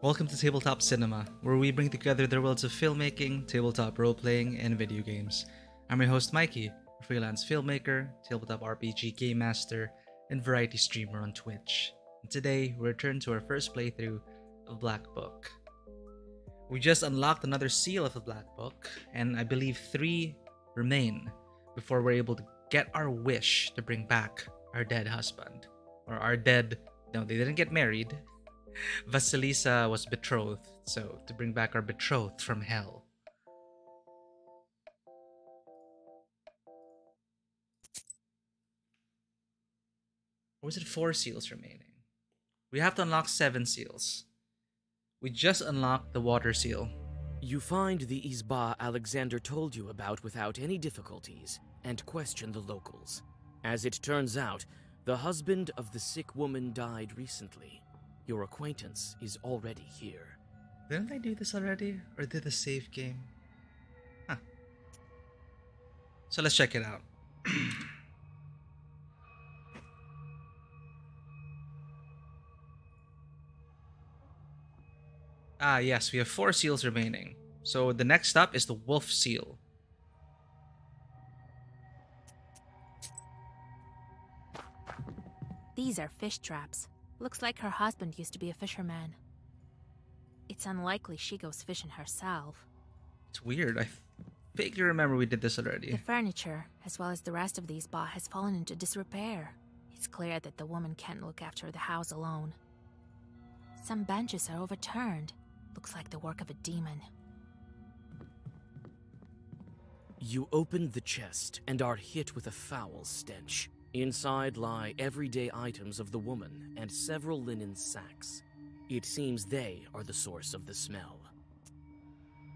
Welcome to Tabletop Cinema, where we bring together the worlds of filmmaking, tabletop role-playing, and video games. I'm your host Mikey, a freelance filmmaker, tabletop RPG game master, and variety streamer on Twitch. And today, we return to our first playthrough of Black Book. We just unlocked another seal of the Black Book, and I believe 3 remain before we're able to get our wish to bring back our dead husband. Or our dead... No, they didn't get married. Vasilisa was betrothed, so to bring back our betrothed from hell. Or was it 4 seals remaining? We have to unlock 7 seals. We just unlocked the water seal. You find the Izba Alexander told you about without any difficulties, and question the locals. As it turns out, the husband of the sick woman died recently. Your acquaintance is already here. Didn't I do this already? Or did the save game? Huh. So let's check it out. Yes, we have 4 seals remaining. So the next up is the wolf seal. These are fish traps. Looks like her husband used to be a fisherman. It's unlikely she goes fishing herself. It's weird. I vaguely remember we did this already. The furniture, as well as the rest of the spa, has fallen into disrepair. It's clear that the woman can't look after the house alone. Some benches are overturned. Looks like the work of a demon. You open the chest and are hit with a foul stench. Inside lie everyday items of the woman and several linen sacks. It seems they are the source of the smell.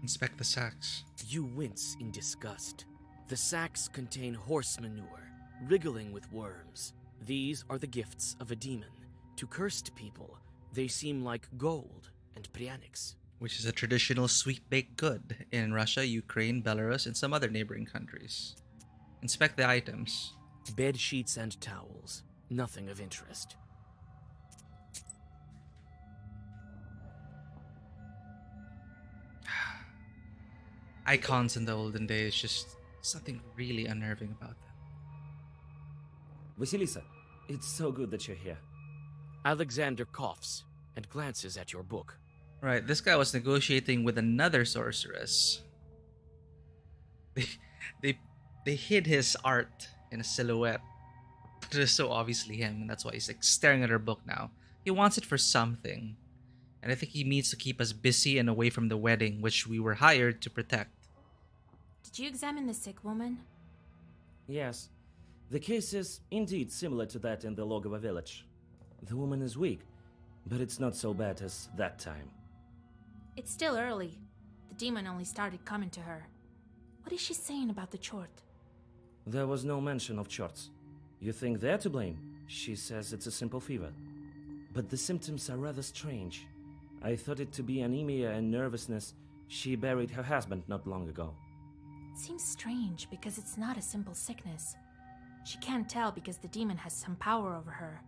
Inspect the sacks. You wince in disgust. The sacks contain horse manure, wriggling with worms. These are the gifts of a demon. To cursed people, they seem like gold and prianics. Which is a traditional sweet-baked good in Russia, Ukraine, Belarus, and some other neighboring countries. Inspect the items. Bed sheets and towels. Nothing of interest. Icons in the olden days, just something really unnerving about them. Vasilisa, it's so good that you're here. Alexander coughs and glances at your book. Right, this guy was negotiating with another sorceress. They hid his art in a silhouette. It is so obviously him, and that's why he's like staring at her book now. He wants it for something. And I think he needs to keep us busy and away from the wedding, which we were hired to protect. Did you examine the sick woman? Yes. The case is indeed similar to that in the Logova village. The woman is weak, but it's not so bad as that time. It's still early. The demon only started coming to her. What is she saying about the chort? There was no mention of chorts. You think they're to blame? She says it's a simple fever. But the symptoms are rather strange. I thought it to be anemia and nervousness. She buried her husband not long ago. It seems strange because it's not a simple sickness. She can't tell because the demon has some power over her.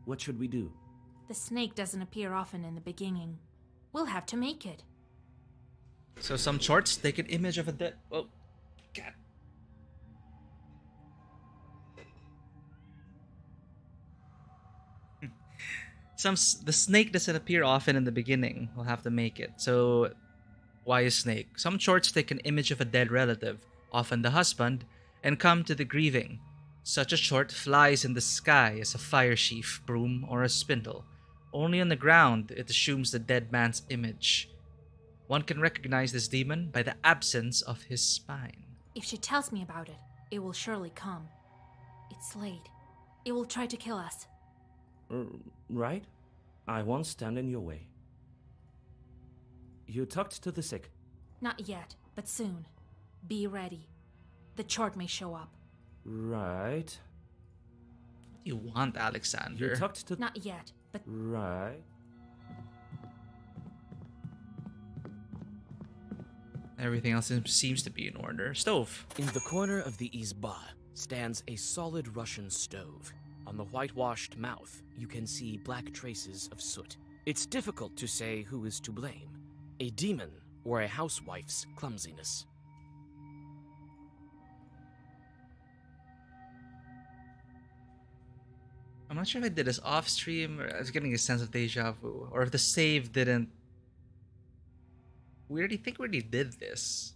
What should we do? The snake doesn't appear often in the beginning. We'll have to make it. So some shorts take an image of a dead... Oh, God. The snake doesn't appear often in the beginning. We'll have to make it. So, why a snake? Some shorts take an image of a dead relative, often the husband, and come to the grieving. Such a short flies in the sky as a fire sheaf, broom, or a spindle. Only on the ground it assumes the dead man's image. One can recognize this demon by the absence of his spine. If she tells me about it, it will surely come. It's late. It will try to kill us. Right? I won't stand in your way. You talked to the sick? Not yet, but soon. Be ready. The chort may show up. Right. What do you want, Alexander? You talked to... Not yet, but... Right. Everything else seems to be in order. Stove. In the corner of the Izba stands a solid Russian stove. On the whitewashed mouth, you can see black traces of soot. It's difficult to say who is to blame, a demon or a housewife's clumsiness. I'm not sure if I did this off stream, or I was getting a sense of deja vu, or if the save didn't. We already did this.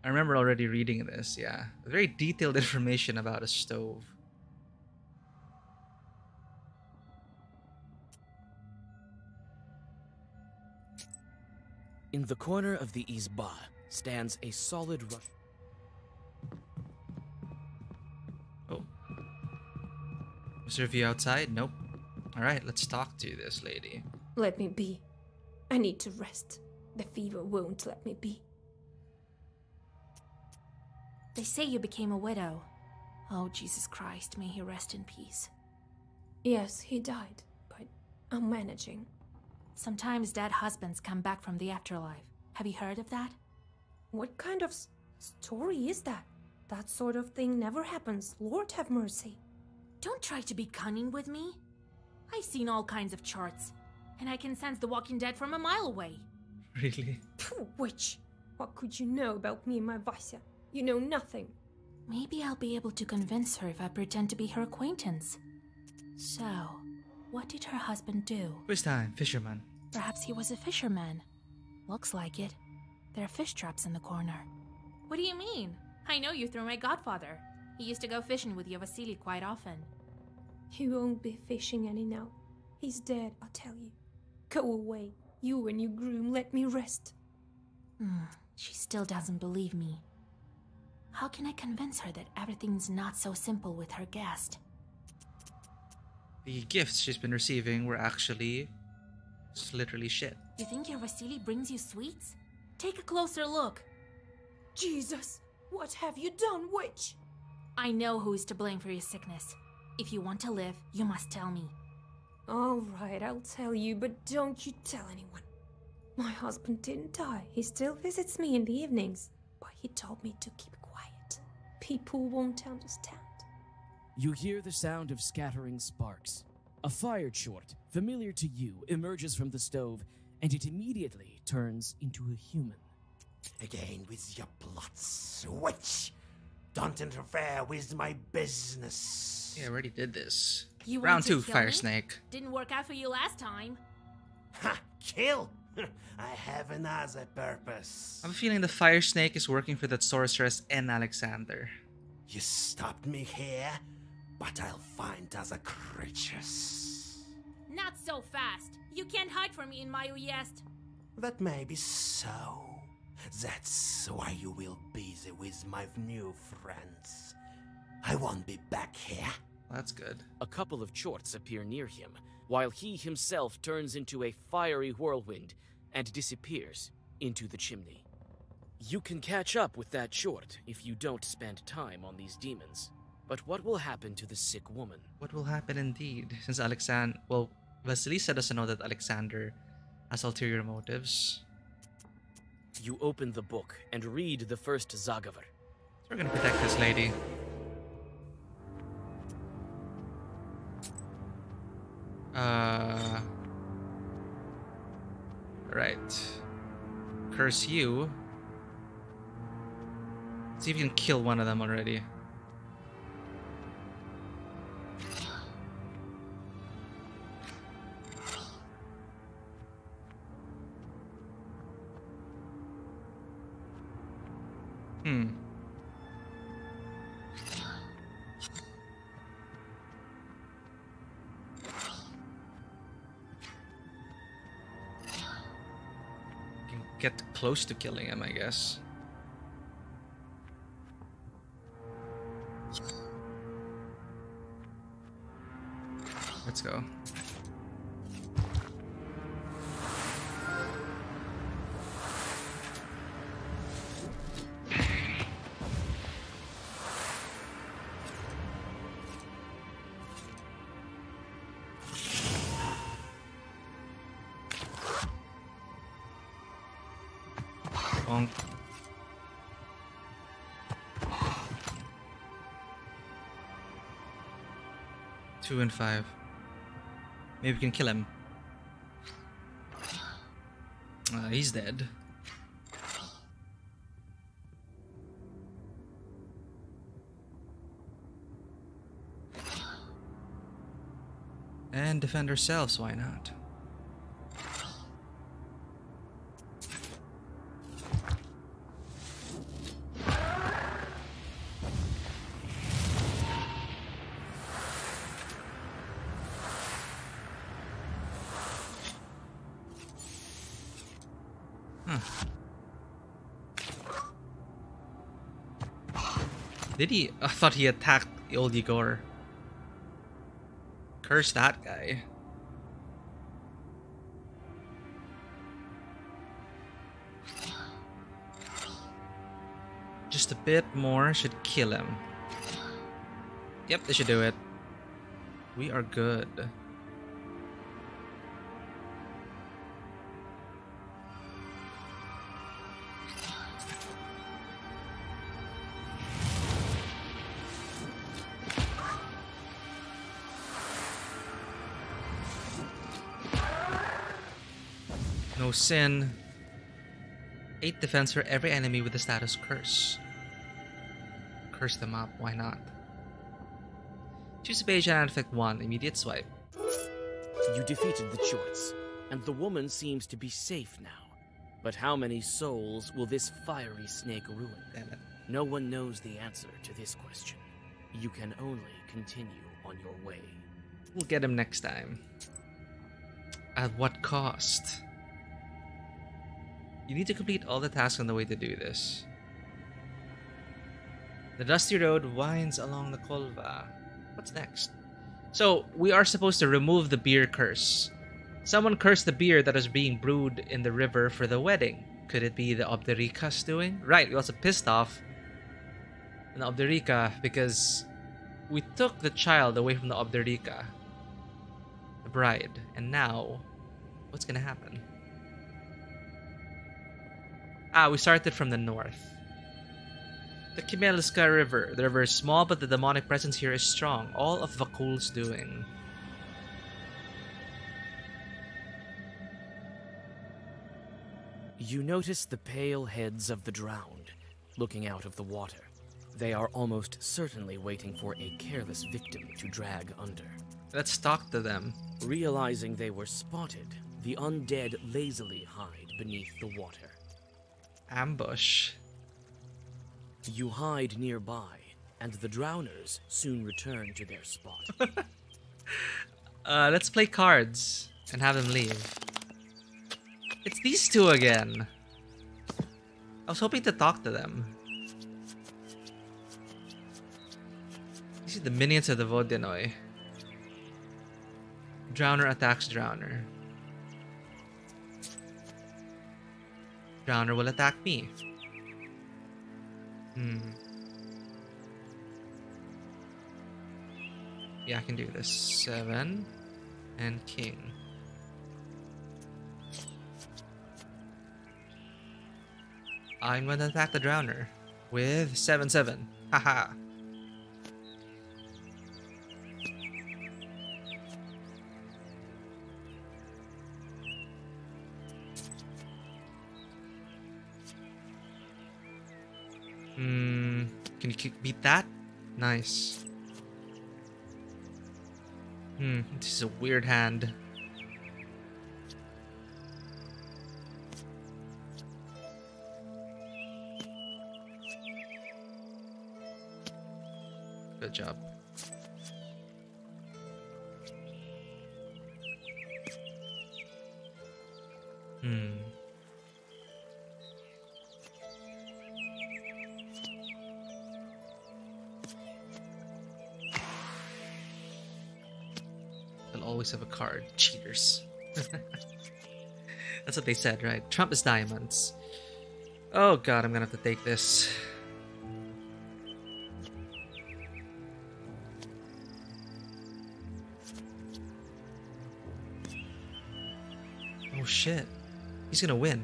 I remember already reading this, yeah. Very detailed information about a stove. In the corner of the Izba stands a solid Russian. Oh. Was there a view outside? Nope. Alright, let's talk to this lady. Let me be. I need to rest. The fever won't let me be. They say you became a widow. Oh, Jesus Christ, may he rest in peace. Yes, he died, but I'm managing. Sometimes dead husbands come back from the afterlife. Have you heard of that? What kind of story is that? That sort of thing never happens. Lord have mercy. Don't try to be cunning with me. I've seen all kinds of charts, and I can sense the Walking Dead from a mile away. Really? Phew, witch! What could you know about me and my Vasya? You know nothing. Maybe I'll be able to convince her if I pretend to be her acquaintance. So, what did her husband do? Quiz time, fisherman. Perhaps he was a fisherman. Looks like it. There are fish traps in the corner. What do you mean? I know you through my godfather. He used to go fishing with you, Vasily, quite often. He won't be fishing any now. He's dead, I'll tell you. Go away. You and your groom, let me rest. She still doesn't believe me. How can I convince her that everything's not so simple with her guest? The gifts she's been receiving were actually just literally shit. You think your Vasily brings you sweets? Take a closer look. Jesus! What have you done, witch? I know who is to blame for your sickness. If you want to live, you must tell me. All right, I'll tell you, but don't you tell anyone. My husband didn't die. He still visits me in the evenings, but he told me to keep quiet. People won't understand. You hear the sound of scattering sparks. A fire chort, familiar to you, emerges from the stove, and it immediately turns into a human. Again with your plots, witch! Don't interfere with my business. Yeah, I already did this. You Round want to 2, kill Fire me? Snake. Didn't work out for you last time. Ha! Kill! I have another purpose. I have a feeling the Fire Snake is working for that sorceress and Alexander. You stopped me here, but I'll find other creatures. Not so fast. You can't hide from me in my uyest. That may be so. That's why you will be busy with my new friends. I won't be back here. That's good. A couple of chorts appear near him, while he himself turns into a fiery whirlwind and disappears into the chimney. You can catch up with that chort if you don't spend time on these demons. But what will happen to the sick woman? What will happen indeed? Since Vasilisa doesn't know that Alexander has ulterior motives. You open the book and read the first Zagavar. So we're gonna protect this lady. Right. Curse you. See if you can kill one of them already. Can get close to killing him, I guess. Let's go. Bonk. Two and 5. Maybe we can kill him. He's dead. And defend ourselves, why not? Did he? I thought he attacked old Igor. Curse that guy. Just a bit more should kill him. Yep, this should do it. We are good. No sin. 8 defense for every enemy with the status curse. Curse them up, why not? Choose a page and effect 1, immediate swipe. You defeated the Chorts, and the woman seems to be safe now. But how many souls will this fiery snake ruin? Damn it. No one knows the answer to this question. You can only continue on your way. We'll get him next time. At what cost? You need to complete all the tasks on the way to do this. The dusty road winds along the Kolva. What's next? So, we are supposed to remove the beer curse. Someone cursed the beer that was being brewed in the river for the wedding. Could it be the Obderica's doing? Right, we also pissed off the Obderica because we took the child away from the Obderica, the bride, and now, what's gonna happen? We started from the north. The Kimelska River. The river is small, but the demonic presence here is strong. All of Vakul's doing. You notice the pale heads of the drowned, looking out of the water. They are almost certainly waiting for a careless victim to drag under. Let's talk to them. Realizing they were spotted, the undead lazily hide beneath the water. Ambush. You hide nearby, and the drowners soon return to their spot. Let's play cards and have them leave. It's these two again. I was hoping to talk to them. These are the minions of the Vodyanoi. Drowner attacks Drowner. Drowner will attack me. Yeah, I can do this. 7 and king. I'm gonna attack the Drowner with 7/7. Haha. Can you beat that? Nice. This is a weird hand. Good job. They'll always have a card. Cheaters. That's what they said, right? Trump is diamonds. Oh god, I'm gonna have to take this. Oh shit. He's gonna win.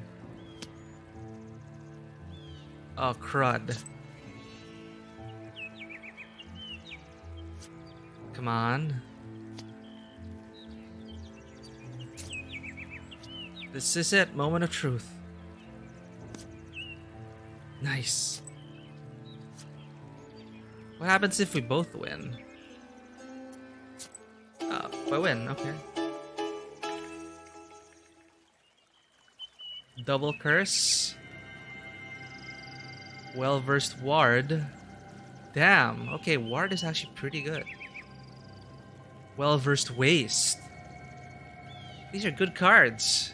Oh crud. Come on. This is it. Moment of truth. Nice. What happens if we both win? If I win, okay. Double curse. Well-versed ward. Damn. Okay, ward is actually pretty good. Well-versed waste. These are good cards.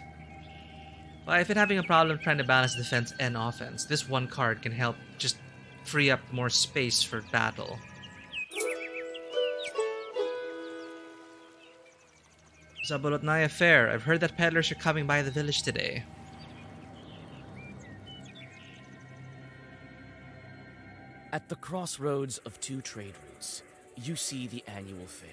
Well, I've been having a problem trying to balance defense and offense. This one card can help just free up more space for battle. Zabolotnaya Fair. I've heard that peddlers are coming by the village today. At the crossroads of two trade routes, you see the annual fair.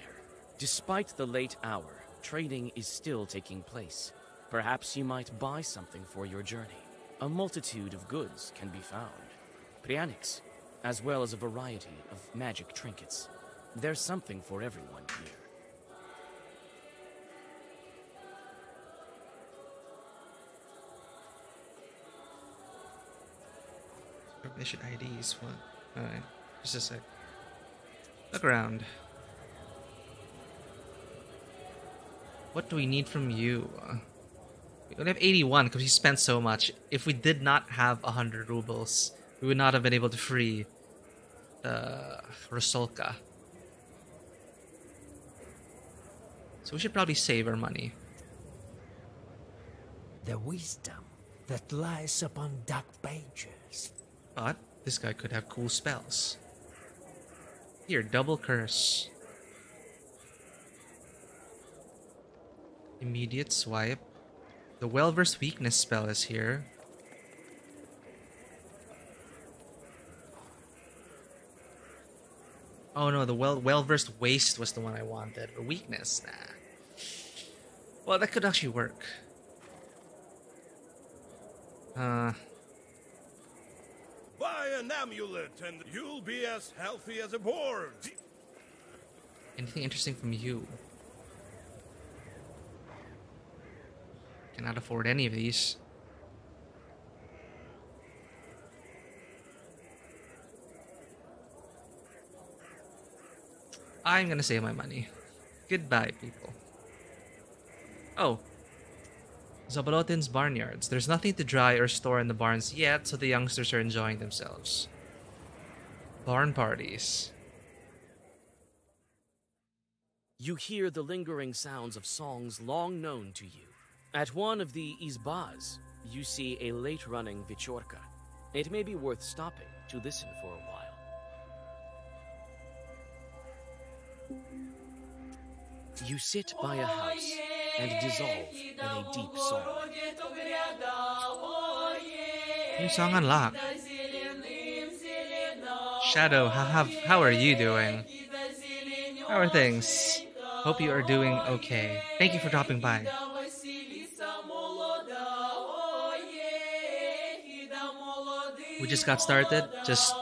Despite the late hour, trading is still taking place. Perhaps you might buy something for your journey. A multitude of goods can be found. Prianics, as well as a variety of magic trinkets. There's something for everyone here. Mission IDs, what? Alright, just a sec. Look around. What do we need from you? We only have 81 because we spent so much. If we did not have 100 rubles, we would not have been able to free Rusolka. So we should probably save our money. The wisdom that lies upon dark pages. But this guy could have cool spells. Here, double curse. Immediate swipe. The well-versed weakness spell is here. Oh no, the well-versed waste was the one I wanted. Or weakness, nah. Well, that could actually work. Buy an amulet and you'll be as healthy as a boar. Anything interesting from you? Cannot afford any of these. I'm gonna save my money. Goodbye, people. Oh. Zabalotin's barnyards. There's nothing to dry or store in the barns yet, so the youngsters are enjoying themselves. Barn parties. You hear the lingering sounds of songs long known to you. At one of the izbas, you see a late-running vichorka. It may be worth stopping to listen for a while. You sit by a house and dissolve in a deep song. New song unlocked. Shadow, how are you doing? How are things? Hope you are doing okay. Thank you for dropping by. We just got started. Just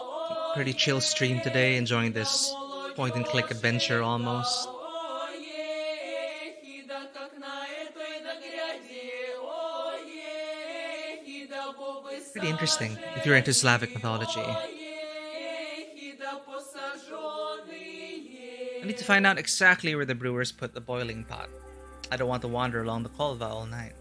pretty chill stream today, enjoying this point-and-click adventure almost. Pretty interesting if you're into Slavic mythology. I need to find out exactly where the brewers put the boiling pot. I don't want to wander along the Kolva all night.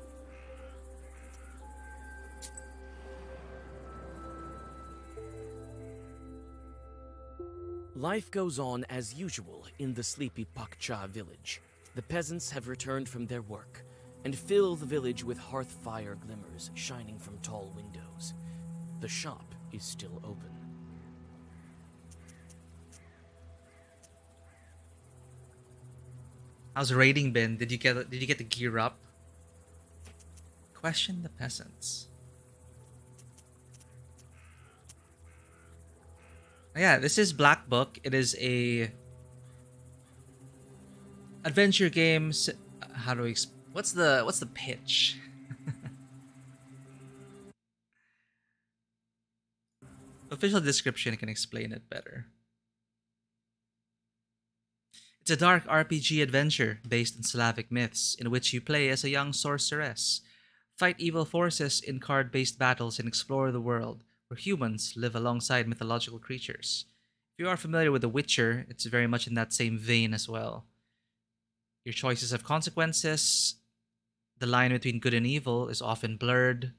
Life goes on as usual in the sleepy Pakcha village. The peasants have returned from their work and fill the village with hearth fire glimmers shining from tall windows. The shop is still open. How's raiding been? Did you get to gear up? Question the peasants. Yeah, this is Black Book. It is a adventure game. How do we? What's the pitch? Official description can explain it better. It's a dark RPG adventure based on Slavic myths in which you play as a young sorceress Fight evil forces in card-based battles and explore the world where humans live alongside mythological creatures. If you are familiar with The Witcher, it's very much in that same vein as well. Your choices have consequences. The line between good and evil is often blurred.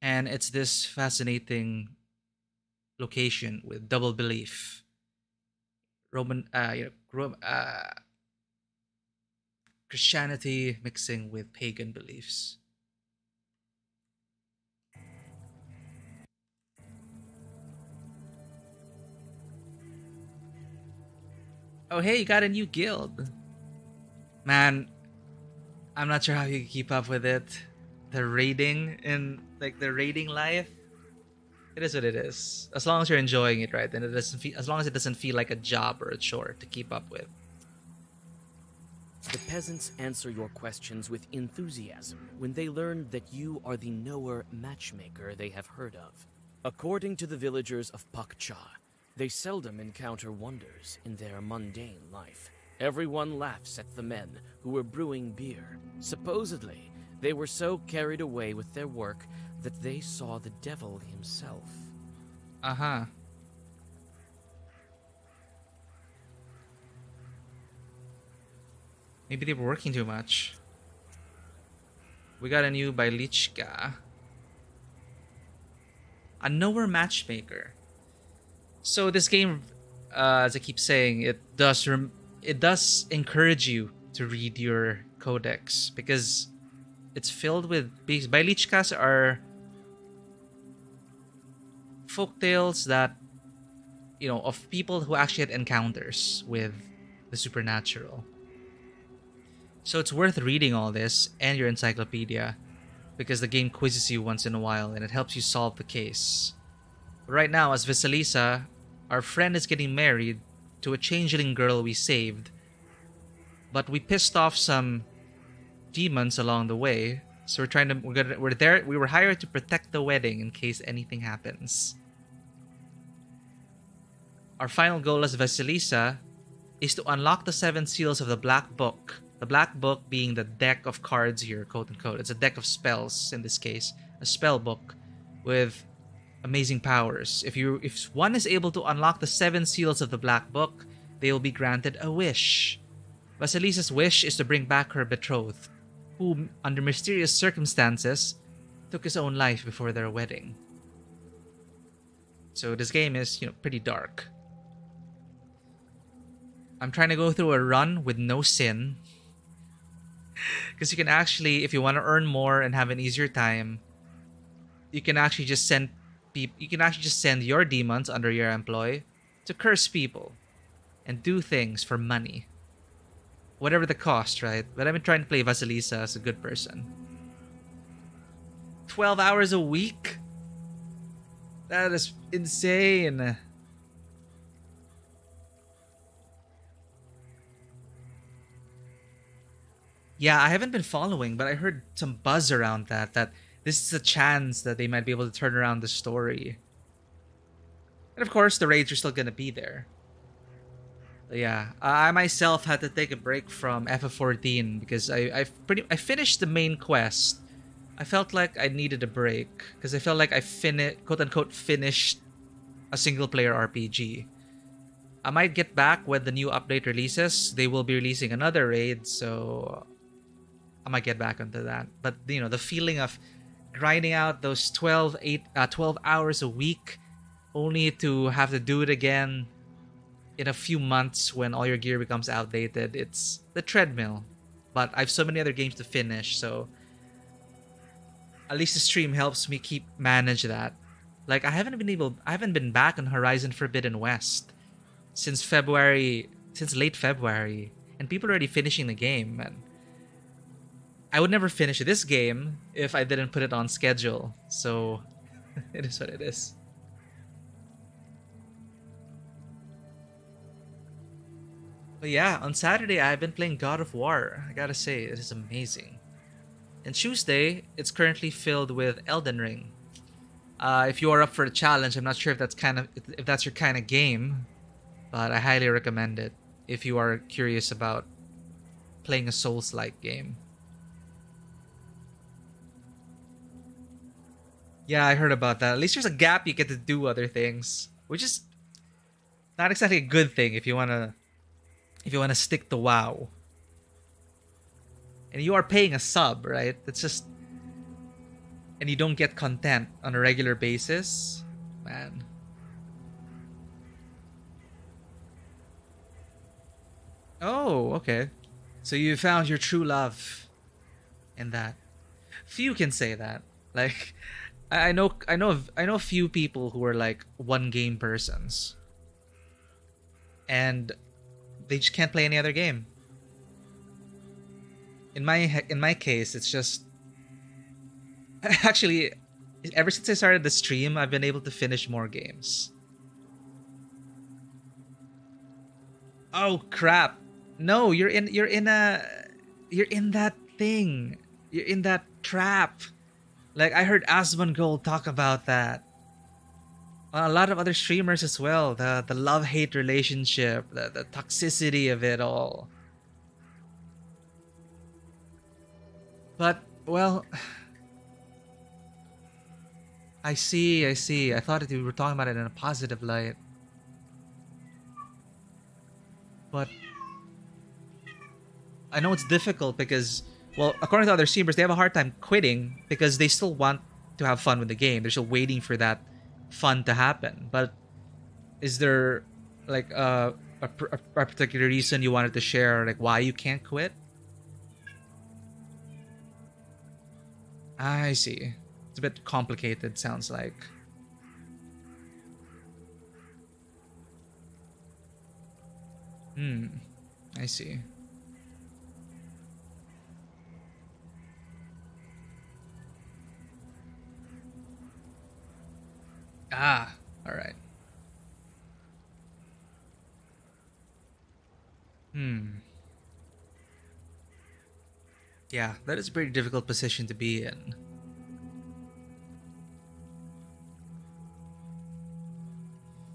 And it's this fascinating location with double belief. Christianity mixing with pagan beliefs. Oh, hey, you got a new guild. Man, I'm not sure how you can keep up with it. The raiding and like the raiding life. It is what it is. As long as you're enjoying it, right? And it doesn't feel, as long as it doesn't feel like a job or a chore to keep up with. The peasants answer your questions with enthusiasm when they learn that you are the knower matchmaker they have heard of. According to the villagers of Pakcha, they seldom encounter wonders in their mundane life. Everyone laughs at the men who were brewing beer. Supposedly, they were so carried away with their work that they saw the devil himself. Uh-huh. Maybe they were working too much. We got a new Bailichka. A knower matchmaker. So this game, as I keep saying, it does encourage you to read your codex because it's filled with Bailichkas are folktales that, you know, of people who actually had encounters with the supernatural. So it's worth reading all this and your encyclopedia because the game quizzes you once in a while and it helps you solve the case. Right now, as Vasilisa, our friend is getting married to a changeling girl we saved, but we pissed off some demons along the way. So we were hired to protect the wedding in case anything happens. Our final goal as Vasilisa is to unlock the 7 seals of the Black Book. The Black Book being the deck of cards here, quote unquote. It's a deck of spells in this case, a spell book with amazing powers. If one is able to unlock the 7 seals of the Black Book, they will be granted a wish. Vasilisa's wish is to bring back her betrothed, who, under mysterious circumstances, took his own life before their wedding. So this game is, you know, pretty dark. I'm trying to go through a run with no sin. Because you can actually, if you want to earn more and have an easier time, you can actually just send your demons under your employ to curse people and do things for money. Whatever the cost, right? But I've been trying to play Vasilisa as a good person. 12 hours a week? That is insane. Yeah, I haven't been following, but I heard some buzz around that this is a chance that they might be able to turn around the story. And of course, the raids are still going to be there. But yeah, I myself had to take a break from FF14 because I finished the main quest. I felt like I needed a break because I felt like I quote-unquote finished a single-player RPG. I might get back when the new update releases. They will be releasing another raid, so I might get back onto that. But, you know, the feeling of grinding out those 12 hours a week only to have to do it again in a few months when all your gear becomes outdated, it's the treadmill. But I have so many other games to finish, so at least the stream helps me manage that. Like, I haven't been back on Horizon Forbidden West since late February, and people are already finishing the game, and I would never finish this game if I didn't put it on schedule. So it is what it is. But yeah, on Saturday I've been playing God of War. I gotta say, it is amazing. And Tuesday, it's currently filled with Elden Ring. If you are up for a challenge, I'm not sure if that's your kind of game, but I highly recommend it if you are curious about playing a Souls-like game. Yeah, I heard about that. At least there's a gap you get to do other things, which is not exactly a good thing if you wanna stick to WoW. And you are paying a sub, right? It's just, and you don't get content on a regular basis, man. Oh, okay. So you found your true love in that. Few can say that. Like, I know a few people who are like one game persons, and they just can't play any other game. In my case, it's just actually ever since I started the stream, I've been able to finish more games. Oh crap! No, you're in that thing. You're in that trap. Like I heard Asmongold talk about that. A lot of other streamers as well. The love-hate relationship, the toxicity of it all. But well, I see. I thought that we were talking about it in a positive light. But I know it's difficult because, well, according to other streamers, they have a hard time quitting because they still want to have fun with the game. They're still waiting for that fun to happen. But is there like a particular reason you wanted to share, like why you can't quit? I see. It's a bit complicated, sounds like. I see. Ah, all right. Yeah, that is a pretty difficult position to be in.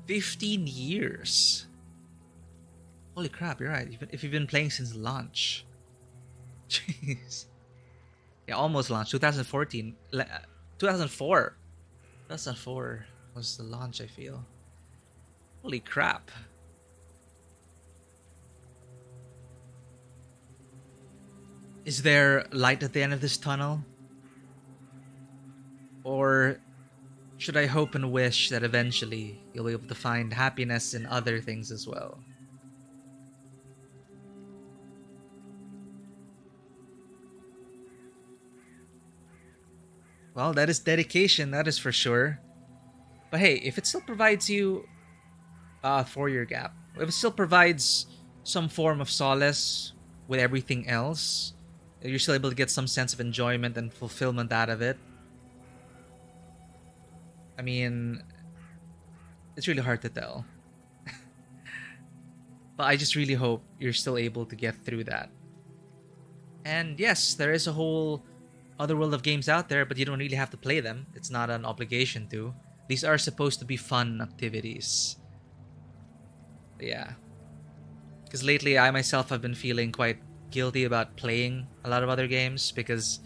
15 years. Holy crap, you're right. If you've been playing since launch. Jeez. Yeah, almost launched. 2014. 2004. 2004 was the launch, I feel. Holy crap. Is there light at the end of this tunnel? Or should I hope and wish that eventually you'll be able to find happiness in other things as well? Well, that is dedication, that is for sure. But hey, if it still provides you a 4-year gap, if it still provides some form of solace with everything else, you're still able to get some sense of enjoyment and fulfillment out of it. I mean, it's really hard to tell. But I just really hope you're still able to get through that. And yes, there is a whole other world of games out there, but you don't really have to play them. It's not an obligation to. These are supposed to be fun activities. Yeah. Because lately I myself have been feeling quite guilty about playing a lot of other games because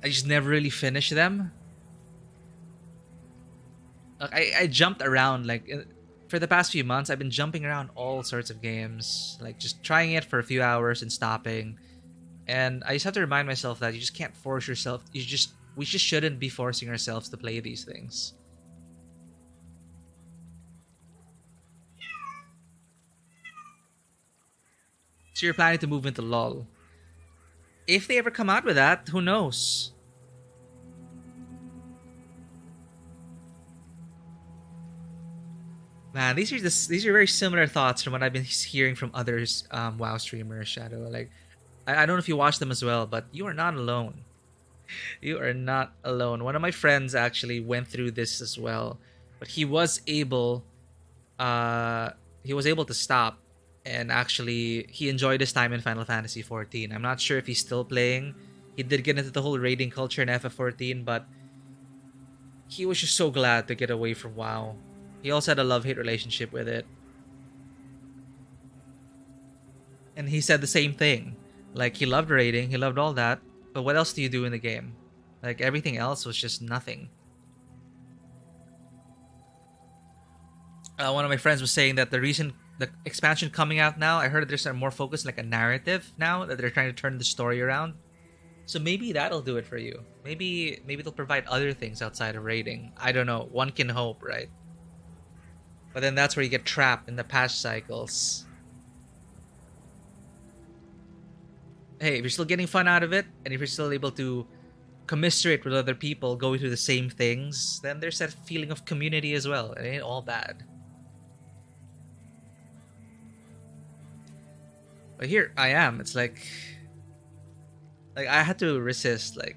I just never really finish them. Like I jumped around, like for the past few months I've been jumping around all sorts of games, like just trying it for a few hours and stopping. And I just have to remind myself that you just can't force yourself. We just shouldn't be forcing ourselves to play these things. So you're planning to move into LOL. If they ever come out with that, who knows? Man, these are very similar thoughts from what I've been hearing from others WoW streamers, Shadow. Like, I don't know if you watch them as well, but you are not alone. You are not alone. One of my friends actually went through this as well, but he was able to stop, and actually he enjoyed his time in Final Fantasy 14. I'm not sure if he's still playing. He did get into the whole raiding culture in FF14, but he was just so glad to get away from WoW. He also had a love-hate relationship with it. And he said the same thing. Like, he loved raiding, he loved all that, but what else do you do in the game? Like, everything else was just nothing. One of my friends was saying that the expansion coming out now, I heard there's a more focus, like a narrative now, that they're trying to turn the story around. So maybe that'll do it for you. Maybe they'll provide other things outside of raiding. I don't know. One can hope, right? But then that's where you get trapped in the patch cycles. Hey, if you're still getting fun out of it, and if you're still able to commiserate with other people going through the same things, then there's that feeling of community as well. It ain't all bad. But here I am. It's like I had to resist. Like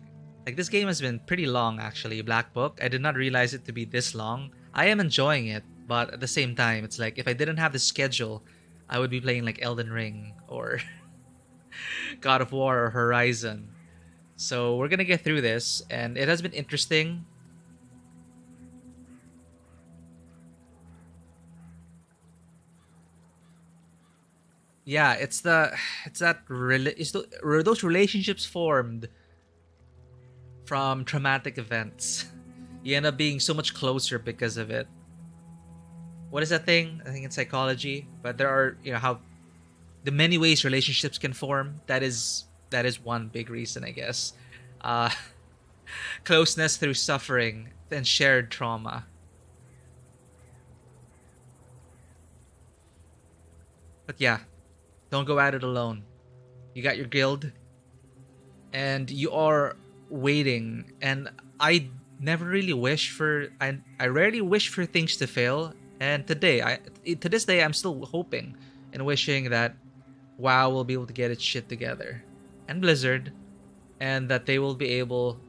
this game has been pretty long, actually. Black Book. I did not realize it to be this long. I am enjoying it, but at the same time, it's like if I didn't have the schedule, I would be playing like Elden Ring or God of War or Horizon. So we're gonna get through this, and it has been interesting. Yeah, it's those relationships formed from traumatic events. You end up being so much closer because of it. What is that thing? I think it's psychology, but there are, how the many ways relationships can form. That is one big reason, I guess. Closeness through suffering and shared trauma. But yeah, don't go at it alone. You got your guild, and you are waiting. And I never really wish for. I rarely wish for things to fail. And today, to this day, I'm still hoping and wishing that WoW will be able to get its shit together, and Blizzard, and that they will be able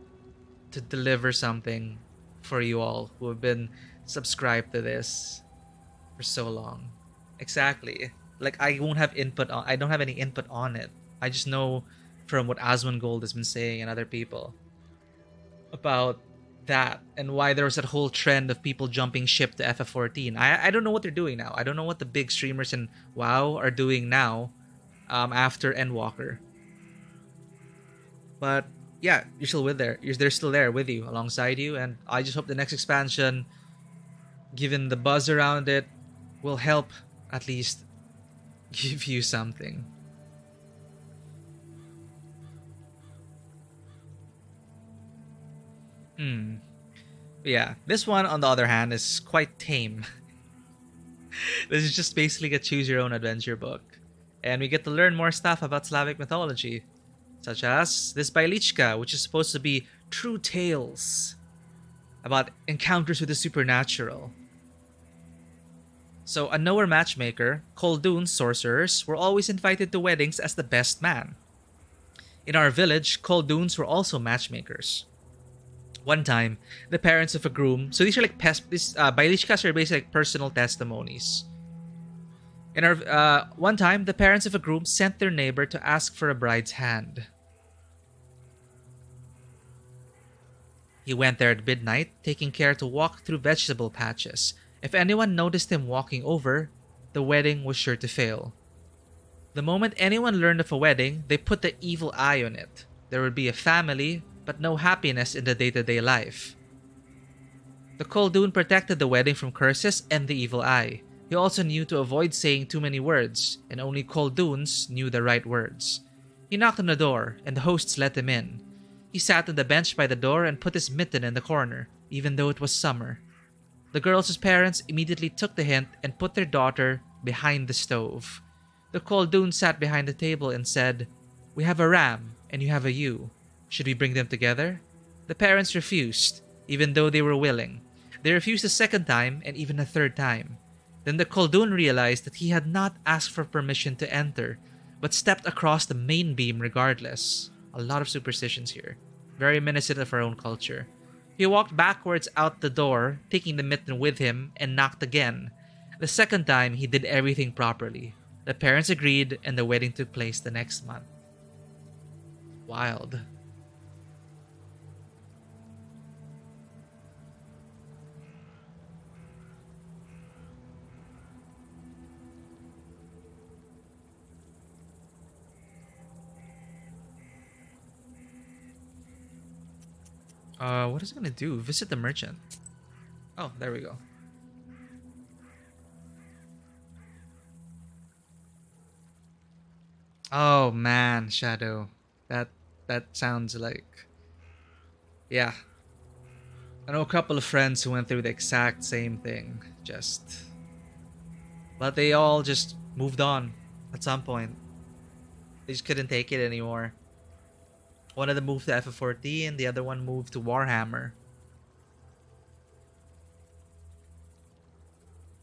to deliver something for you all who have been subscribed to this for so long. Exactly. Like, I don't have any input on it. I just know from what Asmongold has been saying and other people about that, and why there was that whole trend of people jumping ship to FF14. I don't know what they're doing now. I don't know what the big streamers in WoW are doing now after Endwalker. But yeah, you're still they're still there with you, alongside you, and I just hope the next expansion, given the buzz around it, will help at least give you something. Yeah, this one, on the other hand, is quite tame. This is just basically a choose-your-own-adventure book. And we get to learn more stuff about Slavic mythology, such as this Bailichka, which is supposed to be true tales about encounters with the supernatural. So, a knower matchmaker, Khuldu's sorcerers were always invited to weddings as the best man. In our village, Khuldu's were also matchmakers. One time, the parents of a groom, so these are like Bailichkas are basically like personal testimonies. In our one time, the parents of a groom sent their neighbor to ask for a bride's hand. He went there at midnight, taking care to walk through vegetable patches. If anyone noticed him walking over, the wedding was sure to fail. The moment anyone learned of a wedding, they put the evil eye on it. There would be a family, but no happiness in the day-to-day life. The Khuldu protected the wedding from curses and the evil eye. He also knew to avoid saying too many words, and only Khuldu's knew the right words. He knocked on the door, and the hosts let him in. He sat on the bench by the door and put his mitten in the corner, even though it was summer. The girls' parents immediately took the hint and put their daughter behind the stove. The Khuldu sat behind the table and said, "We have a ram, and you have a ewe. Should we bring them together?" The parents refused, even though they were willing. They refused a second time and even a third time. Then the Khuldu realized that he had not asked for permission to enter, but stepped across the main beam regardless. A lot of superstitions here. Very reminiscent of our own culture. He walked backwards out the door, taking the mitten with him, and knocked again. The second time, he did everything properly. The parents agreed, and the wedding took place the next month. Wild. What is it gonna do? Visit the merchant. Oh, there we go. Oh man, Shadow. That sounds like... Yeah. I know a couple of friends who went through the exact same thing. But they all just moved on at some point. They just couldn't take it anymore. One of them moved to FF14, the other one moved to Warhammer.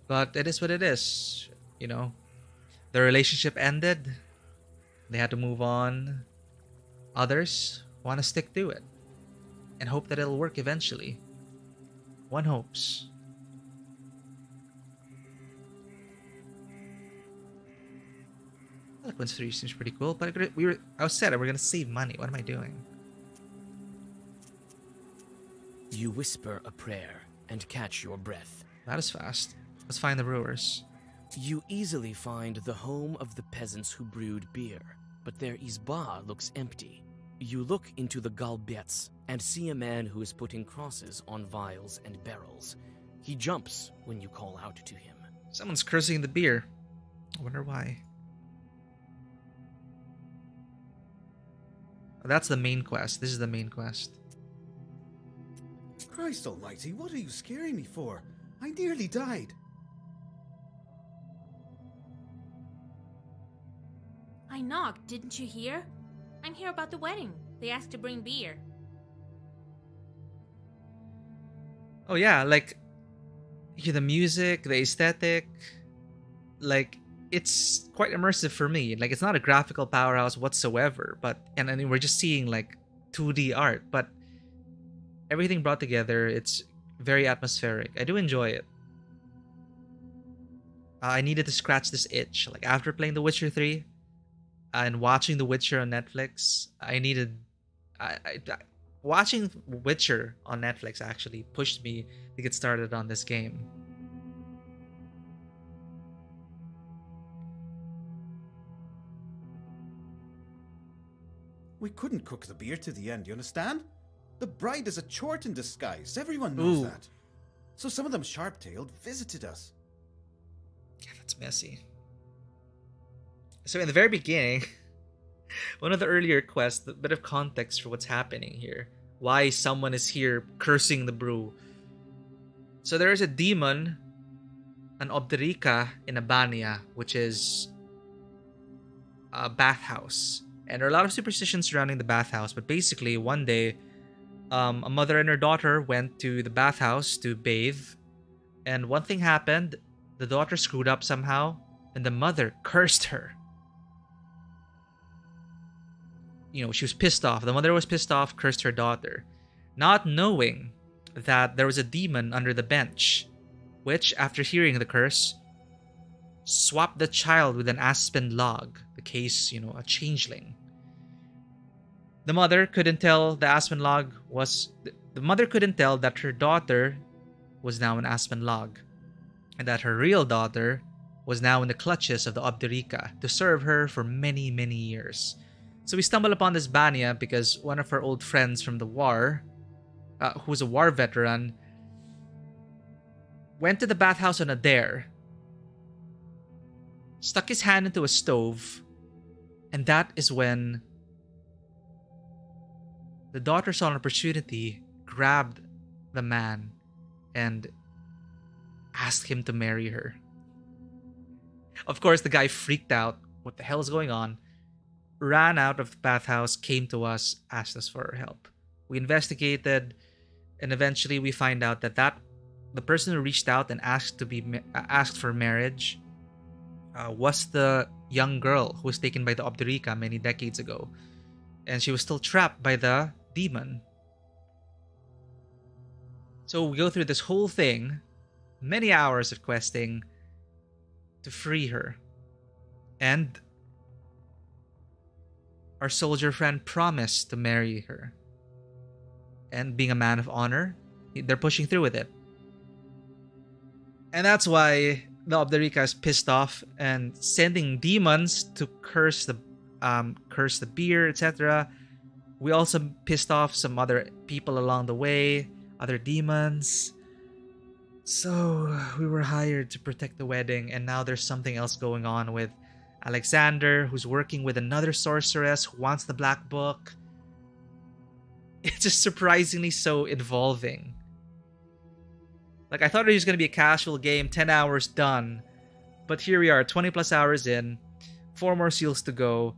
But it is what it is, you know. The relationship ended. They had to move on. Others want to stick to it and hope that it'll work eventually. One hopes. Eloquence 3 seems pretty cool, but I was said we're gonna save money. What am I doing? You whisper a prayer and catch your breath. That is fast. Let's find the brewers. You easily find the home of the peasants who brewed beer, but their izba looks empty. You look into the galbets and see a man who is putting crosses on vials and barrels. He jumps when you call out to him. Someone's cursing the beer. I wonder why. Oh, that's the main quest. This is the main quest. Christ almighty, what are you scaring me for? I nearly died. I knocked, didn't you hear? I'm here about the wedding. They asked to bring beer. Oh yeah, like the music, the aesthetic, like it's quite immersive for me. Like it's not a graphical powerhouse whatsoever, but and then we're just seeing like 2D art, but everything brought together, it's very atmospheric. I do enjoy it. I needed to scratch this itch. Like after playing The Witcher 3 and watching The Witcher on Netflix, watching Witcher on Netflix actually pushed me to get started on this game. We couldn't cook the beer to the end, you understand? The bride is a chort in disguise. Everyone knows that. So some of them sharp-tailed visited us. Yeah, that's messy. So in the very beginning, one of the earlier quests, a bit of context for what's happening here. Why someone is here cursing the brew. So there is a demon, an Obderica in Abania, which is a bathhouse. And there are a lot of superstitions surrounding the bathhouse, but basically one day, a mother and her daughter went to the bathhouse to bathe, and one thing happened. The daughter screwed up somehow, and the mother cursed her. You know, she was pissed off. The mother was pissed off, cursed her daughter, not knowing that there was a demon under the bench, which, after hearing the curse, swapped the child with an aspen log, the case, you know, a changeling. The mother couldn't tell the aspen log was... The mother couldn't tell that her daughter was now an aspen log, and that her real daughter was now in the clutches of the Obderica to serve her for many, many years. So we stumbled upon this Banya because one of our old friends from the war, who was a war veteran, went to the bathhouse on a dare, stuck his hand into a stove, and that is when the daughter saw an opportunity, grabbed the man, and asked him to marry her. Of course, the guy freaked out. What the hell is going on? Ran out of the bathhouse, came to us, asked us for our help. We investigated, and eventually we find out that the person who reached out and asked for marriage was the young girl who was taken by the Obderica many decades ago, and she was still trapped by the demon. So we go through this whole thing, many hours of questing to free her, and our soldier friend promised to marry her. And being a man of honor, they're pushing through with it. And that's why the Obderica is pissed off and sending demons to curse the beer, etc. We also pissed off some other people along the way, other demons. So we were hired to protect the wedding, and now there's something else going on with Alexander, who's working with another sorceress who wants the Black Book. It's just surprisingly so involving. Like, I thought it was going to be a casual game, 10 hours done. But here we are, 20 plus hours in, 4 more seals to go.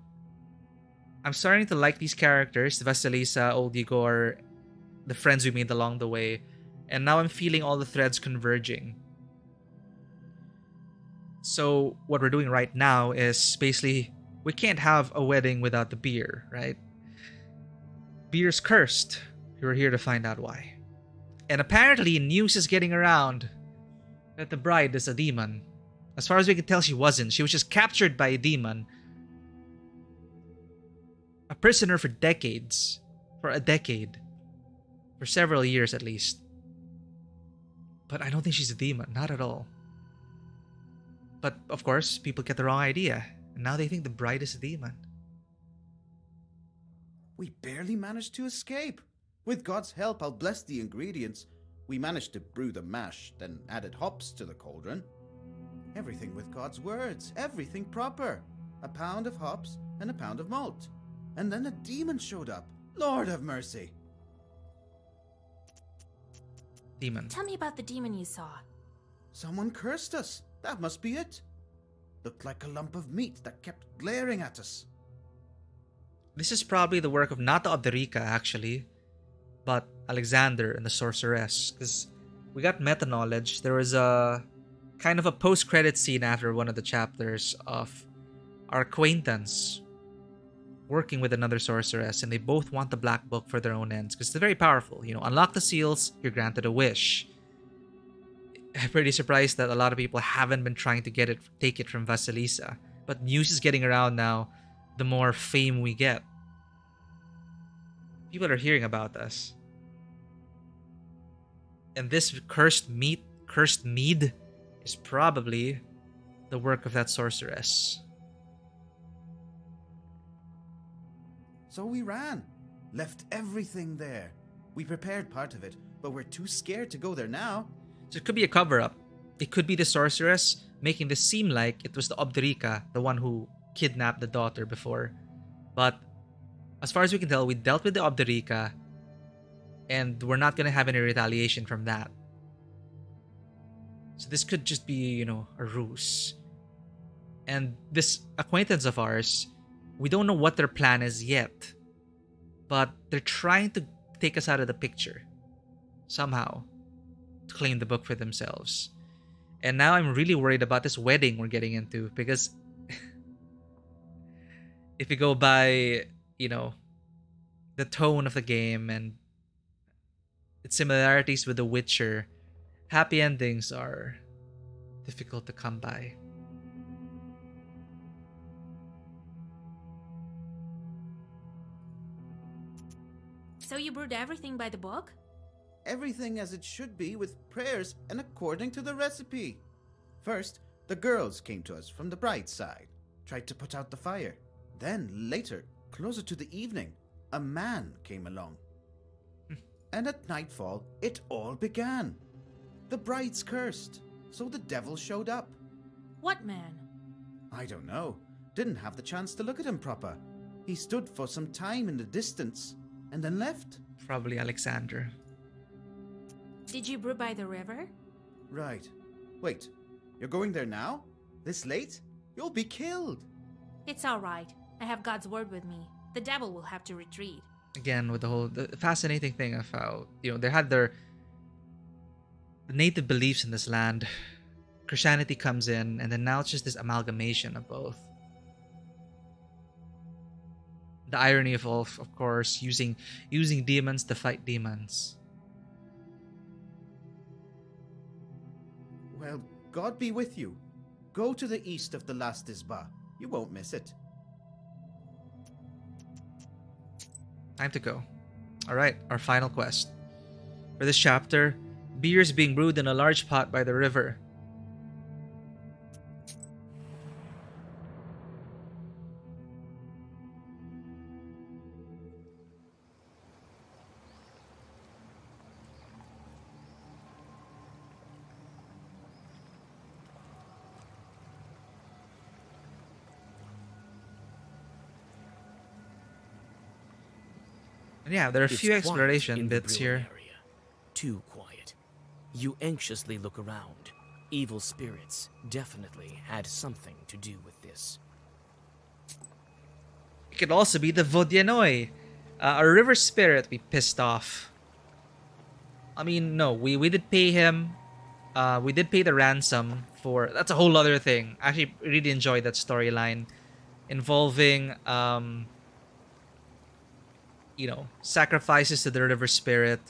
I'm starting to like these characters, Vasilisa, Old Igor, the friends we made along the way. And now I'm feeling all the threads converging. So what we're doing right now is basically, we can't have a wedding without the beer, right? Beer's cursed. We're here to find out why. And apparently news is getting around that the bride is a demon. As far as we can tell, she wasn't. She was just captured by a demon. A prisoner for decades. For a decade. For several years at least. But I don't think she's a demon. Not at all. But, of course, people get the wrong idea. And now they think the bride is a demon. We barely managed to escape. With God's help, I'll bless the ingredients. We managed to brew the mash, then added hops to the cauldron. Everything with God's words. Everything proper. A pound of hops and a pound of malt. And then a demon showed up. Lord have mercy. Demon. Tell me about the demon you saw. Someone cursed us. That must be it. Looked like a lump of meat that kept glaring at us. This is probably the work of not the Obderica, actually, but Alexander and the sorceress. Because we got meta-knowledge. There was a kind of a post-credit scene after one of the chapters of our acquaintance working with another sorceress, and they both want the Black Book for their own ends. Because it's very powerful. You know, unlock the seals, you're granted a wish. I'm pretty surprised that a lot of people haven't been trying to take it from Vasilisa. But news is getting around now, the more fame we get. People are hearing about us. And this cursed mead is probably the work of that sorceress. So we ran. Left everything there. We prepared part of it, but we're too scared to go there now. So it could be a cover-up. It could be the sorceress making this seem like it was the Obderica, the one who kidnapped the daughter before. But as far as we can tell, we dealt with the Obderica, and we're not going to have any retaliation from that. So this could just be, you know, a ruse. And this acquaintance of ours, we don't know what their plan is yet. But they're trying to take us out of the picture. Somehow. To claim the book for themselves. And now I'm really worried about this wedding we're getting into. Because if you go by, you know, the tone of the game and its similarities with The Witcher, happy endings are difficult to come by. So you brewed everything by the book? Everything as it should be, with prayers and according to the recipe. First, the girls came to us from the bride's side, tried to put out the fire. Then, later, closer to the evening, a man came along. And at nightfall, it all began. The bride's cursed, so the devil showed up. What man? I don't know. Didn't have the chance to look at him proper. He stood for some time in the distance, and then left. Probably Alexander. Did you brew by the river? Right. Wait, you're going there now? This late? You'll be killed. It's alright. I have God's word with me. The devil will have to retreat. Again, with the fascinating thing of how, you know, they had their native beliefs in this land. Christianity comes in, and then now it's just this amalgamation of both. The irony of course, using demons to fight demons. Well, God be with you. Go to the east of the last Isba. You won't miss it. Time to go. Alright, our final quest. For this chapter, beer is being brewed in a large pot by the river. And yeah, there are a It's few quiet exploration in the bits brewing here. area. Too quiet. You anxiously look around. Evil spirits definitely had something to do with this. It could also be the Vodyanoi, a river spirit we pissed off. I mean, no, we did pay him. We did pay the ransom for. That's a whole other thing. I actually really enjoyed that storyline involving, sacrifices to the river spirit,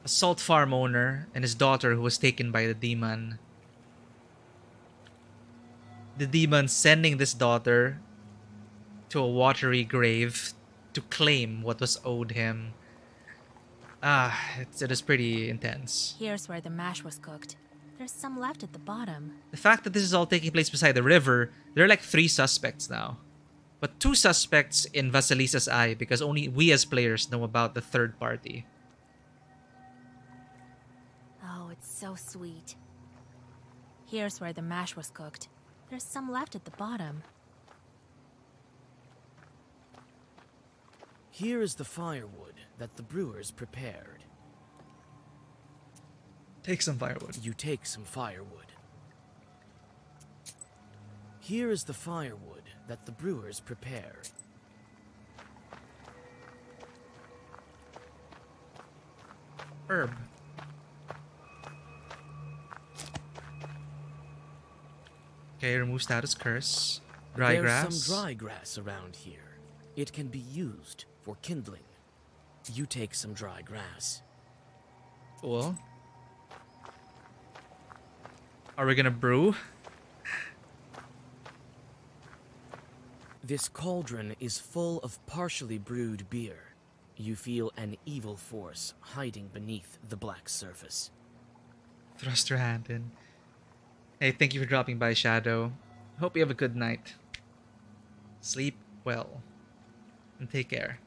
a salt farm owner, and his daughter who was taken by the demon. The demon sending this daughter to a watery grave to claim what was owed him. It is pretty intense. Here's where the mash was cooked. There's some left at the bottom. The fact that this is all taking place beside the river, there are like 3 suspects now. But 2 suspects in Vasilisa's eye because only we as players know about the third party. Oh, it's so sweet. Here's where the mash was cooked. There's some left at the bottom. Here is the firewood that the brewers prepared. Take some firewood. You take some firewood. Here is the firewood that the brewers prepared. Herb. Okay, remove status curse. Dry grass. There's some dry grass around here. It can be used for kindling. You take some dry grass. Cool. Are we gonna brew? This cauldron is full of partially brewed beer. You feel an evil force hiding beneath the black surface. Thrust your hand in. Hey, thank you for dropping by, Shadow. Hope you have a good night. Sleep well. And take care.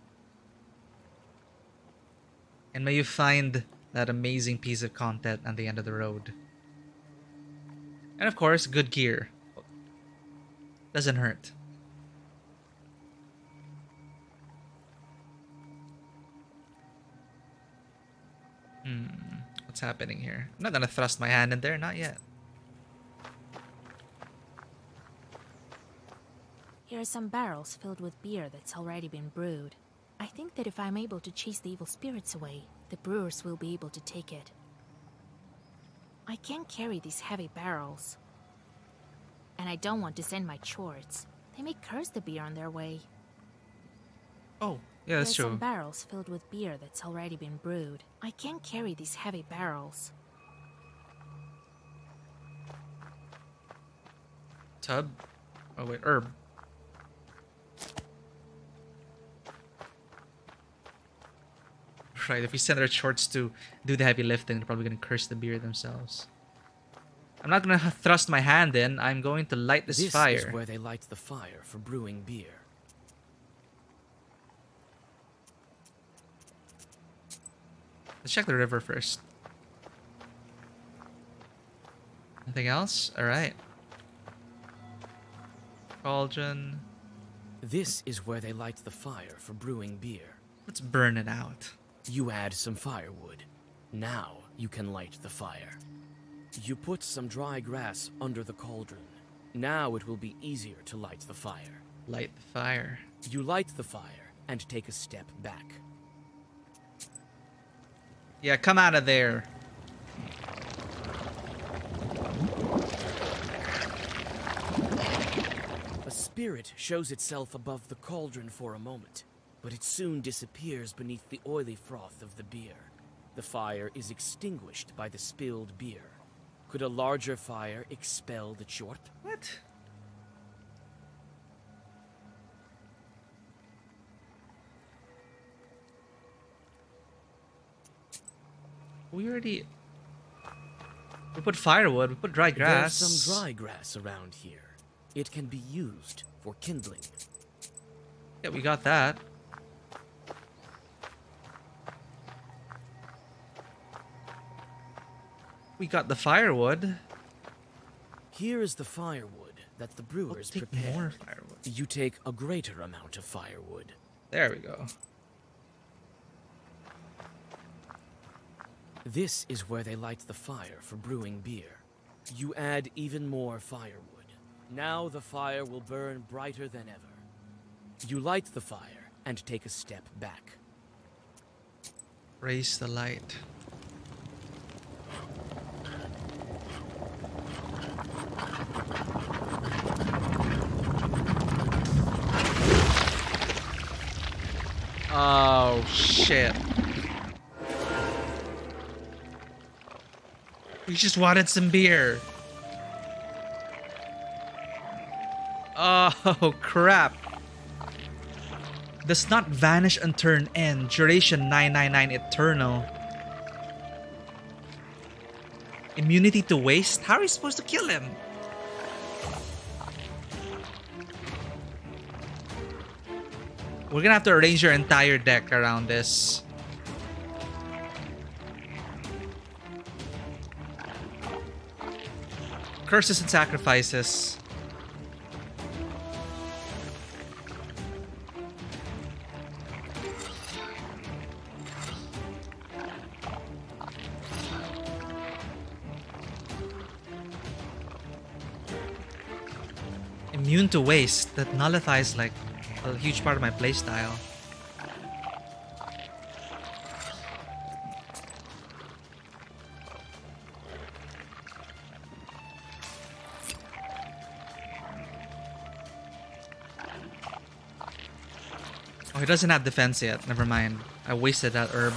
And may you find that amazing piece of content at the end of the road. And of course, good gear. Doesn't hurt. What's happening here? I'm not gonna thrust my hand in there, not yet. Here are some barrels filled with beer that's already been brewed. I think that if I'm able to chase the evil spirits away, the brewers will be able to take it. I can't carry these heavy barrels. And I don't want to send my chords. They may curse the beer on their way. Oh, yeah, that's There's true. some barrels filled with beer that's already been brewed. I can't carry these heavy barrels. Tub? Oh wait, herb. Right, if we send our shorts to do the heavy lifting, they're probably gonna curse the beer themselves. I'm not gonna thrust my hand in, I'm going to light this fire. This is where they light the fire for brewing beer. Let's check the river first. Anything else? Alright. Cauldron. This is where they light the fire for brewing beer. Let's burn it out. You add some firewood. Now you can light the fire. You put some dry grass under the cauldron. Now it will be easier to light the fire. Light the fire. You light the fire and take a step back. Yeah, come out of there. A spirit shows itself above the cauldron for a moment, but it soon disappears beneath the oily froth of the beer. The fire is extinguished by the spilled beer. Could a larger fire expel the chort? What? We put firewood, we put dry grass. There's some dry grass around here. It can be used for kindling. Yeah, we got that. We got the firewood. Here is the firewood that the brewers We'll take prepared. more firewood. You take a greater amount of firewood. There we go. This is where they light the fire for brewing beer. You add even more firewood. Now the fire will burn brighter than ever. You light the fire and take a step back. Raise the light. Oh, shit. We just wanted some beer. Oh, crap. Does not vanish and turn end. Duration 999 eternal. Immunity to waste? How are we supposed to kill him? We're gonna have to arrange your entire deck around this. Curses and sacrifices. Immune to waste. That nullifies like a huge part of my playstyle. Oh, he doesn't have defense yet. Never mind. I wasted that herb.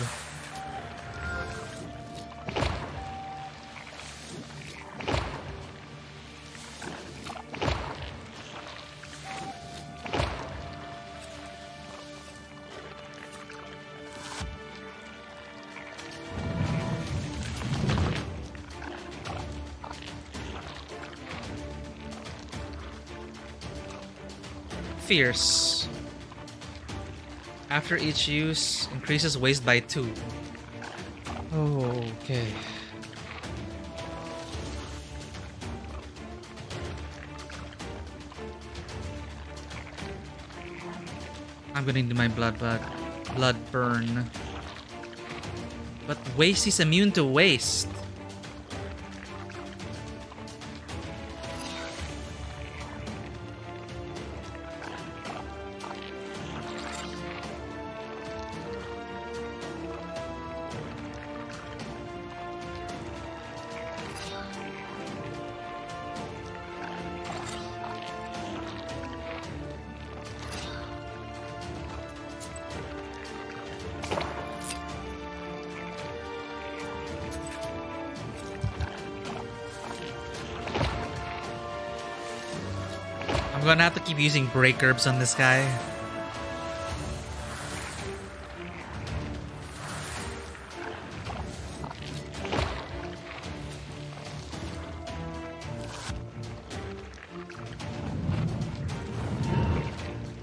Fierce. After each use, increases waste by 2. Oh, okay. I'm gonna do my blood burn. But waste is immune to waste. I'm gonna have to keep using break herbs on this guy.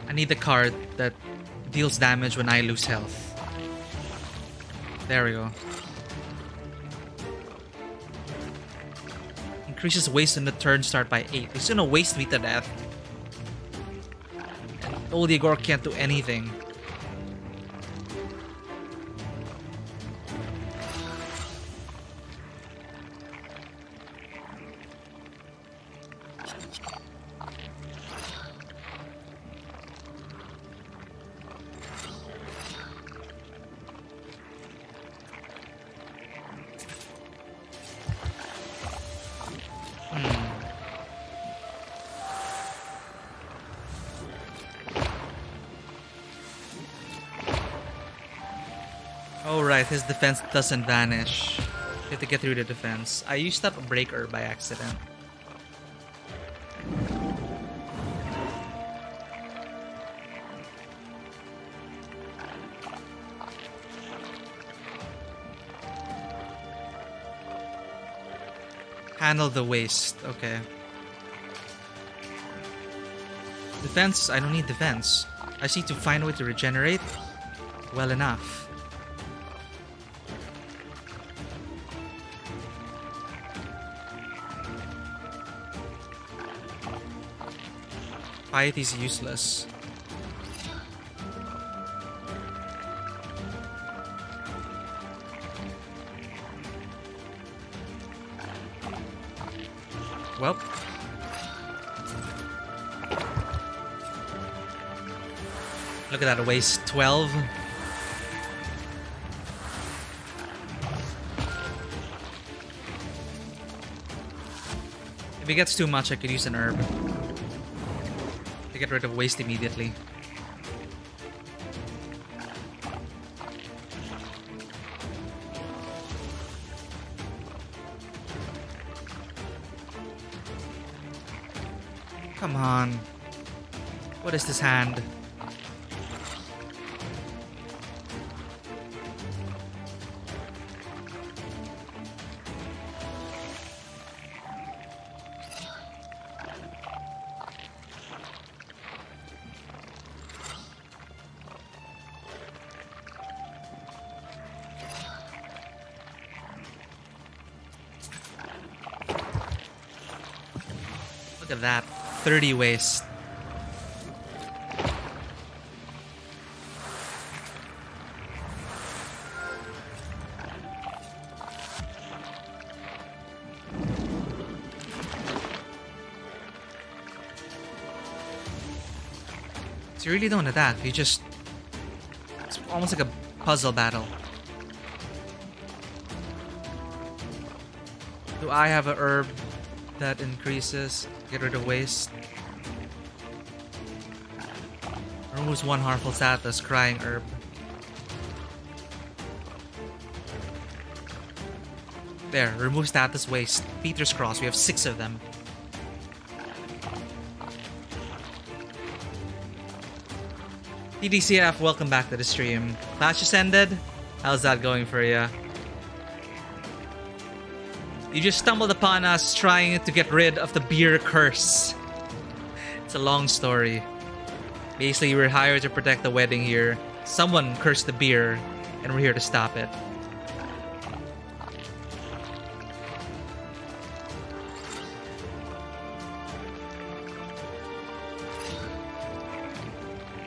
I need the card that deals damage when I lose health. There we go. Increases waste in the turn start by 8. He's gonna waste me to death. Old Igor can't do anything. Oh right, his defense doesn't vanish. You have to get through the defense. I used up a breaker by accident. Handle the waste, okay. Defense, I don't need defense. I just need to find a way to regenerate well enough. Piety is useless. Look at that, waste 12. If it gets too much, I could use an herb to get rid of waste immediately. Come on. What is this hand? Look at that. 30 waste. So you really don't attack, you just... It's almost like a puzzle battle. Do I have a herb that increases? Get rid of waste. Removes one harmful status, crying herb. There, remove status waste. Peter's Cross, we have 6 of them. TDCF, welcome back to the stream. Clash just ended? How's that going for you? You just stumbled upon us trying to get rid of the beer curse. It's a long story. Basically, we were hired to protect the wedding here. Someone cursed the beer, and we're here to stop it.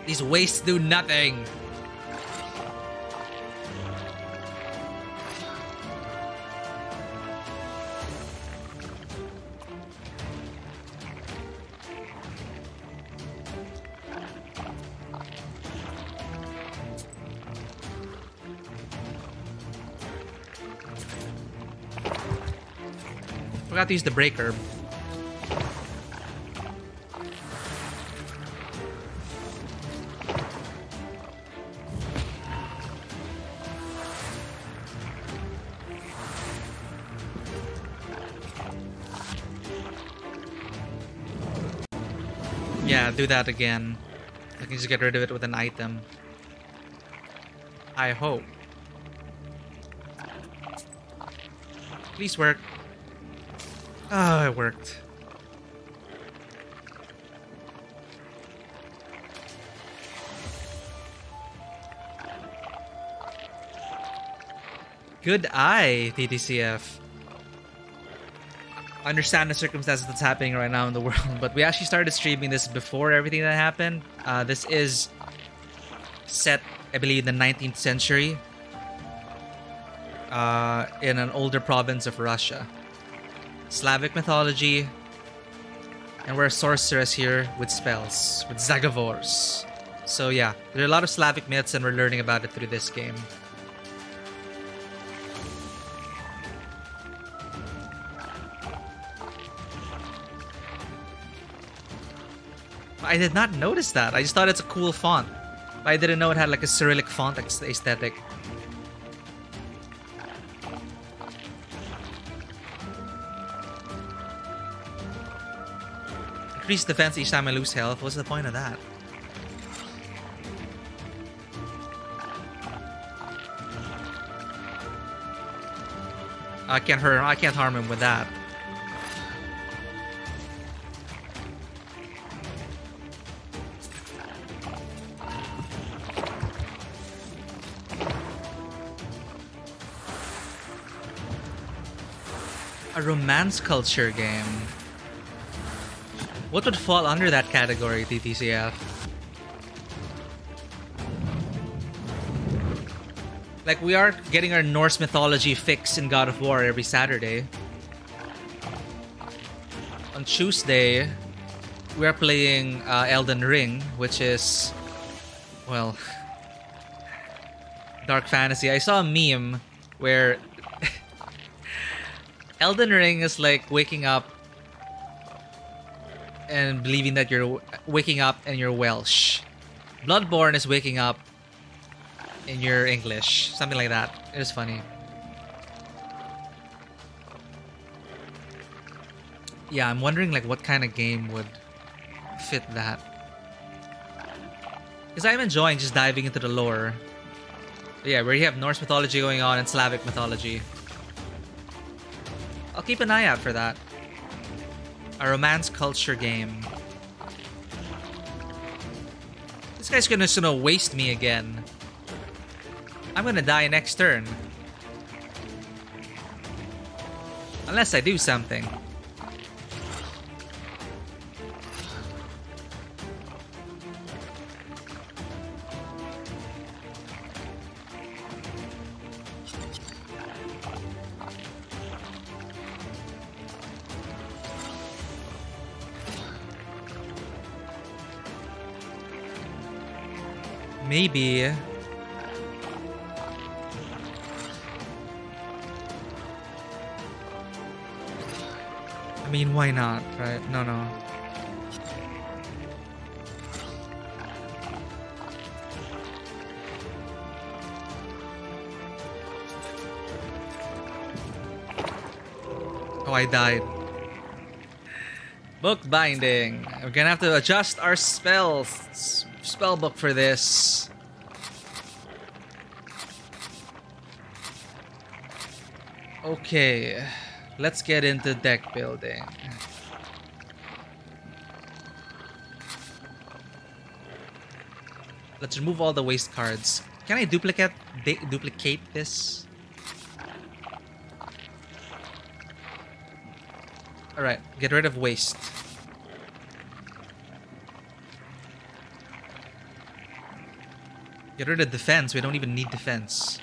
These wastes do nothing. Forgot to use the break herb. Yeah, do that again. I can just get rid of it with an item. I hope. Please work. Oh, it worked. Good eye, TTCF. I understand the circumstances that's happening right now in the world, but we actually started streaming this before everything that happened. This is set, I believe, in the 19th century in an older province of Russia. Slavic mythology, and we're a sorceress here with spells, with Zagavors. So yeah, there are a lot of Slavic myths and we're learning about it through this game. I did not notice that. I just thought it's a cool font. But I didn't know it had like a Cyrillic font aesthetic. Increase defense each time I lose health. What's the point of that? I can't harm him with that. A romance culture game. What would fall under that category, TTCF? Like, we are getting our Norse mythology fix in God of War every Saturday. On Tuesday, we are playing Elden Ring, which is well, dark fantasy. I saw a meme where Elden Ring is like waking up and believing that you're waking up and you're Welsh. Bloodborne is waking up and you're English. Something like that. It was funny. Yeah, I'm wondering like what kind of game would fit that. Because I'm enjoying just diving into the lore. But yeah, where you have Norse mythology going on and Slavic mythology. I'll keep an eye out for that. A romance culture game. This guy's gonna waste me again. I'm gonna die next turn. Unless I do something. Maybe. I mean, why not, right? No. Oh, I died. Book binding. We're gonna have to adjust our spell book for this. Okay, let's get into deck building. Let's remove all the waste cards. Can I duplicate this? Alright, get rid of waste. Get rid of defense. We don't even need defense.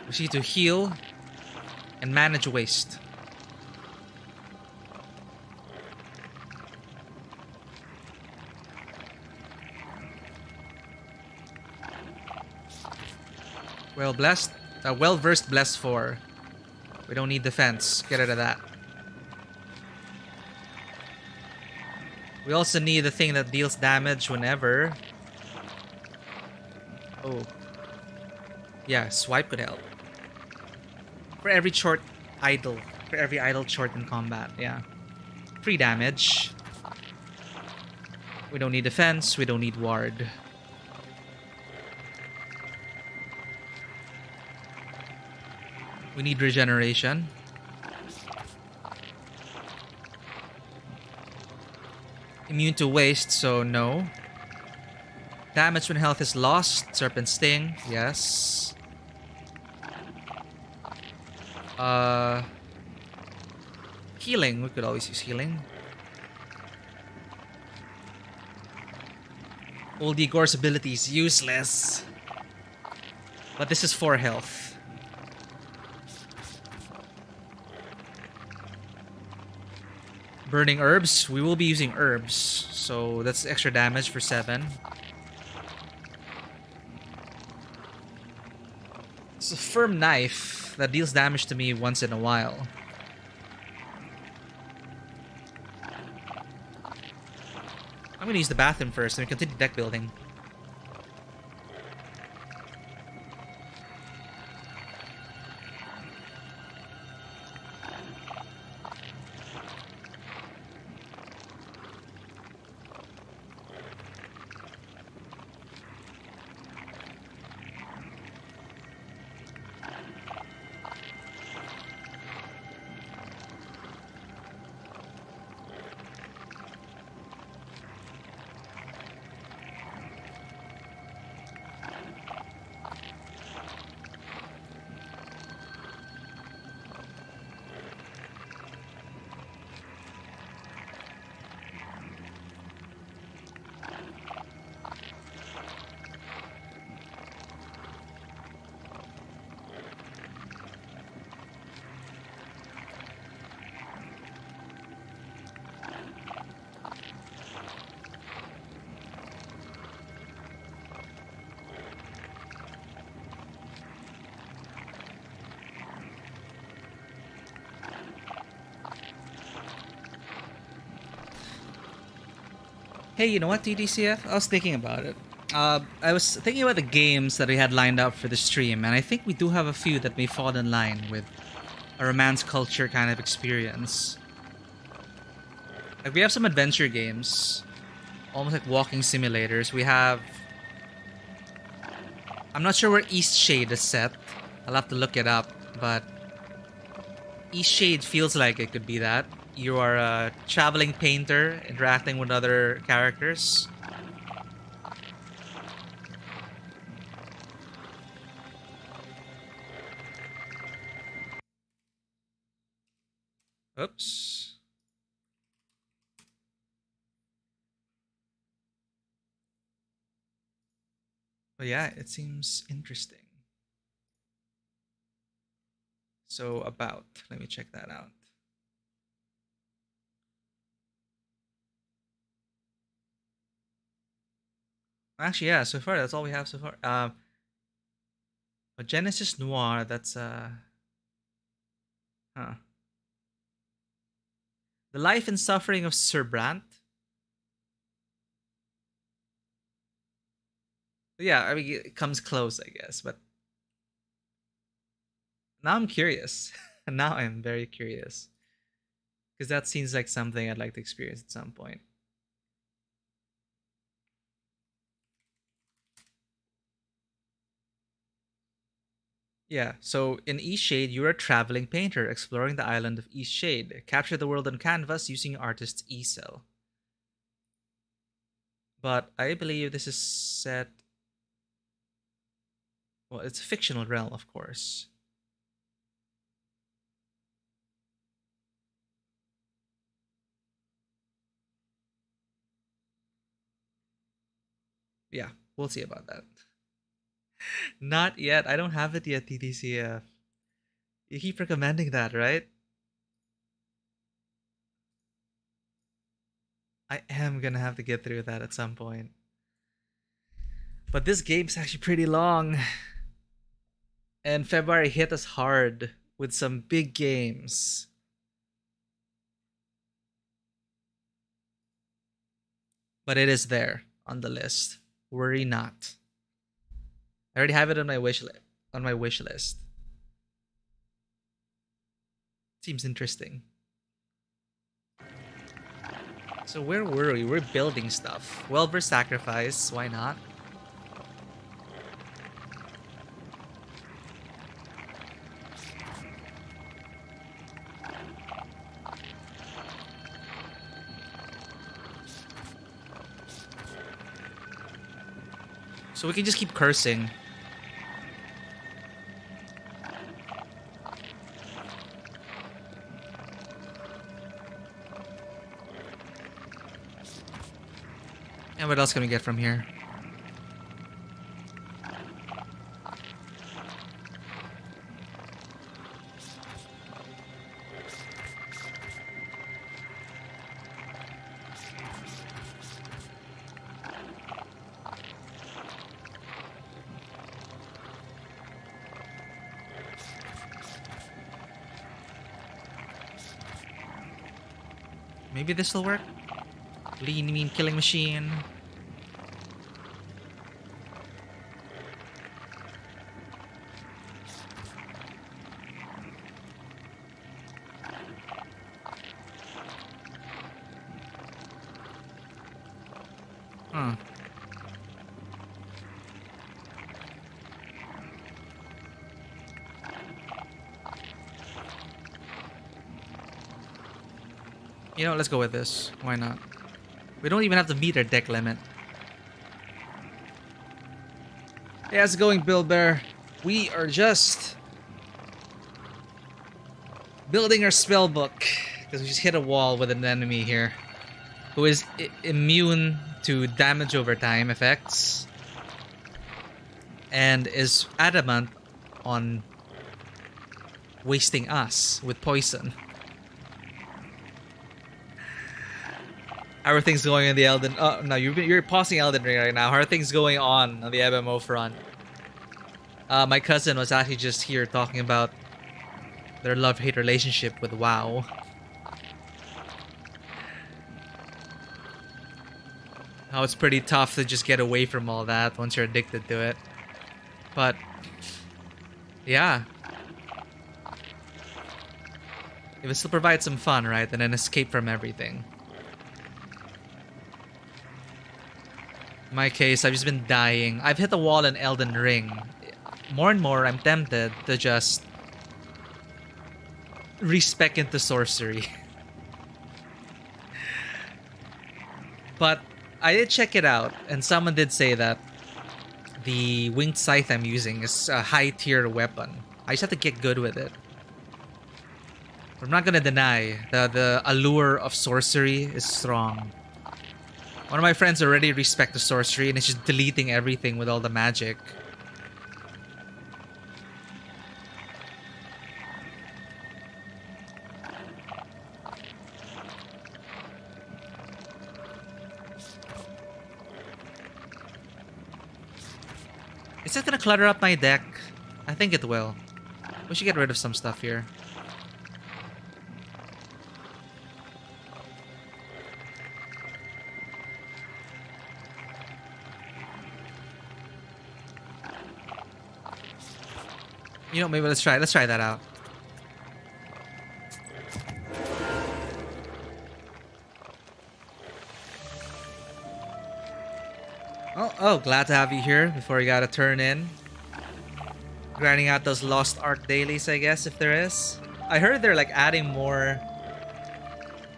We need to heal and manage waste. Well-versed blessed 4. We don't need defense. Get rid of that. We also need the thing that deals damage whenever. Oh. Yeah, swipe could help. For every idle short in combat, yeah. 3 damage. We don't need defense, we don't need ward. We need regeneration. Immune to waste, so no. Damage when health is lost. Serpent Sting, yes. Healing, we could always use healing. Old Igor's ability is useless. But this is 4 health. Burning herbs, we will be using herbs. So that's extra damage for 7. It's a firm knife that deals damage to me once in a while. I'm gonna use the bathroom first and continue deck building. Hey, you know what, TDCF? I was thinking about it. I was thinking about the games that we had lined up for the stream, and I think we do have a few that may fall in line with a romance culture kind of experience. Like, we have some adventure games, almost like walking simulators. We have... I'm not sure where Eastshade is set. I'll have to look it up, but... Eastshade feels like it could be that. You are a traveling painter interacting with other characters. Oops. But yeah, it seems interesting. So about, let me check that out. Actually, yeah, so far that's all we have so far. But Genesis Noir, that's huh. The Life and Suffering of Sir Brandt. Yeah, I mean, it comes close, I guess, but now I'm curious. Now I'm very curious. Because that seems like something I'd like to experience at some point. Yeah, so in Eastshade, you're a traveling painter exploring the island of Eastshade. Capture the world on canvas using your artist's easel. But I believe this is set... Well, it's a fictional realm, of course. Yeah, we'll see about that. Not yet. I don't have it yet, TTCF. You keep recommending that, right? I am gonna have to get through that at some point. But this game's actually pretty long. And February hit us hard with some big games. But it is there on the list. Worry not. I already have it on my wish list. Seems interesting. So where were we? We're building stuff. Welver Sacrifice, why not? So we can just keep cursing. And what else can we get from here? Maybe this will work. Lean, mean killing machine. Huh. You know, let's go with this. Why not? We don't even have to meet our deck limit. Hey, how's it going, Bill Bear? We are just building our spell book because we just hit a wall with an enemy here who is immune to damage over time effects and is adamant on wasting us with poison. How are things going in the Elden... Oh, no, you're pausing Elden Ring right now. How are things going on the MMO front? My cousin was actually just here talking about their love-hate relationship with WoW. how it's pretty tough to just get away from all that once you're addicted to it. But yeah, if it still provides some fun, right, and an escape from everything. In my case, I've just been dying. I've hit the wall in Elden Ring. More and more, I'm tempted to just respec into sorcery. But I did check it out, and someone did say that the winged scythe I'm using is a high-tier weapon. I just have to get good with it. I'm not gonna deny the allure of sorcery is strong. One of my friends already respect the sorcery and is just deleting everything with all the magic. Is that gonna clutter up my deck? I think it will. We should get rid of some stuff here. You know, maybe let's try that out. Oh, glad to have you here before you gotta turn in. Grinding out those lost art dailies, I guess, if there is. I heard they're like adding more.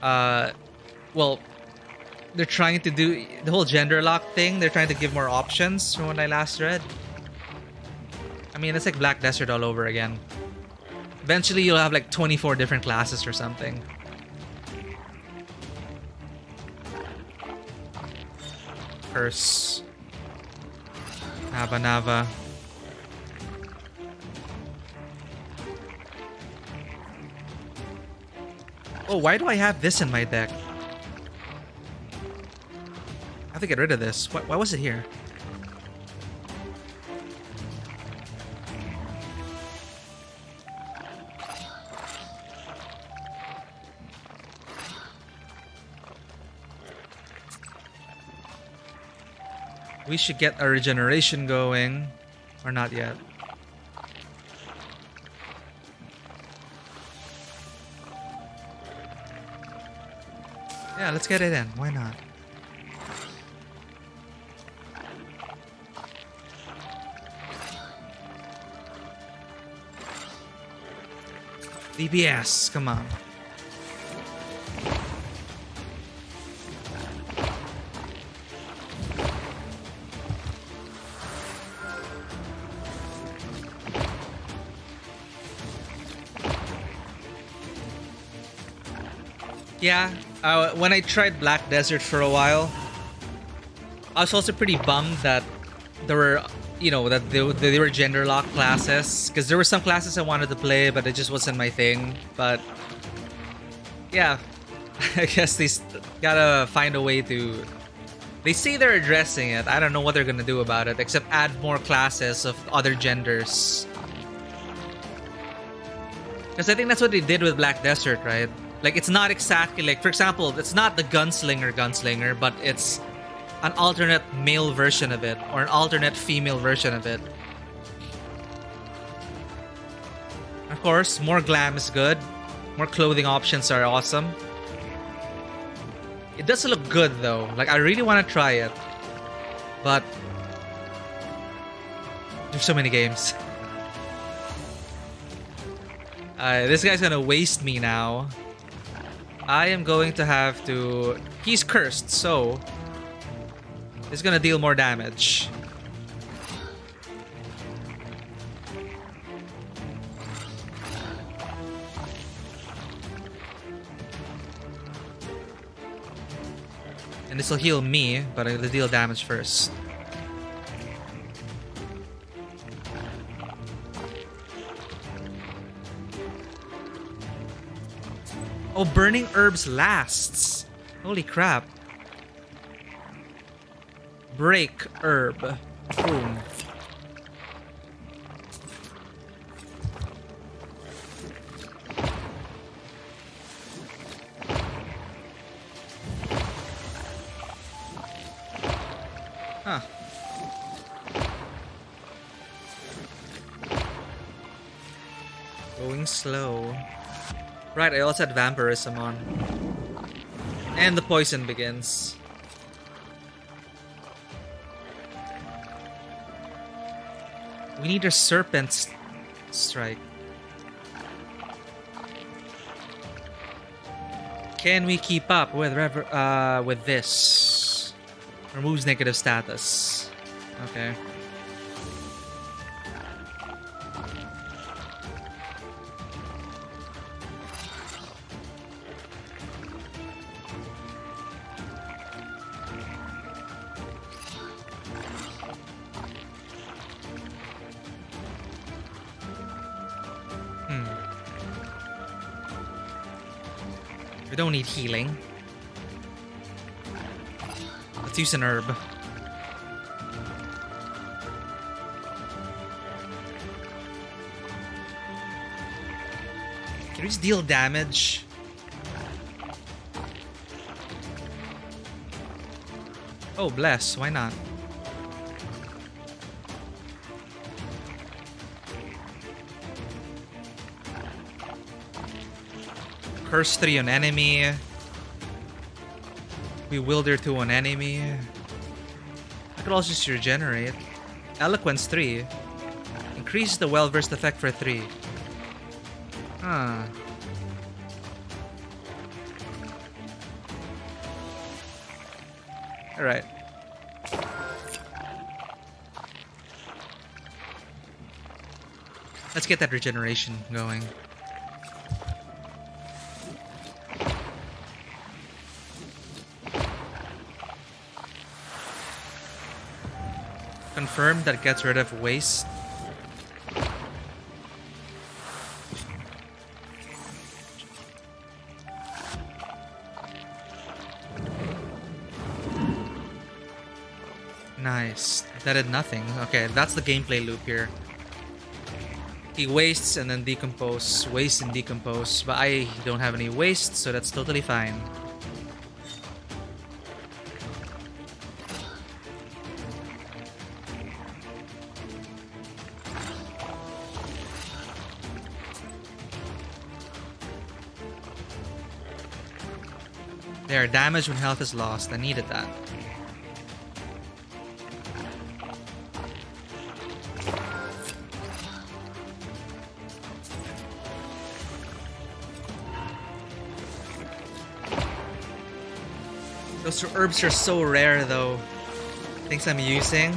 Well, they're trying to do the whole gender lock thing. They're trying to give more options from what I last read. I mean, it's like Black Desert all over again. Eventually, you'll have like 24 different classes or something. Curse. Nava. Oh, why do I have this in my deck? I have to get rid of this. Why was it here? We should get our regeneration going. Or not yet. Yeah, let's get it in. Why not? DPS, come on. Yeah, when I tried Black Desert for a while, I was also pretty bummed that there were, you know, that they were gender lock classes. Because there were some classes I wanted to play, but it just wasn't my thing. But yeah, I guess they gotta find a way to... They say they're addressing it. I don't know what they're gonna do about it, except add more classes of other genders. Because I think that's what they did with Black Desert, right? Like, it's not exactly like, for example, it's not the gunslinger, but it's an alternate male version of it, or an alternate female version of it. Of course, more glam is good. More clothing options are awesome. It doesn't look good though. Like, I really want to try it. But there's so many games. This guy's gonna waste me now. I am going to have to... He's cursed, so... It's gonna deal more damage. And this will heal me, but I'll deal damage first. Oh, burning herbs lasts. Holy crap. Break herb. Boom. Going slow. Right, I also had vampirism on. And the poison begins. We need a serpent strike. Can we keep up with this? Removes negative status. Okay. We don't need healing. Let's use an herb. Can we just deal damage? Oh, bless. Why not? Curse 3 on enemy. Bewilder 2 on enemy. I could also just regenerate. Eloquence 3. Increases the well-versed effect for 3. Huh. Alright. Let's get that regeneration going. Confirm that gets rid of waste. Nice. That did nothing. Okay, that's the gameplay loop here. He wastes and then decomposes, wastes and decompose, but I don't have any waste, so that's totally fine. There, damage when health is lost. I needed that. Those herbs are so rare though. Things I'm using.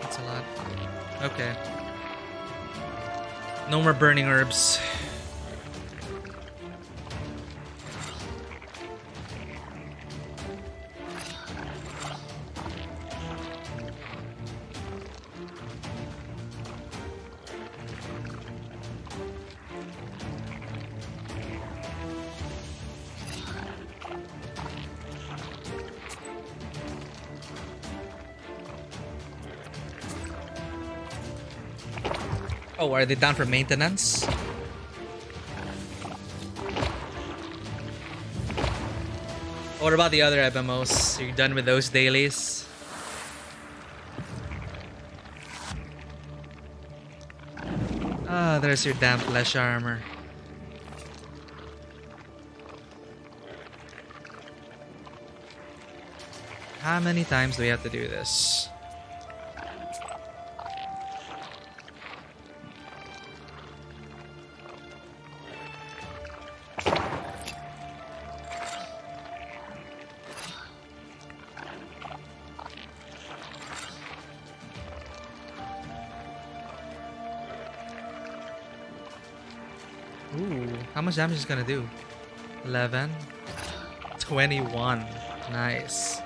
That's a lot. Okay. No more burning herbs. Oh, are they down for maintenance? What about the other MMOs? Are you done with those dailies? Ah, there's your damn flesh armor. How many times do we have to do this? Ooh, how much damage is it gonna do? 11, 21. Nice.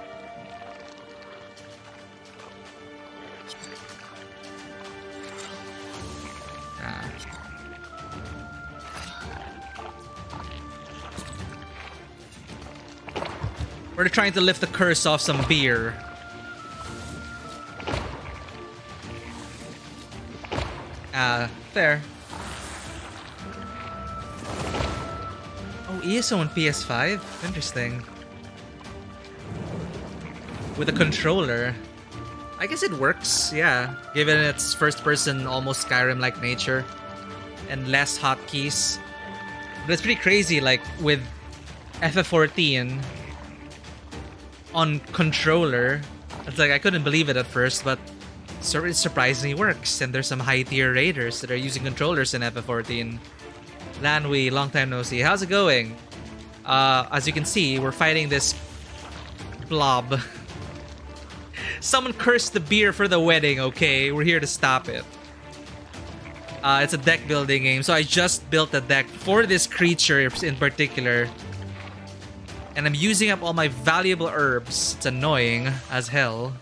Ah. We're trying to lift the curse off some beer. Fair. Oh, ESO on PS5? Interesting. With a controller. I guess it works, yeah. Given its first-person, almost Skyrim-like nature. And less hotkeys. But it's pretty crazy, like, with FF14 on controller. It's like, I couldn't believe it at first, but it surprisingly works. And there's some high-tier raiders that are using controllers in FF14. Lanwi, long time no see. How's it going? As you can see, we're fighting this blob. Someone cursed the beer for the wedding, okay? We're here to stop it. It's a deck building game, so I just built a deck for this creature in particular. And I'm using up all my valuable herbs. It's annoying as hell.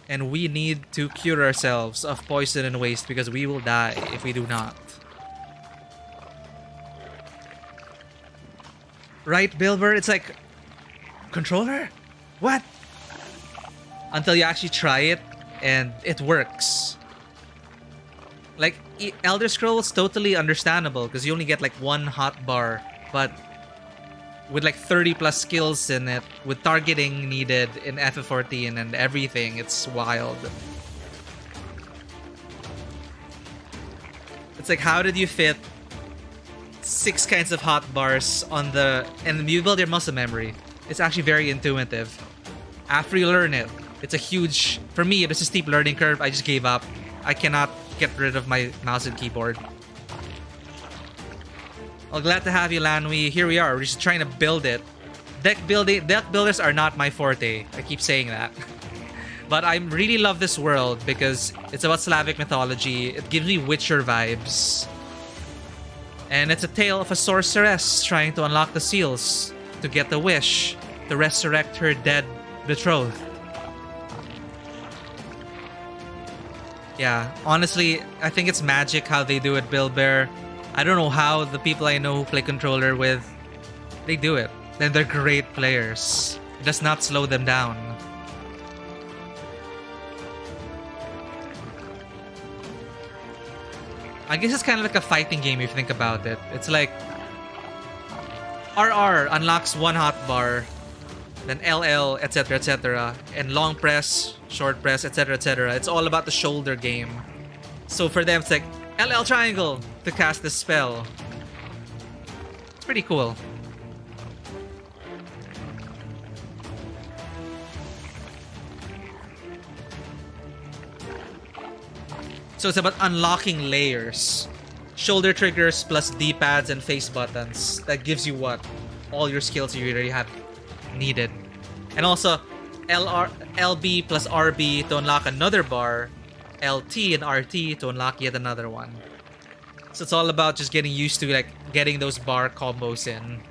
And we need to cure ourselves of poison and waste because we will die if we do not. Right, Bilber? It's like... Controller? What? Until you actually try it, and it works. Like, Elder Scrolls, totally understandable because you only get like one hotbar, but with like 30 plus skills in it, with targeting needed in FF14 and everything, it's wild. It's like, how did you fit 6 kinds of hotbars on the... And you build your muscle memory. It's actually very intuitive. After you learn it, it's a huge... For me, it was a steep learning curve. I just gave up. I cannot get rid of my mouse and keyboard. Well, glad to have you, Lanwi. Here we are. We're just trying to build it. Deck builders are not my forte. I keep saying that. But I really love this world because it's about Slavic mythology. It gives me Witcher vibes. And it's a tale of a sorceress trying to unlock the seals to get the wish to resurrect her dead betrothed. Yeah, honestly, I think it's magic how they do it, Bill Bear. I don't know how the people I know who play controller with, they do it. Then they're great players. It does not slow them down. I guess it's kind of like a fighting game if you think about it. It's like RR unlocks one hotbar, then LL, etc, etc, and long press, short press, etc, etc. It's all about the shoulder game. So for them, it's like LL triangle to cast this spell. It's pretty cool. So it's about unlocking layers. Shoulder triggers plus D-pads and face buttons. That gives you what? All your skills you already have needed. And also LB plus RB to unlock another bar. LT and RT to unlock yet another one. So it's all about just getting used to like getting those bar combos in.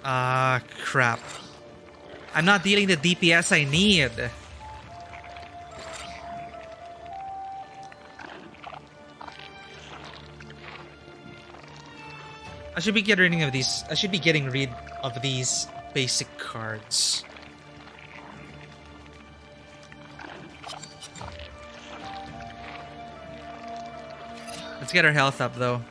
Ah, crap. I'm not dealing the DPS I need. I should be getting rid of these. I should be getting rid of these basic cards. Let's get our health up though.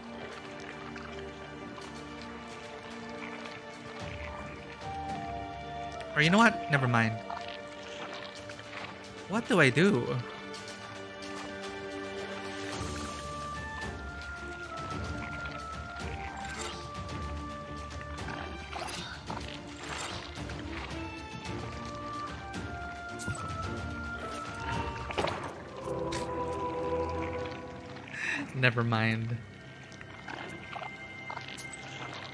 Or you know what? Never mind. What do I do? Never mind.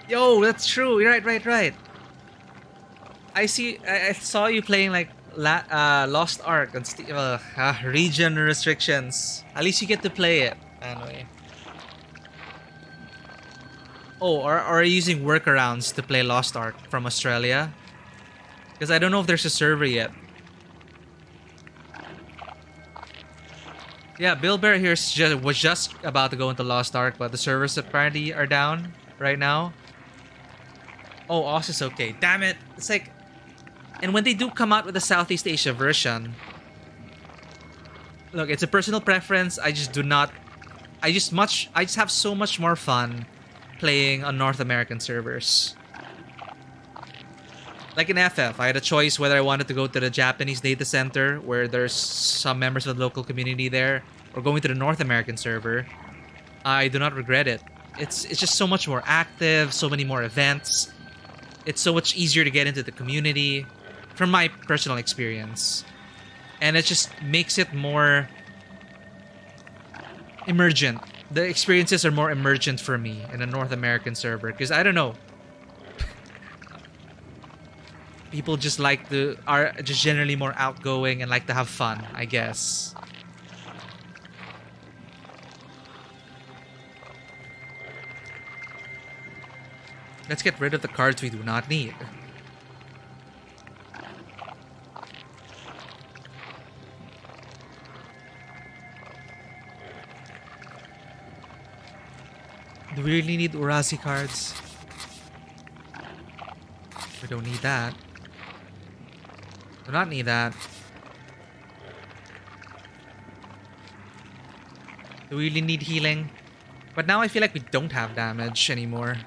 Yo, that's true. You're right. I saw you playing like Lost Ark on Steam. Region restrictions. At least you get to play it. Anyway. Oh, or are you using workarounds to play Lost Ark from Australia? Because I don't know if there's a server yet. Yeah, Bill Bear here was just about to go into Lost Ark, but the servers apparently are down right now. Oh, Oz is okay. Damn it! It's like And when they do come out with the Southeast Asia version, look, it's a personal preference. I just have so much more fun playing on North American servers. Like in FF, I had a choice whether I wanted to go to the Japanese data center where there's some members of the local community there, or going to the North American server. I do not regret it. It's just so much more active, so many more events. It's so much easier to get into the community, from my personal experience. And it just makes it more emergent. The experiences are more emergent for me in a North American server, because I don't know. People just are just generally more outgoing and like to have fun, I guess. Let's get rid of the cards we do not need. Do we really need Urasi cards? We don't need that. Do not need that. Do we really need healing? But now I feel like we don't have damage anymore.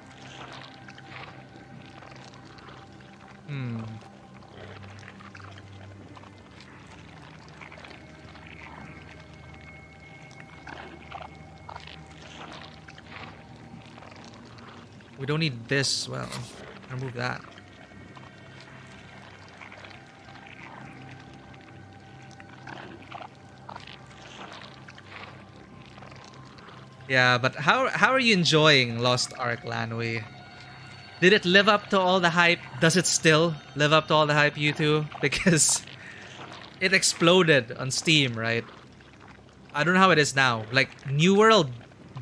We don't need this as well. Remove that. Yeah, but how are you enjoying Lost Ark, Lanui? Did it live up to all the hype? Does it still live up to all the hype, you two? Because it exploded on Steam, right? I don't know how it is now. Like, New World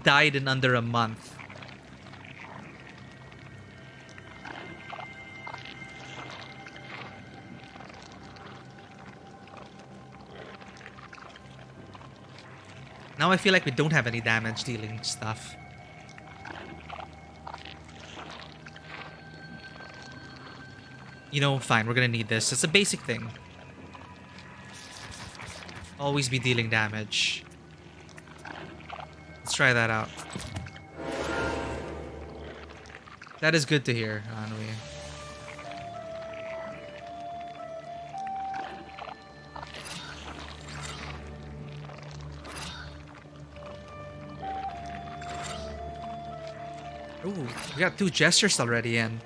died in under a month. Now I feel like we don't have any damage dealing stuff. You know, fine, we're gonna need this. It's a basic thing. Always be dealing damage. Let's try that out. That is good to hear, Anui. Ooh, we got 2 gestures already in.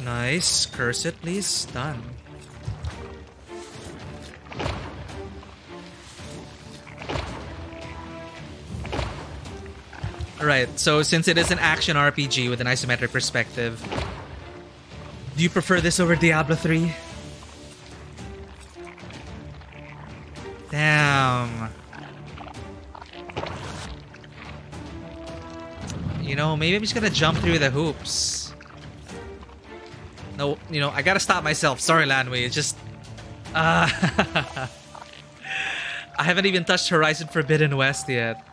Nice. Curse it, please. Done. Alright, so since it is an action RPG with an isometric perspective, do you prefer this over Diablo 3? Damn. You know, maybe I'm just gonna jump through the hoops. No, you know, I gotta stop myself. Sorry, Lanway. It's just... I haven't even touched Horizon Forbidden West yet.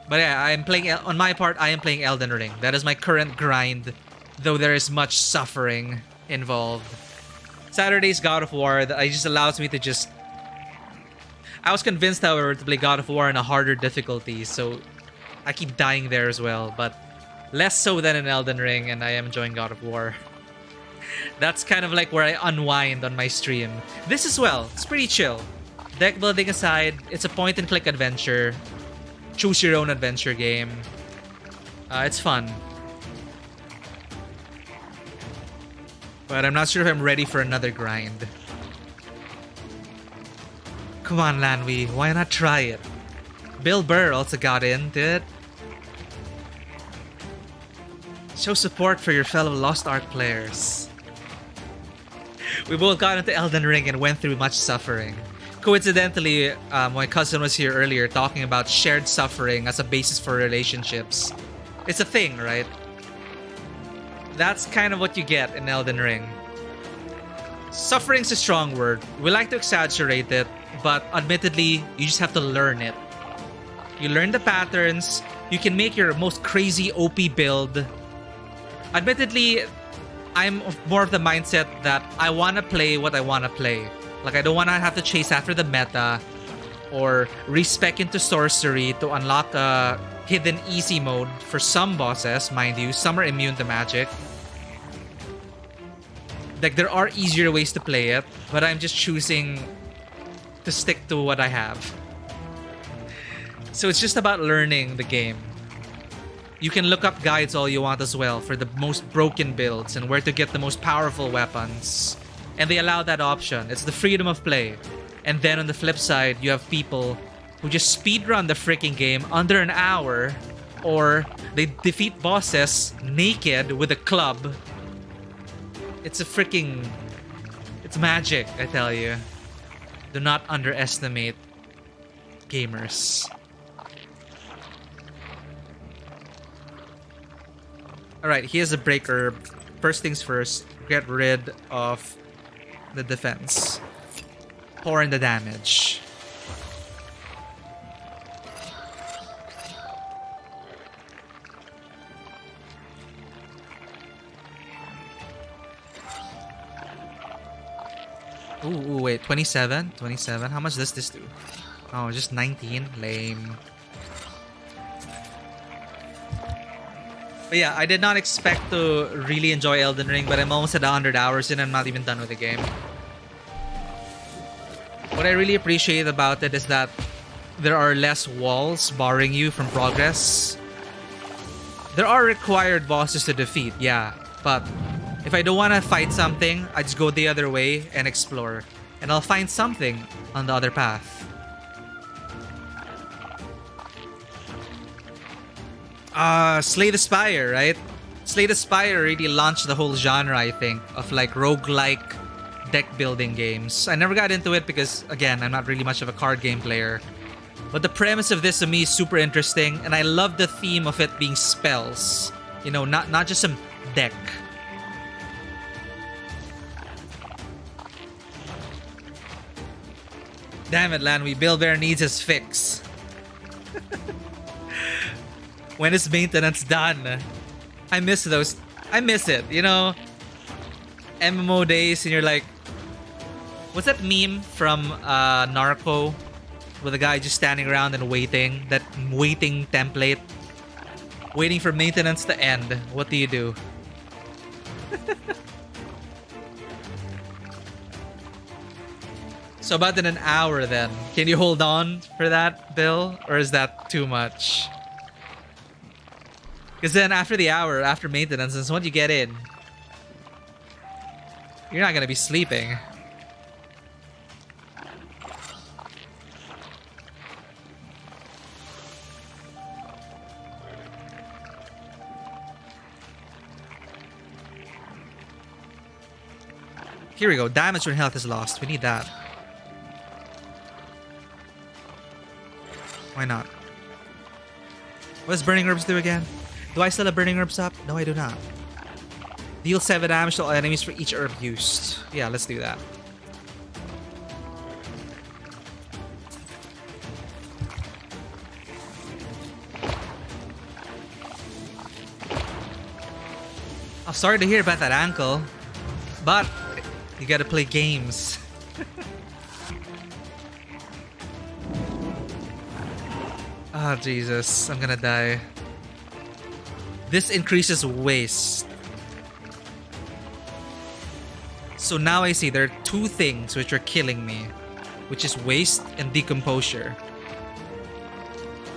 But yeah, I'm playing... On my part, I am playing Elden Ring. That is my current grind, though there is much suffering involved. Saturday's God of War, that just allows me to just... I was convinced, however, to play God of War on a harder difficulty, so I keep dying there as well, but less so than in Elden Ring, and I am enjoying God of War. That's kind of like where I unwind on my stream. This as well, it's pretty chill. Deck building aside, it's a point-and-click adventure. Choose your own adventure game. It's fun. But I'm not sure if I'm ready for another grind. Come on, Lanwi, why not try it? Bill Burr also got into it. Show support for your fellow Lost Ark players. We both got into Elden Ring and went through much suffering. Coincidentally, my cousin was here earlier talking about shared suffering as a basis for relationships. It's a thing, right? That's kind of what you get in Elden Ring. Suffering's a strong word. We like to exaggerate it, but admittedly, you just have to learn it. You learn the patterns. You can make your most crazy OP build. Admittedly, I'm more of the mindset that I want to play what I want to play. Like, I don't want to have to chase after the meta or respec into sorcery to unlock a hidden easy mode for some bosses, mind you. Some are immune to magic. Like, there are easier ways to play it, but I'm just choosing to stick to what I have. So it's just about learning the game. You can look up guides all you want as well for the most broken builds and where to get the most powerful weapons. And they allow that option. It's the freedom of play. And then on the flip side, you have people who just speedrun the freaking game under an hour, or they defeat bosses naked with a club. It's a freaking... It's magic, I tell you. Do not underestimate gamers. Alright, here's a breaker. First things first, get rid of the defense. Pour in the damage. Ooh, wait, 27? 27? How much does this do? Oh, just 19? Lame. But yeah, I did not expect to really enjoy Elden Ring, but I'm almost at 100 hours and I'm not even done with the game. What I really appreciate about it is that there are less walls barring you from progress. There are required bosses to defeat, yeah, but if I don't want to fight something, I just go the other way and explore. And I'll find something on the other path. Slay the Spire, right? Slay the Spire really launched the whole genre, I think, of like roguelike deck building games. I never got into it because, again, I'm not really much of a card game player. But the premise of this to me is super interesting, and I love the theme of it being spells. You know, not just some deck. Damn it, Lanwy. Bill Bear needs his fix. When is maintenance done? I miss those. I miss it, you know? MMO days, and you're like... What's that meme from Narco? With a guy just standing around and waiting. That waiting template. Waiting for maintenance to end. What do you do? So about in an hour then. Can you hold on for that, Bill? Or is that too much? Because then after the hour, after maintenance, and once you get in, you're not going to be sleeping. Here we go. Damage when health is lost. We need that. Why not? What does Burning Herbs do again? Do I still have Burning Herbs up? No, I do not. Deal 7 damage to all enemies for each herb used. Yeah, let's do that. I'm sorry to hear about that ankle, but you gotta play games. Oh, Jesus. I'm gonna die. This increases waste. So now I see there are two things which are killing me, which is waste and decomposure.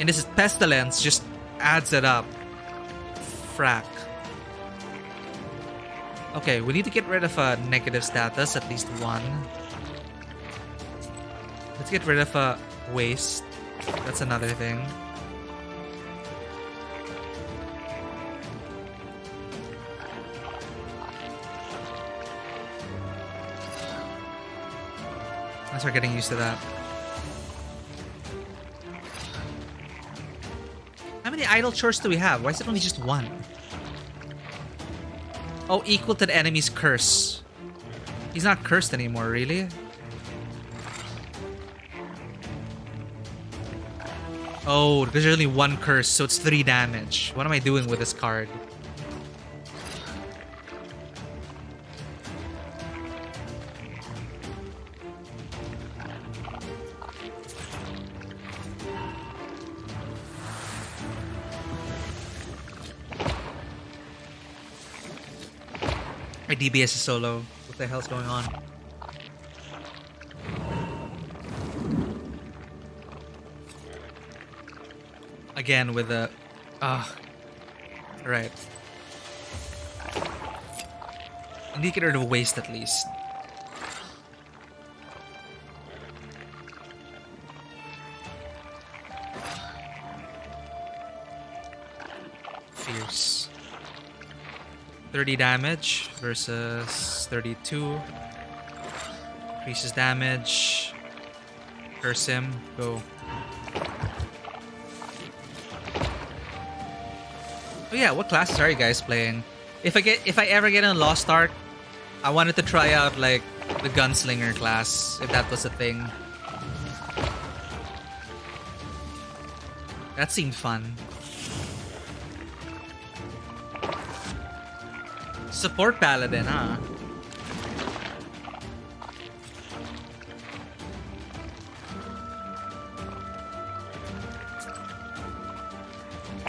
And this pestilence just adds it up. Frack. Okay, we need to get rid of a negative status, at least one. Let's get rid of a waste. That's another thing. I start getting used to that. How many idle chores do we have? Why is it only just one? Oh, equal to the enemy's curse. He's not cursed anymore, really? Oh, there's only one curse, so it's 3 damage. What am I doing with this card? My DBS is so low. What the hell's going on? Again with the... Right. I need to get rid of waste at least. Fierce. 30 damage versus 32. Increases damage. Curse him. Go. Oh yeah, what classes are you guys playing? If I ever get in Lost Ark, I wanted to try out like the gunslinger class, if that was a thing. That seemed fun. Support paladin, huh?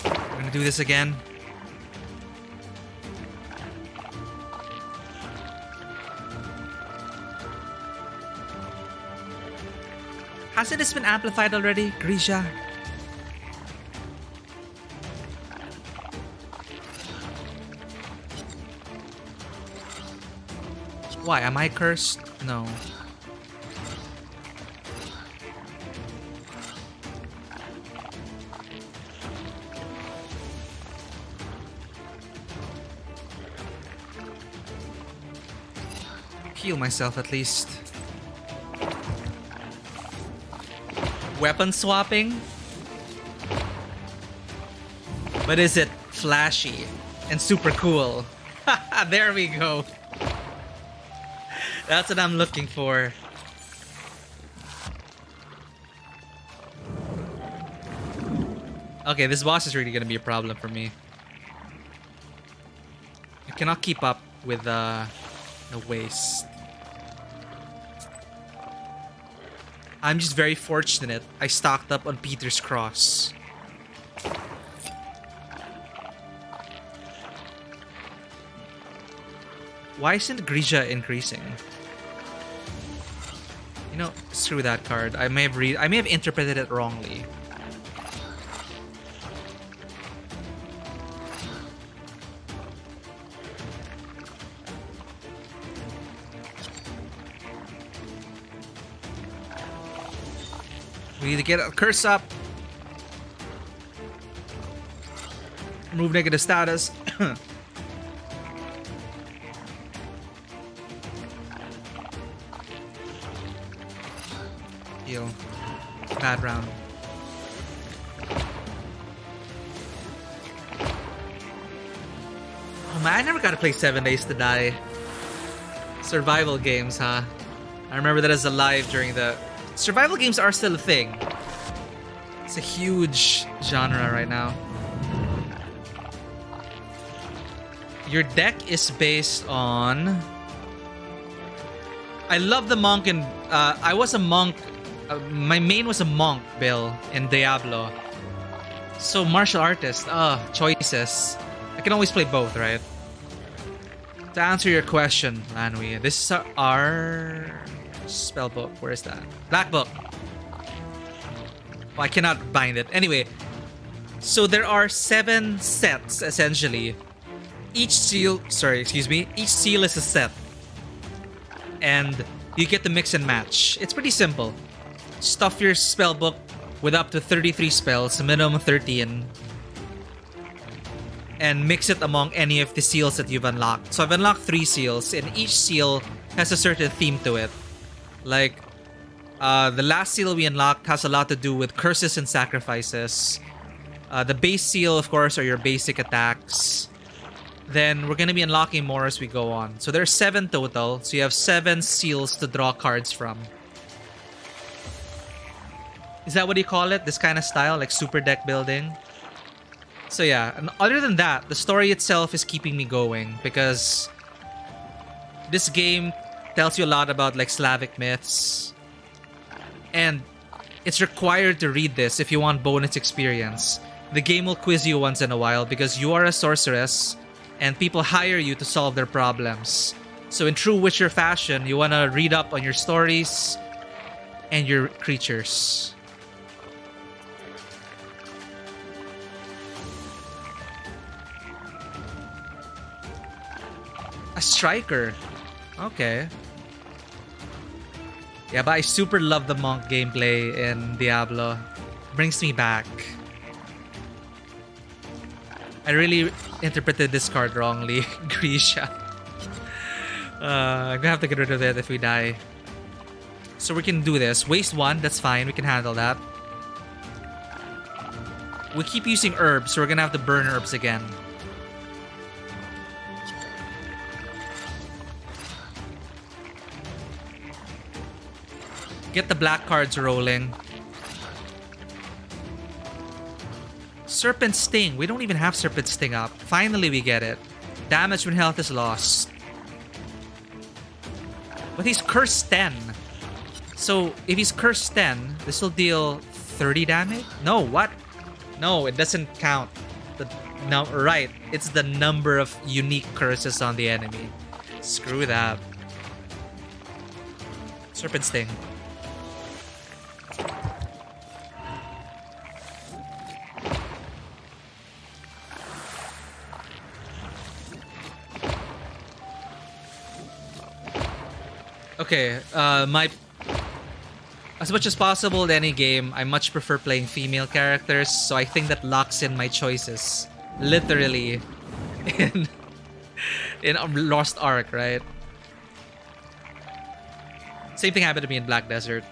We're gonna do this again. Hasn't this been amplified already, Grisha? Why? Am I cursed? No. Heal myself at least. Weapon swapping? But is it flashy and super cool? There we go. That's what I'm looking for. Okay, this boss is really gonna be a problem for me. I cannot keep up with the waste. I'm just very fortunate I stocked up on Peter's Cross. Why isn't Grisha increasing? You know, screw that card. I may have interpreted it wrongly. We need to get a curse up. Remove negative status. Heal. Bad round. Oh man, I never got to play 7 Days to Die. Survival games, huh? I remember that as a live during the... Survival games are still a thing. It's a huge genre right now. Your deck is based on... I love the monk and... I was a monk... my main was a monk, Bill, in Diablo. So, martial artist. Choices. I can always play both, right? To answer your question, Lanui, this is our... spell book. Where is that? Black book. Oh, I cannot bind it. Anyway, so there are 7 sets essentially. Each seal, each seal is a set, and you get to mix and match. It's pretty simple. Stuff your spell book with up to 33 spells, minimum 13, and mix it among any of the seals that you've unlocked. So I've unlocked 3 seals, and each seal has a certain theme to it. Like, the last seal we unlocked has a lot to do with curses and sacrifices. The base seal, of course, are your basic attacks. Then we're going to be unlocking more as we go on. So there's 7 total. So you have 7 seals to draw cards from. Is that what you call it? This kind of style, like super deck building? So yeah, and other than that, the story itself is keeping me going because this game tells you a lot about like Slavic myths. And it's required to read this if you want bonus experience. The game will quiz you once in a while because you are a sorceress and people hire you to solve their problems. So in true Witcher fashion, you want to read up on your stories and your creatures. A striker. Okay. Yeah, but I super love the monk gameplay in Diablo. Brings me back. I really interpreted this card wrongly. Grisha. I'm gonna have to get rid of it if we die. So we can do this. Waste 1, that's fine. We can handle that. We keep using herbs, so we're gonna have to burn herbs again. Get the black cards rolling. Serpent Sting. We don't even have Serpent Sting up. Finally we get it. Damage when health is lost. But he's cursed 10. So if he's cursed 10, this will deal 30 damage? No, what? No, it doesn't count. Right. It's the number of unique curses on the enemy. Screw that. Serpent Sting. Okay, as much as possible in any game, I much prefer playing female characters, so I think that locks in my choices. Literally. In Lost Ark, right? Same thing happened to me in Black Desert.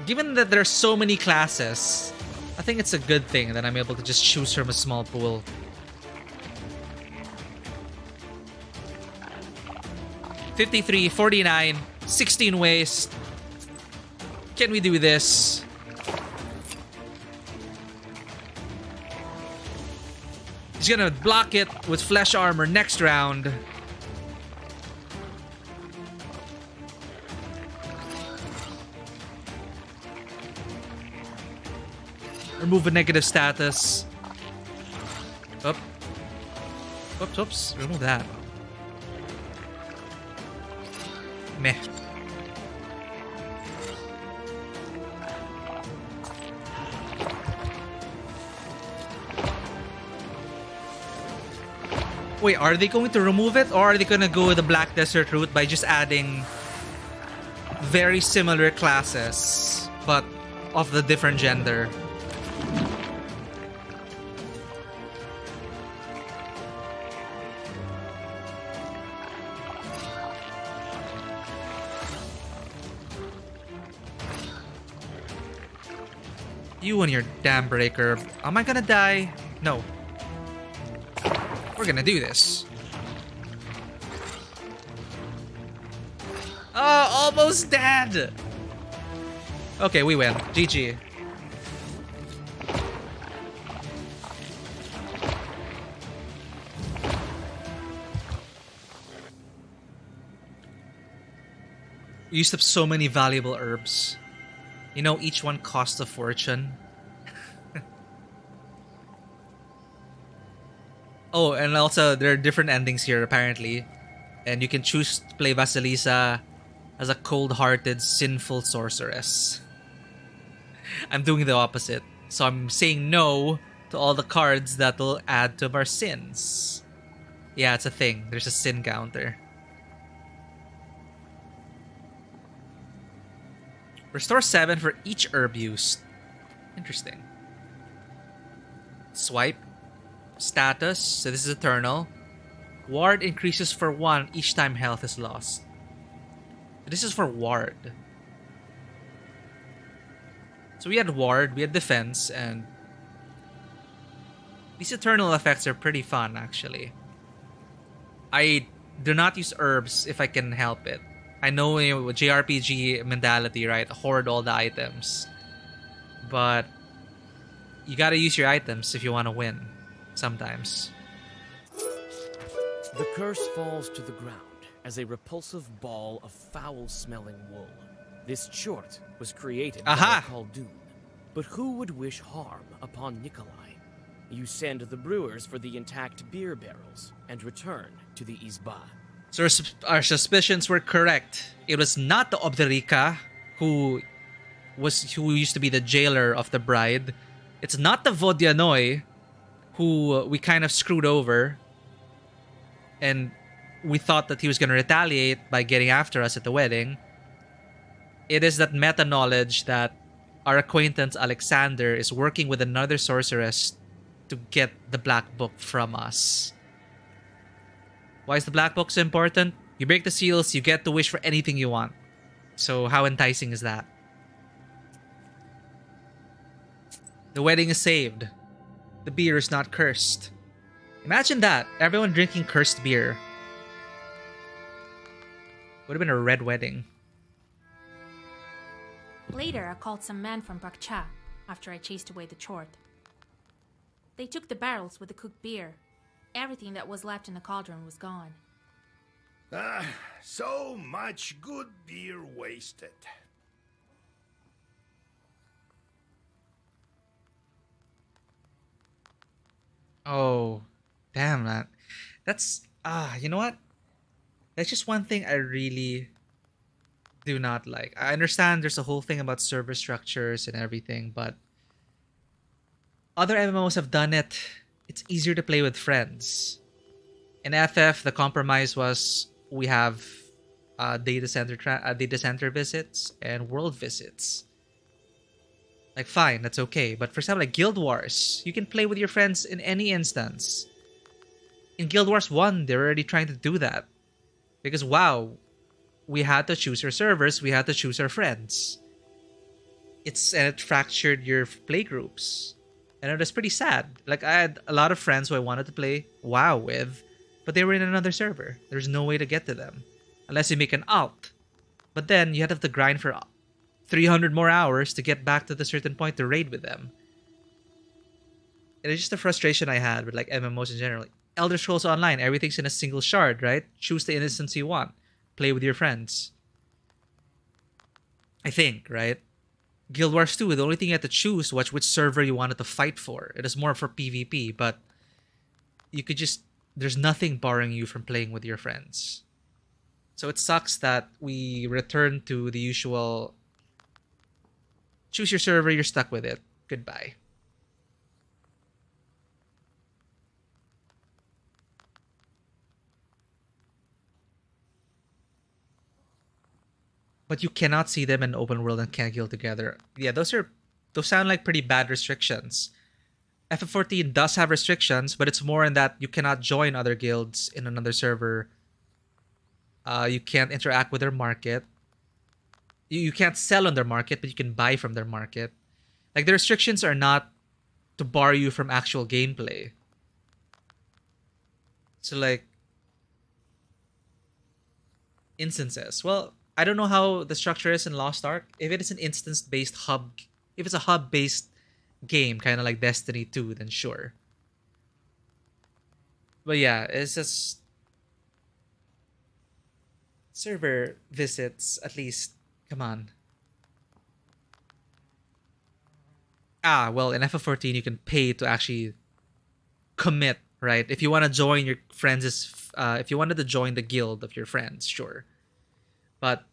Given that there's so many classes, I think it's a good thing that I'm able to just choose from a small pool. 53, 49, 16 waste. Can we do this? He's gonna block it with flesh armor next round. Remove a negative status. Up. Oops, oops. Remove that. Meh. Wait, are they going to remove it, or are they gonna go the Black Desert route by just adding very similar classes but of the different gender? You and your damn breaker. Am I gonna die? No. We're gonna do this. Oh, almost dead! Okay, we win. GG. We used up so many valuable herbs. You know, each one costs a fortune. Oh, and also there are different endings here, apparently. And you can choose to play Vasilisa as a cold-hearted, sinful sorceress. I'm doing the opposite. So I'm saying no to all the cards that will add to our sins. Yeah, it's a thing. There's a sin counter. Restore 7 for each herb used. Interesting. Swipe. Status. So this is eternal. Ward increases for 1 each time health is lost. This is for ward. So we had ward, we had defense, and these eternal effects are pretty fun, actually. I do not use herbs if I can help it. I know JRPG mentality, right? Hoard all the items. But you gotta use your items if you want to win. Sometimes. The curse falls to the ground as a repulsive ball of foul-smelling wool. This chort was created by Khaldun. But who would wish harm upon Nikolai? You send the brewers for the intact beer barrels and return to the Izba. So our suspicions were correct. It was not the Obderica who used to be the jailer of the bride. It's not the Vodyanoi who we kind of screwed over. And we thought that he was going to retaliate by getting after us at the wedding. It is that meta knowledge that our acquaintance Alexander is working with another sorceress to get the black book from us. Why is the black book so important? You break the seals, you get to wish for anything you want. So how enticing is that? The wedding is saved. The beer is not cursed. Imagine that. Everyone drinking cursed beer. Would have been a red wedding. Later, I called some men from Bakcha after I chased away the chort. They took the barrels with the cooked beer. Everything that was left in the cauldron was gone. So much good beer wasted. Oh, damn, man. That's, you know what? That's just one thing I really do not like. I understand there's a whole thing about server structures and everything, but other MMOs have done it. It's easier to play with friends. In FF, the compromise was we have data center visits and world visits. Like, fine, that's okay. But for example, like Guild Wars, you can play with your friends in any instance. In Guild Wars 1, they're already trying to do that. Because, wow, we had to choose our servers, we had to choose our friends. And it fractured your play groups. And it was pretty sad. Like, I had a lot of friends who I wanted to play WoW with, but they were in another server. There's no way to get to them. Unless you make an alt. But then, you had to have to grind for 300 more hours to get back to the certain point to raid with them. And it's just a frustration I had with like MMOs in general. Like, Elder Scrolls Online, everything's in a single shard, right? Choose the instance you want. Play with your friends. I think, right? Guild Wars 2, the only thing you had to choose was which server you wanted to fight for. It is more for PvP, but you could just... There's nothing barring you from playing with your friends. So it sucks that we return to the usual... Choose your server, you're stuck with it. Goodbye. But you cannot see them in open world and can't guild together. Yeah, those sound like pretty bad restrictions. FF14 does have restrictions, but it's more in that you cannot join other guilds in another server. You can't interact with their market. You can't sell on their market, but you can buy from their market. Like, the restrictions are not to bar you from actual gameplay. So, like, instances. Well, I don't know how the structure is in Lost Ark. If it is an instance-based hub, if it's a hub-based game, kind of like Destiny 2, then sure. But yeah, it's just... server visits, at least. Come on. Well, in FF14, you can pay to actually commit, right? If you want to join your friends' if you wanted to join the guild of your friends, sure. But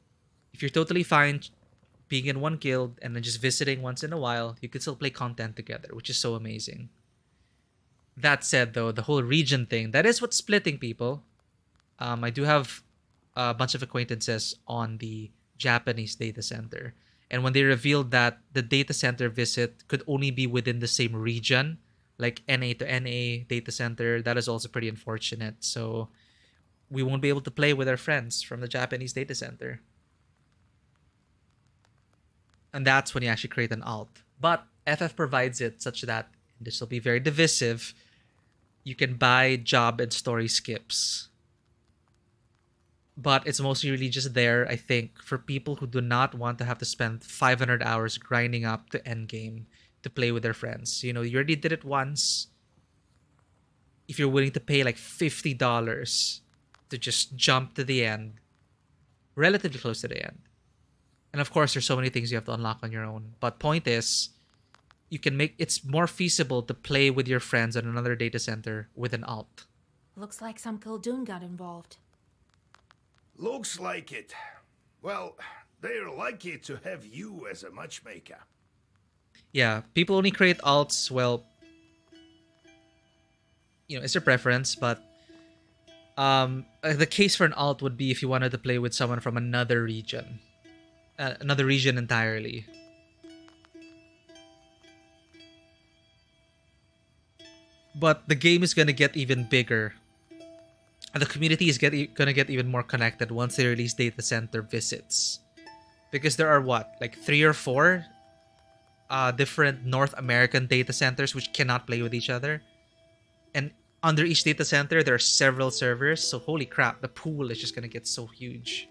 if you're totally fine being in one guild and then just visiting once in a while, you could still play content together, which is so amazing. That said, though, the whole region thing, that is what's splitting people. I do have a bunch of acquaintances on the Japanese data center. And when they revealed that the data center visit could only be within the same region, like NA to NA data center, that is also pretty unfortunate. So we won't be able to play with our friends from the Japanese data center. And that's when you actually create an alt. But FF provides it such that, and this will be very divisive, you can buy job and story skips. but it's mostly really just there, I think, for people who do not want to have to spend 500 hours grinding up to endgame to play with their friends. You know, you already did it once. If you're willing to pay like $50 to just jump to the end, relatively close to the end. And of course, there's so many things you have to unlock on your own. But point is, you can make it's more feasible to play with your friends on another data center with an alt. Looks like some Khaldun got involved. Looks like it. Well, they're lucky to have you as a matchmaker. Yeah, people only create alts, well, you know, it's their preference, but the case for an alt would be if you wanted to play with someone from another region entirely. But the game is gonna get even bigger. And the community is gonna get even more connected once they release data center visits. Because there are what, like 3 or 4 different North American data centers which cannot play with each other. And under each data center, there are several servers. So holy crap, the pool is just gonna get so huge.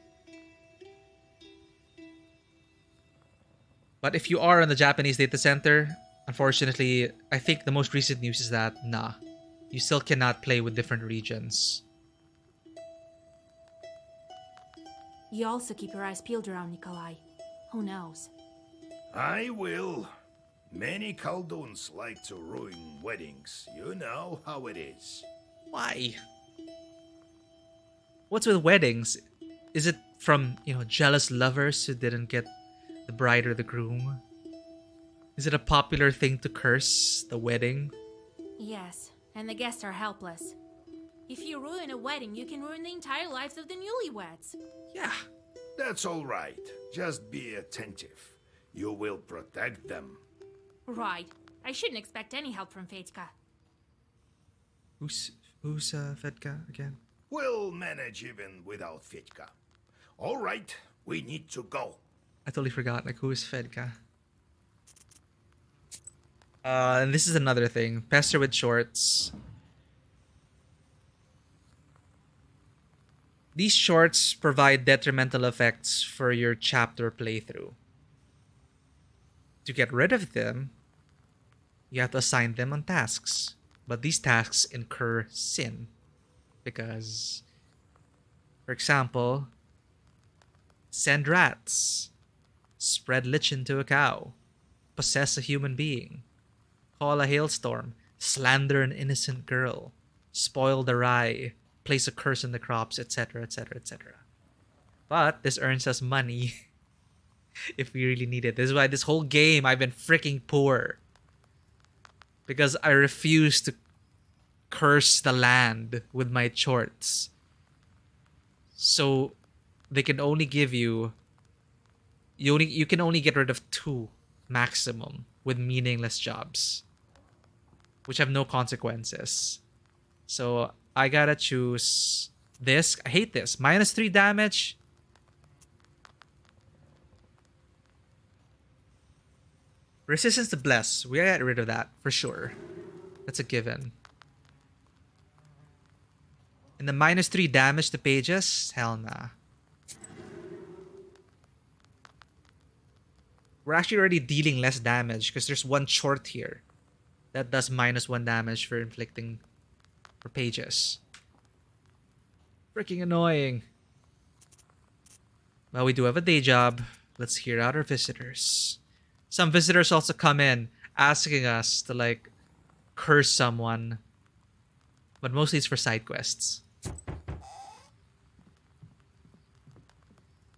But if you are on the Japanese data center, unfortunately, I think the most recent news is that, nah, you still cannot play with different regions. You also keep your eyes peeled around Nikolai. Who knows? I will. Many Khalduns like to ruin weddings. You know how it is. Why? What's with weddings? Is it from, you know, jealous lovers who didn't get the bride or the groom? Is it a popular thing to curse the wedding? Yes, and the guests are helpless. If you ruin a wedding, you can ruin the entire lives of the newlyweds. Yeah. That's all right. Just be attentive. You will protect them. Right. I shouldn't expect any help from Fetka. Who's Fedka again? We'll manage even without Fitka. All right, we need to go. I totally forgot. Like, who is Fedka? And this is another thing. Pester with shorts. These shorts provide detrimental effects for your chapter playthrough. To get rid of them, you have to assign them on tasks. But these tasks incur sin. Because, for example, send rats, spread lichen to a cow, possess a human being, call a hailstorm, slander an innocent girl, spoil the rye, place a curse in the crops, etc., etc., etc. But this earns us money if we really need it. This is why this whole game I've been freaking poor. Because I refuse to curse the land with my shorts. So they can only give you you can only get rid of 2 maximum with meaningless jobs, which have no consequences. So I gotta choose this. I hate this. -3 damage. Resistance to bless. We gotta get rid of that for sure. That's a given. And the -3 damage to pages? Hell nah. We're actually already dealing less damage because there's 1 short here that does -1 damage for inflicting for pages. Freaking annoying. Well, we do have a day job. Let's hear out our visitors. Some visitors also come in asking us to, like, curse someone. But mostly it's for side quests.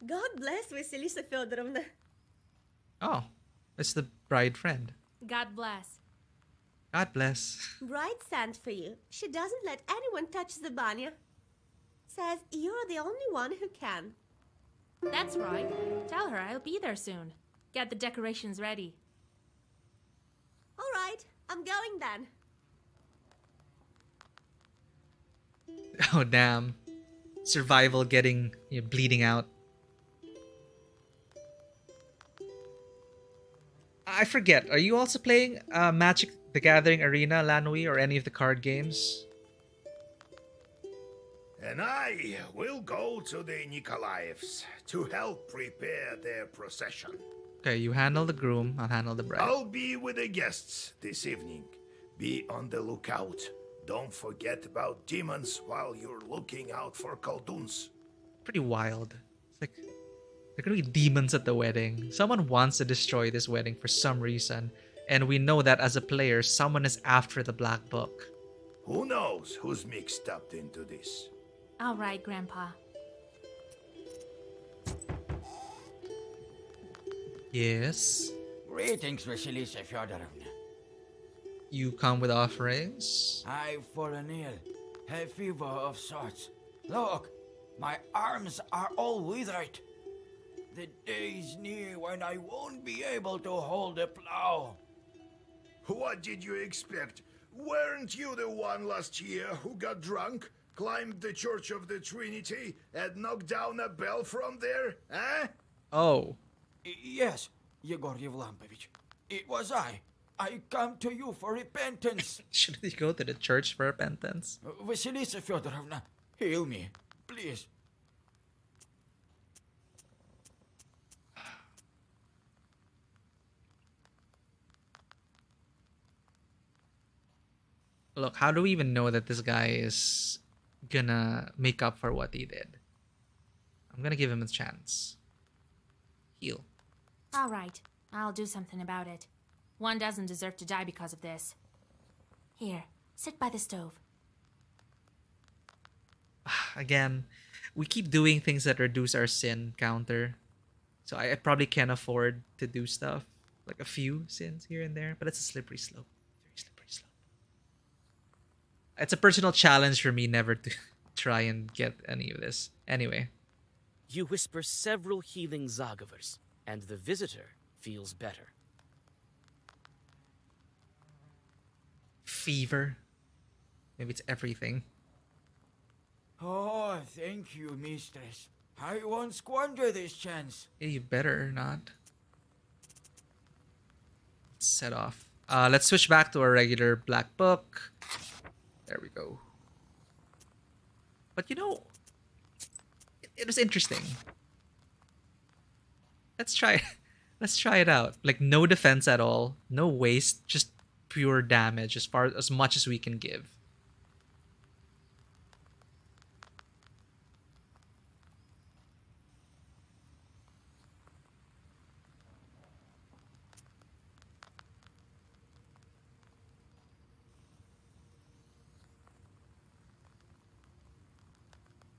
God bless Vasilisa Fyodorovna. Oh, it's the bride friend. God bless. God bless. Bride sent for you. She doesn't let anyone touch the banya. Says you're the only one who can. That's right. Tell her I'll be there soon. Get the decorations ready. All right, I'm going then. Oh, damn. Survival getting, you know, bleeding out. I forget. Are you also playing Magic the Gathering Arena, Lanui, or any of the card games? And I will go to the Nikolaevs to help prepare their procession. Okay, you handle the groom, I'll handle the bride. I'll be with the guests this evening. Be on the lookout. Don't forget about demons while you're looking out for Khaldun's. Pretty wild. It's like, there are gonna be demons at the wedding. Someone wants to destroy this wedding for some reason. And we know that as a player, someone is after the Black Book. Who knows who's mixed up into this? All right, Grandpa. Yes. Greetings, Vasilisa Fyodorovna. You come with offerings. I've fallen ill. Have fever of sorts. Look, my arms are all withered. The day's near when I won't be able to hold a plow. What did you expect? Weren't you the one last year who got drunk, climbed the Church of the Trinity, and knocked down a bell from there? Eh? Oh. Yes, Yegor Yevlampovich. It was I. I come to you for repentance. Shouldn't you go to the church for repentance? Vasilisa Fyodorovna, heal me, please. Look, how do we even know that this guy is gonna make up for what he did? I'm gonna give him a chance. Heal. All right, I'll do something about it. One doesn't deserve to die because of this. Here, sit by the stove. Again, we keep doing things that reduce our sin counter. So I probably can't afford to do stuff. Like a few sins here and there. But it's a slippery slope. Very slippery slope. It's a personal challenge for me never to try and get any of this. Anyway. You whisper several healing Zagavers, and the visitor feels better. Fever. Maybe it's everything. Oh, thank you, mistress. I won't squander this chance. Yeah, you better not. Let's set off. Let's switch back to our regular Black Book. There we go. But you know, it was interesting. Let's try it out. Like no defense at all, no waste, just pure damage as much as we can give.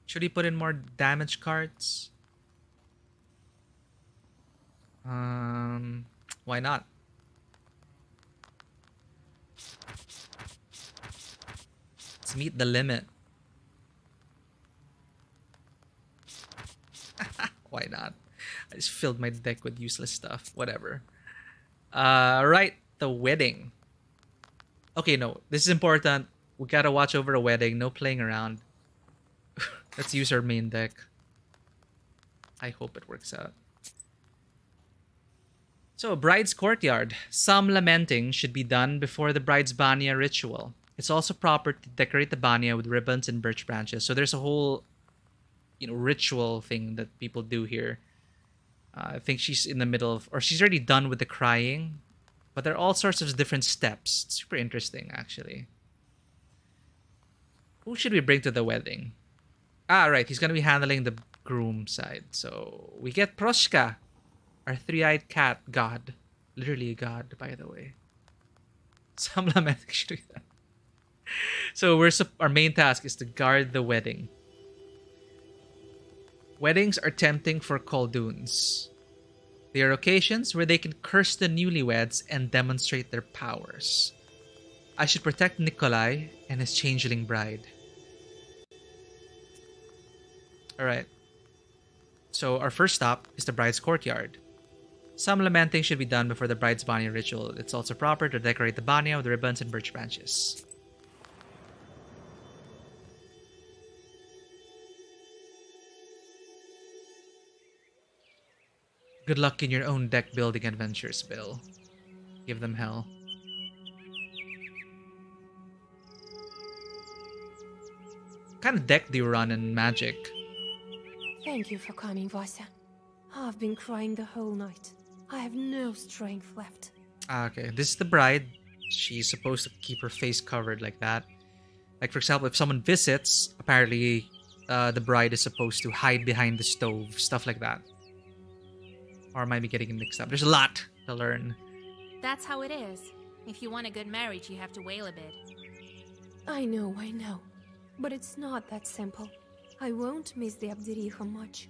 Should he put in more damage cards? Why not? Let's meet the limit. Why not? I just filled my deck with useless stuff. Whatever. Right, the wedding. Okay, no, this is important. We gotta watch over a wedding. No playing around. Let's use our main deck. I hope it works out. So, bride's courtyard. Some lamenting should be done before the bride's banya ritual. It's also proper to decorate the banya with ribbons and birch branches. So there's a whole, ritual thing that people do here. I think she's in the middle of, or she's already done with the crying. But there are all sorts of different steps. It's super interesting, actually. Who should we bring to the wedding? Ah, right. He's going to be handling the groom side. So we get Proshka, our three-eyed cat god. Literally a god, by the way. Some lamenting should do that. So our main task is to guard the wedding. Weddings are tempting for Khalduns. They are occasions where they can curse the newlyweds and demonstrate their powers. I should protect Nikolai and his changeling bride. Alright. So our first stop is the bride's courtyard. Some lamenting should be done before the bride's banya ritual. It's also proper to decorate the banya with ribbons and birch branches. Good luck in your own deck building adventures, Bill. Give them hell. kind of deck do you run in Magic? Thank you for coming, Vasya. I've been crying the whole night. I have no strength left. Okay, this is the bride. She's supposed to keep her face covered like that. Like, for example, if someone visits, apparently the bride is supposed to hide behind the stove, stuff like that. Or am I getting it mixed up? There's a lot to learn. That's how it is. If you want a good marriage, you have to wail a bit. I know. But it's not that simple. I won't miss the Abderiha much.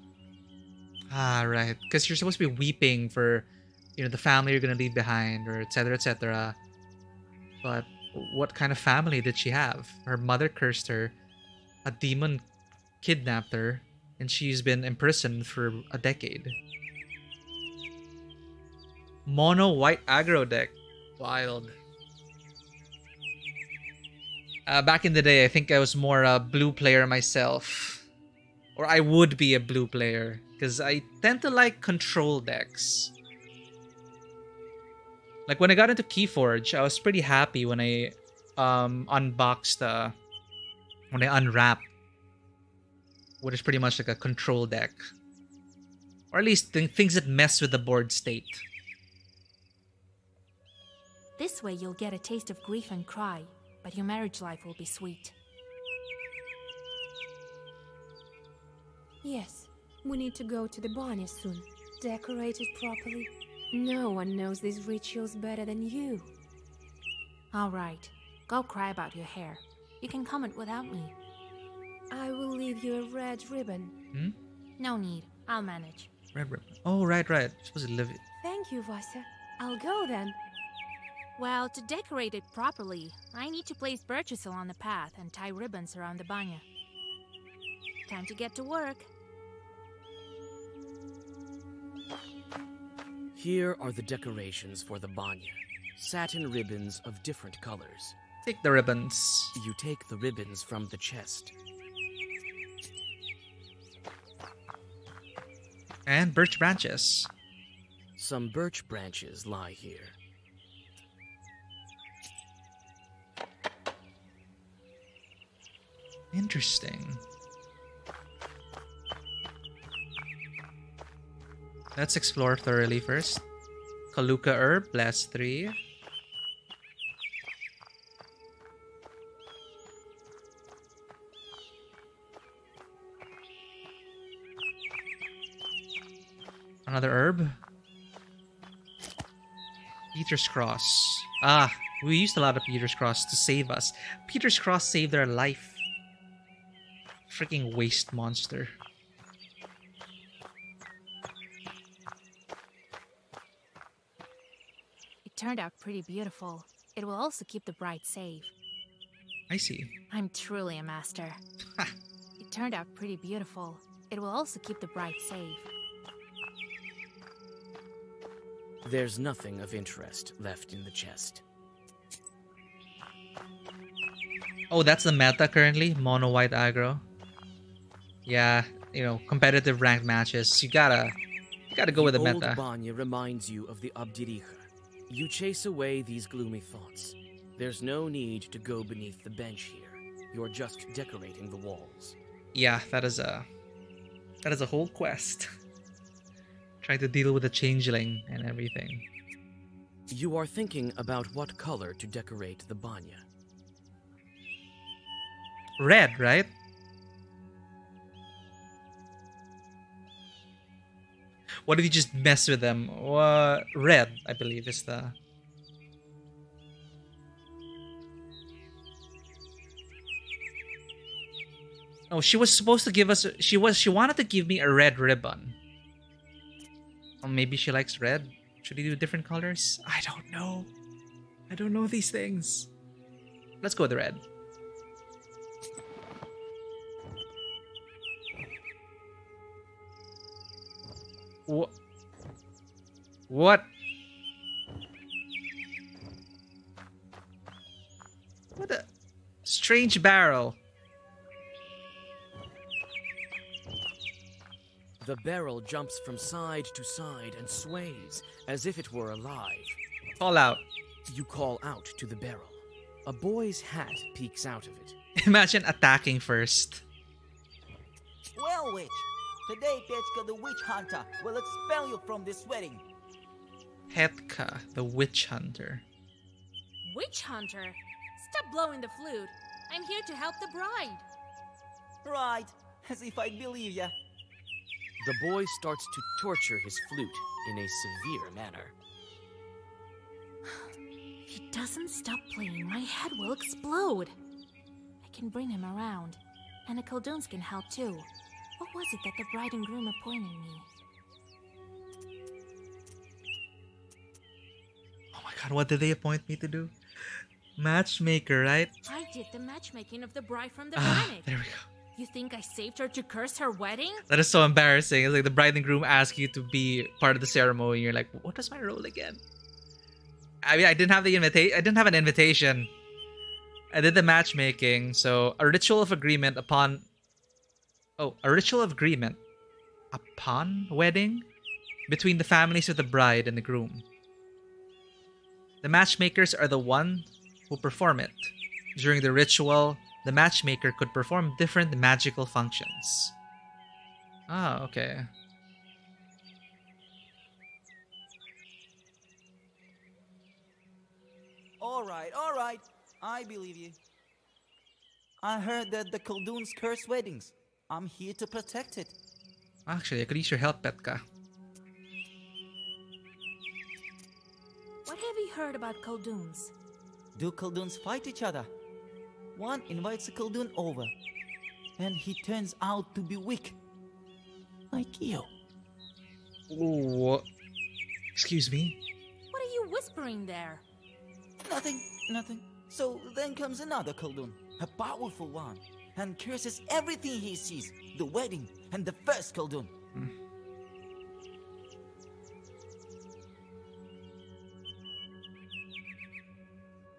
Ah, right. Because you're supposed to be weeping for, the family you're going to leave behind, or etc., etc. But what kind of family did she have? Her mother cursed her, a demon kidnapped her, and she's been imprisoned for a decade. Mono white aggro deck. Wild. Back in the day, I think I was more a blue player myself. Or I would be a blue player. Because I tend to like control decks. Like when I got into Keyforge, I was pretty happy when I unboxed, when I unwrapped what is pretty much like a control deck. Or at least things that mess with the board state. This way you'll get a taste of grief and cry, but your marriage life will be sweet. Yes, we need to go to the Banya soon. Decorate it properly. No one knows these rituals better than you. Alright, go cry about your hair. You can comment without me. I will leave you a red ribbon. No need, I'll manage. Red ribbon. Oh, right. Supposed to live it. Thank you, Vasya. I'll go then. Well, to decorate it properly, I need to place birches along the path and tie ribbons around the banya. Time to get to work. Here are the decorations for the banya. Satin ribbons of different colors. Take the ribbons. You take the ribbons from the chest. And birch branches. Some birch branches lie here. Interesting. Let's explore thoroughly first. Kaluka herb, blast 3. Another herb. Peter's Cross. Ah, we used a lot of Peter's Cross to save us. Peter's Cross saved our life. Freaking waste monster. It turned out pretty beautiful. It will also keep the bride safe. I see. I'm truly a master. It turned out pretty beautiful. It will also keep the bride safe. There's nothing of interest left in the chest. Oh, that's the meta currently? Mono white aggro. Yeah, competitive ranked matches. You gotta go with the meta. The old banya reminds you of the Abderiha. You chase away these gloomy thoughts. There's no need to go beneath the bench here. You're just decorating the walls. Yeah, that is a whole quest. Try to deal with the changeling and everything. You are thinking about what color to decorate the banya. Red, right? What if you just mess with them? Red, I believe, is the... Oh, she was supposed to give us... She wanted to give me a red ribbon. Or maybe she likes red. Should we do different colors? I don't know. I don't know these things. Let's go with the red. What? What a strange barrel. The barrel jumps from side to side and sways as if it were alive. Call out. You call out to the barrel. A boy's hat peeks out of it. Imagine attacking first. Well, witch, today Petka the witch hunter will expel you from this wedding. Petka, the witch hunter. Witch hunter? Stop blowing the flute. I'm here to help the bride. Right, as if I believe ya. The boy starts to torture his flute in a severe manner. If he doesn't stop playing, my head will explode. I can bring him around, and the Coldoons can help too. What was it that the bride and groom appointed me? Oh my god, what did they appoint me to do? Matchmaker, right? I did the matchmaking of the bride from the Ah, planet. there we go. You think I saved her to curse her wedding? That is so embarrassing. It's like the bride and groom ask you to be part of the ceremony. You're like, what was my role again? I mean, I didn't have an invitation. I did the matchmaking. So a ritual of agreement upon wedding between the families of the bride and the groom. The matchmakers are the one who perform it. During the ritual, the matchmaker could perform different magical functions. Ah, okay. All right. I believe you. I heard that the Coldoons curse weddings. I'm here to protect it. Actually, I could use your help, Petka. What have you heard about Coldoons? Do Coldoons fight each other? One invites a Coldoon over, and he turns out to be weak. Like you. Ooh, excuse me? What are you whispering there? Nothing. So then comes another Coldoon, a powerful one, and curses everything he sees, the wedding and the first Coldoon.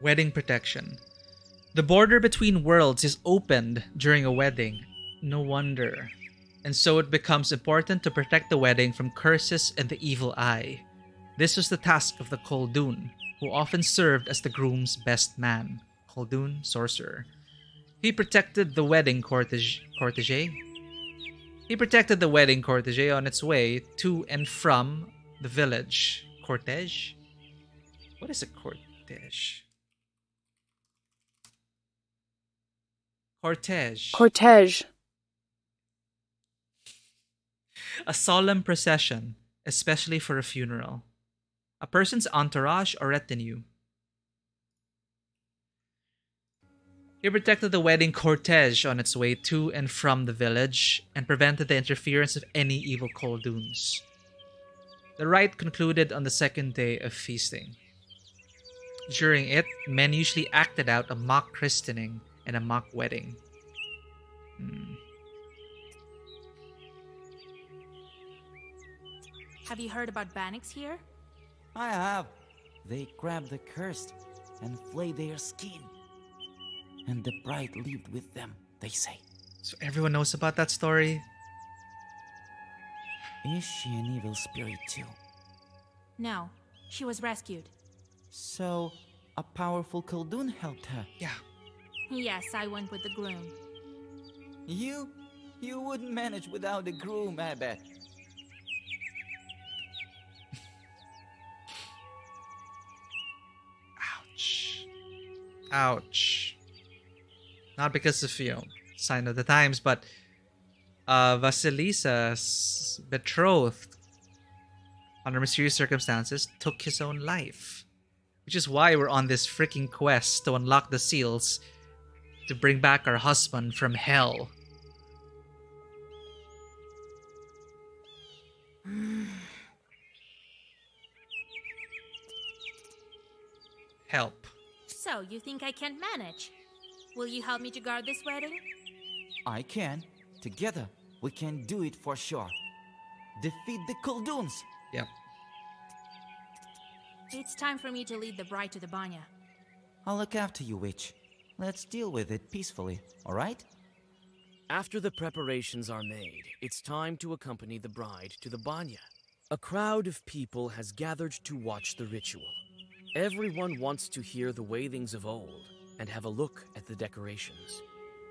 Wedding protection. The border between worlds is opened during a wedding. No wonder. And so it becomes important to protect the wedding from curses and the evil eye. This was the task of the Coldoon, who often served as the groom's best man. Coldoon, sorcerer. He protected the wedding cortege? He protected the wedding cortege on its way to and from the village. Cortege? What is a cortege? Cortege. A solemn procession, especially for a funeral. A person's entourage or retinue. He protected the wedding cortege on its way to and from the village and prevented the interference of any evil Coldoons. The rite concluded on the second day of feasting. During it, men usually acted out a mock christening and a mock wedding. Have you heard about Bannix here? I have. They grabbed the cursed and flayed their skin. And the bride lived with them, they say. So everyone knows about that story? Is she an evil spirit too? No, she was rescued. So, a powerful Coldoon helped her? Yeah. Yes, I went with the groom. You wouldn't manage without a groom, I bet. Ouch. Not because of, sign of the times, but Vasilisa's betrothed, under mysterious circumstances, took his own life. Which is why we're on this freaking quest to unlock the seals to bring back our husband from hell. Help. So, you think I can't manage? Will you help me to guard this wedding? I can. Together, we can do it for sure. Defeat the Coldoons. Yep. It's time for me to lead the bride to the banya. I'll look after you, witch. Let's deal with it peacefully, alright? After the preparations are made, it's time to accompany the bride to the banya. A crowd of people has gathered to watch the ritual. Everyone wants to hear the wailings of old and have a look at the decorations.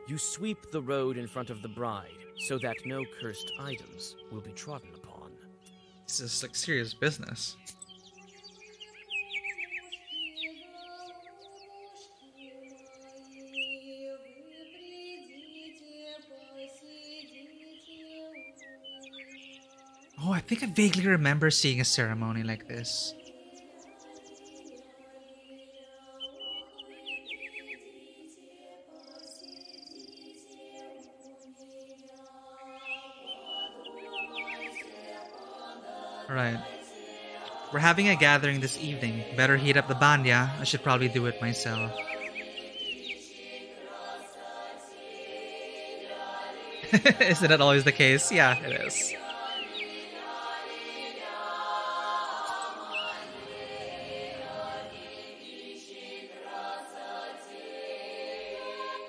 You sweep the road in front of the bride so that no cursed items will be trodden upon. This is like serious business. Oh, I think I vaguely remember seeing a ceremony like this. Alright. We're having a gathering this evening. Better heat up the banya. I should probably do it myself. Isn't that always the case? Yeah, it is.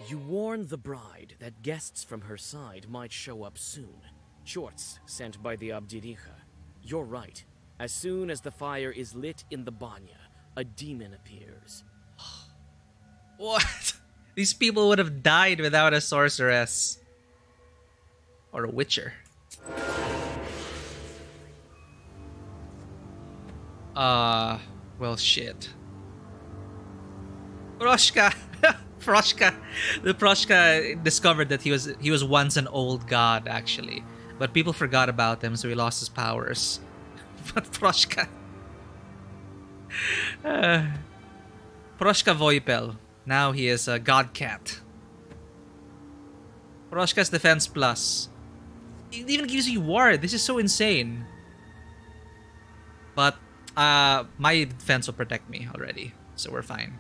You warn the bride that guests from her side might show up soon. Shorts sent by the Abdiricha. You're right. As soon as the fire is lit in the banya, a demon appears. What? These people would have died without a sorceress. Or a witcher. Well, shit. Proshka! Proshka! The Proshka discovered that he was once an old god, actually. But people forgot about him, so he lost his powers. But Proshka... Proshka Voipel. Now he is a god cat. Proshka's defense plus. It even gives you ward. This is so insane. But my defense will protect me already, so we're fine.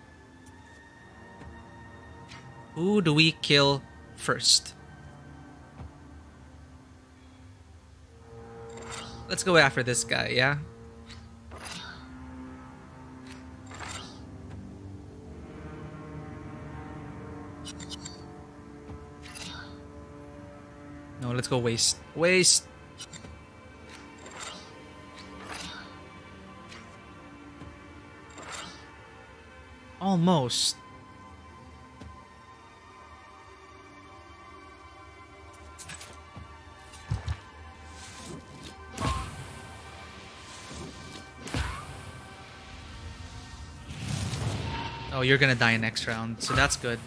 Who do we kill first? Let's go after this guy, yeah? No, let's go waste. Waste! Almost. Oh, you're gonna die next round, so that's good.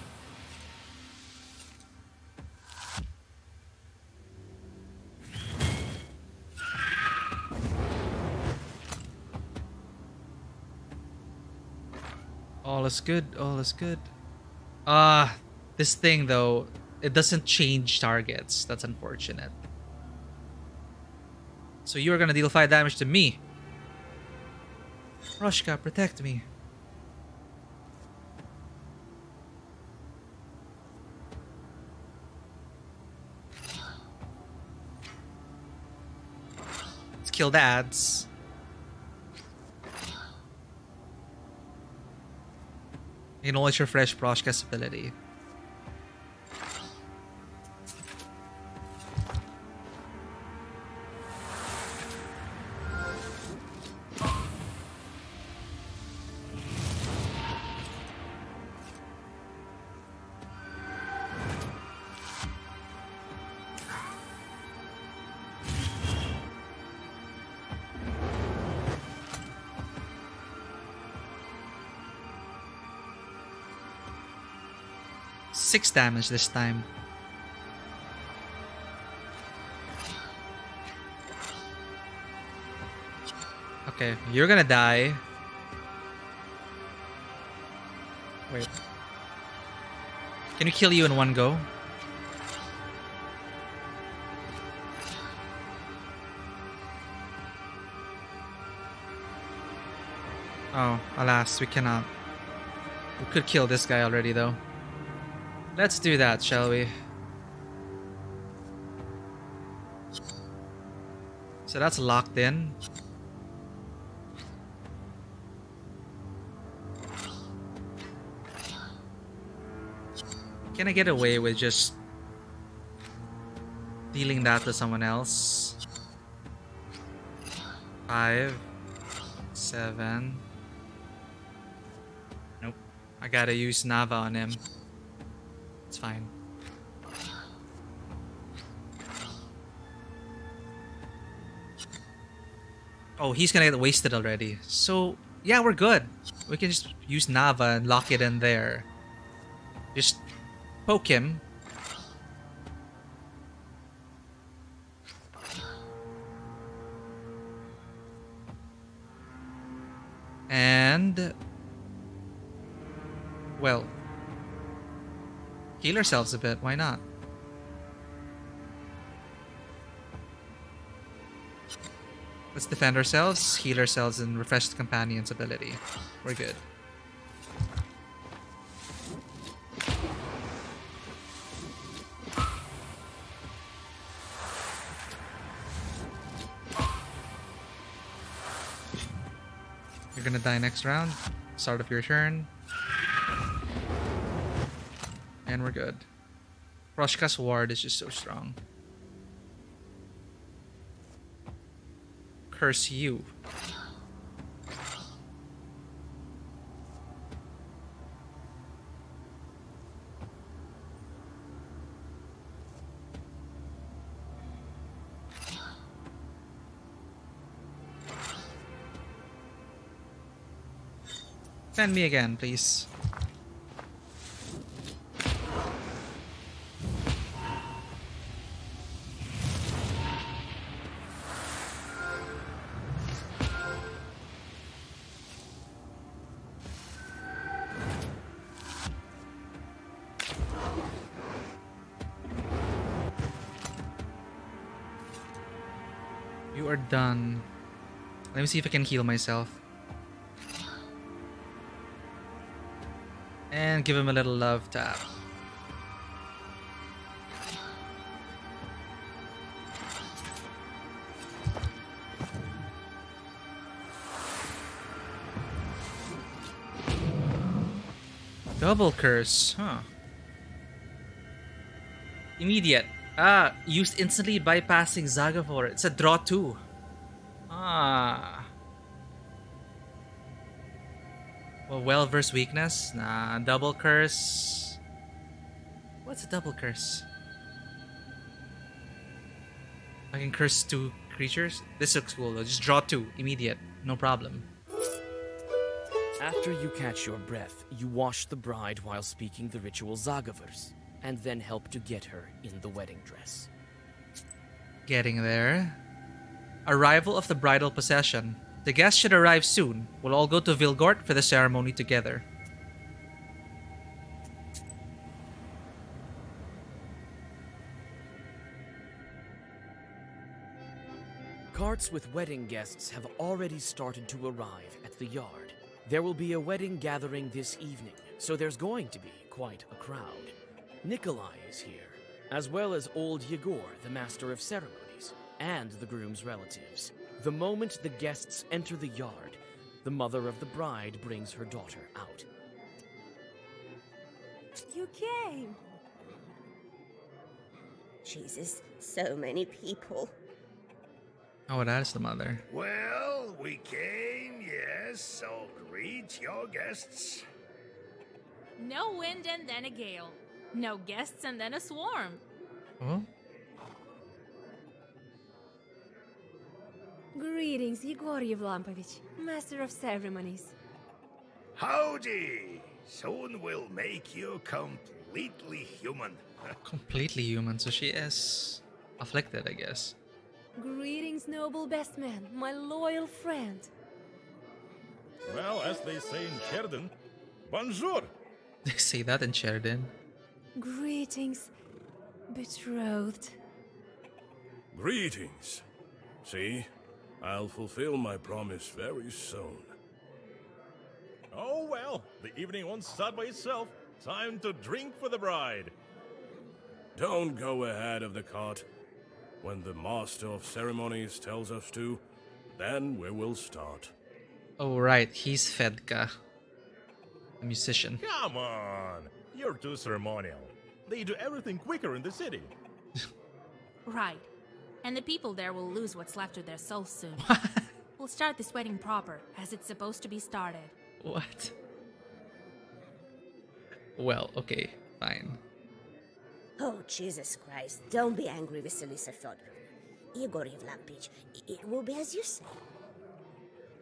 All is good, all is good. This thing though, it doesn't change targets. That's unfortunate. So you're gonna deal 5 damage to me. Roshka, protect me. Let's kill the ads. Acknowledge refresh Proshka's ability. Six damage this time. Okay, you're gonna die. Wait. Can we kill you in one go? Oh, alas, we cannot. We could kill this guy already though. Let's do that, shall we? So that's locked in. Can I get away with just dealing that to someone else? 5, 7. Nope. I gotta use Nava on him. It's fine. Oh, he's gonna get wasted already. So, yeah, we're good. We can just use Nava and lock it in there. Just poke him. And... well... heal ourselves a bit, why not? Let's defend ourselves, heal ourselves, and refresh the companion's ability. We're good. You're gonna die next round. Start of your turn. And we're good. Roshka's ward is just so strong. Curse you. Send me again, please. You are done. Let me see if I can heal myself. And give him a little love tap. Double curse, huh? Immediate. Used instantly bypassing Zagavor. It's a draw 2. Well versus weakness? Nah, double curse. What's a double curse? I can curse 2 creatures? This looks cool though. Just draw 2. Immediate. No problem. After you catch your breath, you wash the bride while speaking the ritual Zagavers, and then help to get her in the wedding dress. Getting there. Arrival of the bridal procession. The guests should arrive soon. We'll all go to Vilgort for the ceremony together. Carts with wedding guests have already started to arrive at the yard. There will be a wedding gathering this evening, so there's going to be quite a crowd. Nikolai is here, as well as old Yegor, the master of ceremonies, and the groom's relatives. The moment the guests enter the yard, the mother of the bride brings her daughter out. You came. Jesus, so many people. Oh, that is the mother. Well, we came, yes, so greet your guests. No wind and then a gale. No guests and then a swarm. Oh? Greetings, Yegor Yevlampovich, Master of Ceremonies. Howdy! Soon we'll make you completely human. Completely human, so she is afflicted, I guess. Greetings, noble best man, my loyal friend. Well, as they say in Sheridan, bonjour! They say that in Sheridan. Greetings, betrothed. Greetings. See, I'll fulfill my promise very soon. Oh well, the evening won't start by itself. Time to drink for the bride. Don't go ahead of the cart. When the master of ceremonies tells us to, then we will start. Oh right, he's Fedka. A musician. Come on! You're too ceremonial. They do everything quicker in the city. Right. And the people there will lose what's left of their souls soon. We'll start this wedding proper, as it's supposed to be started. What? Well, okay, fine. Oh, Jesus Christ, don't be angry, Vasilisa Fyodorovna. Yegor Yevlampovich, it will be as you say.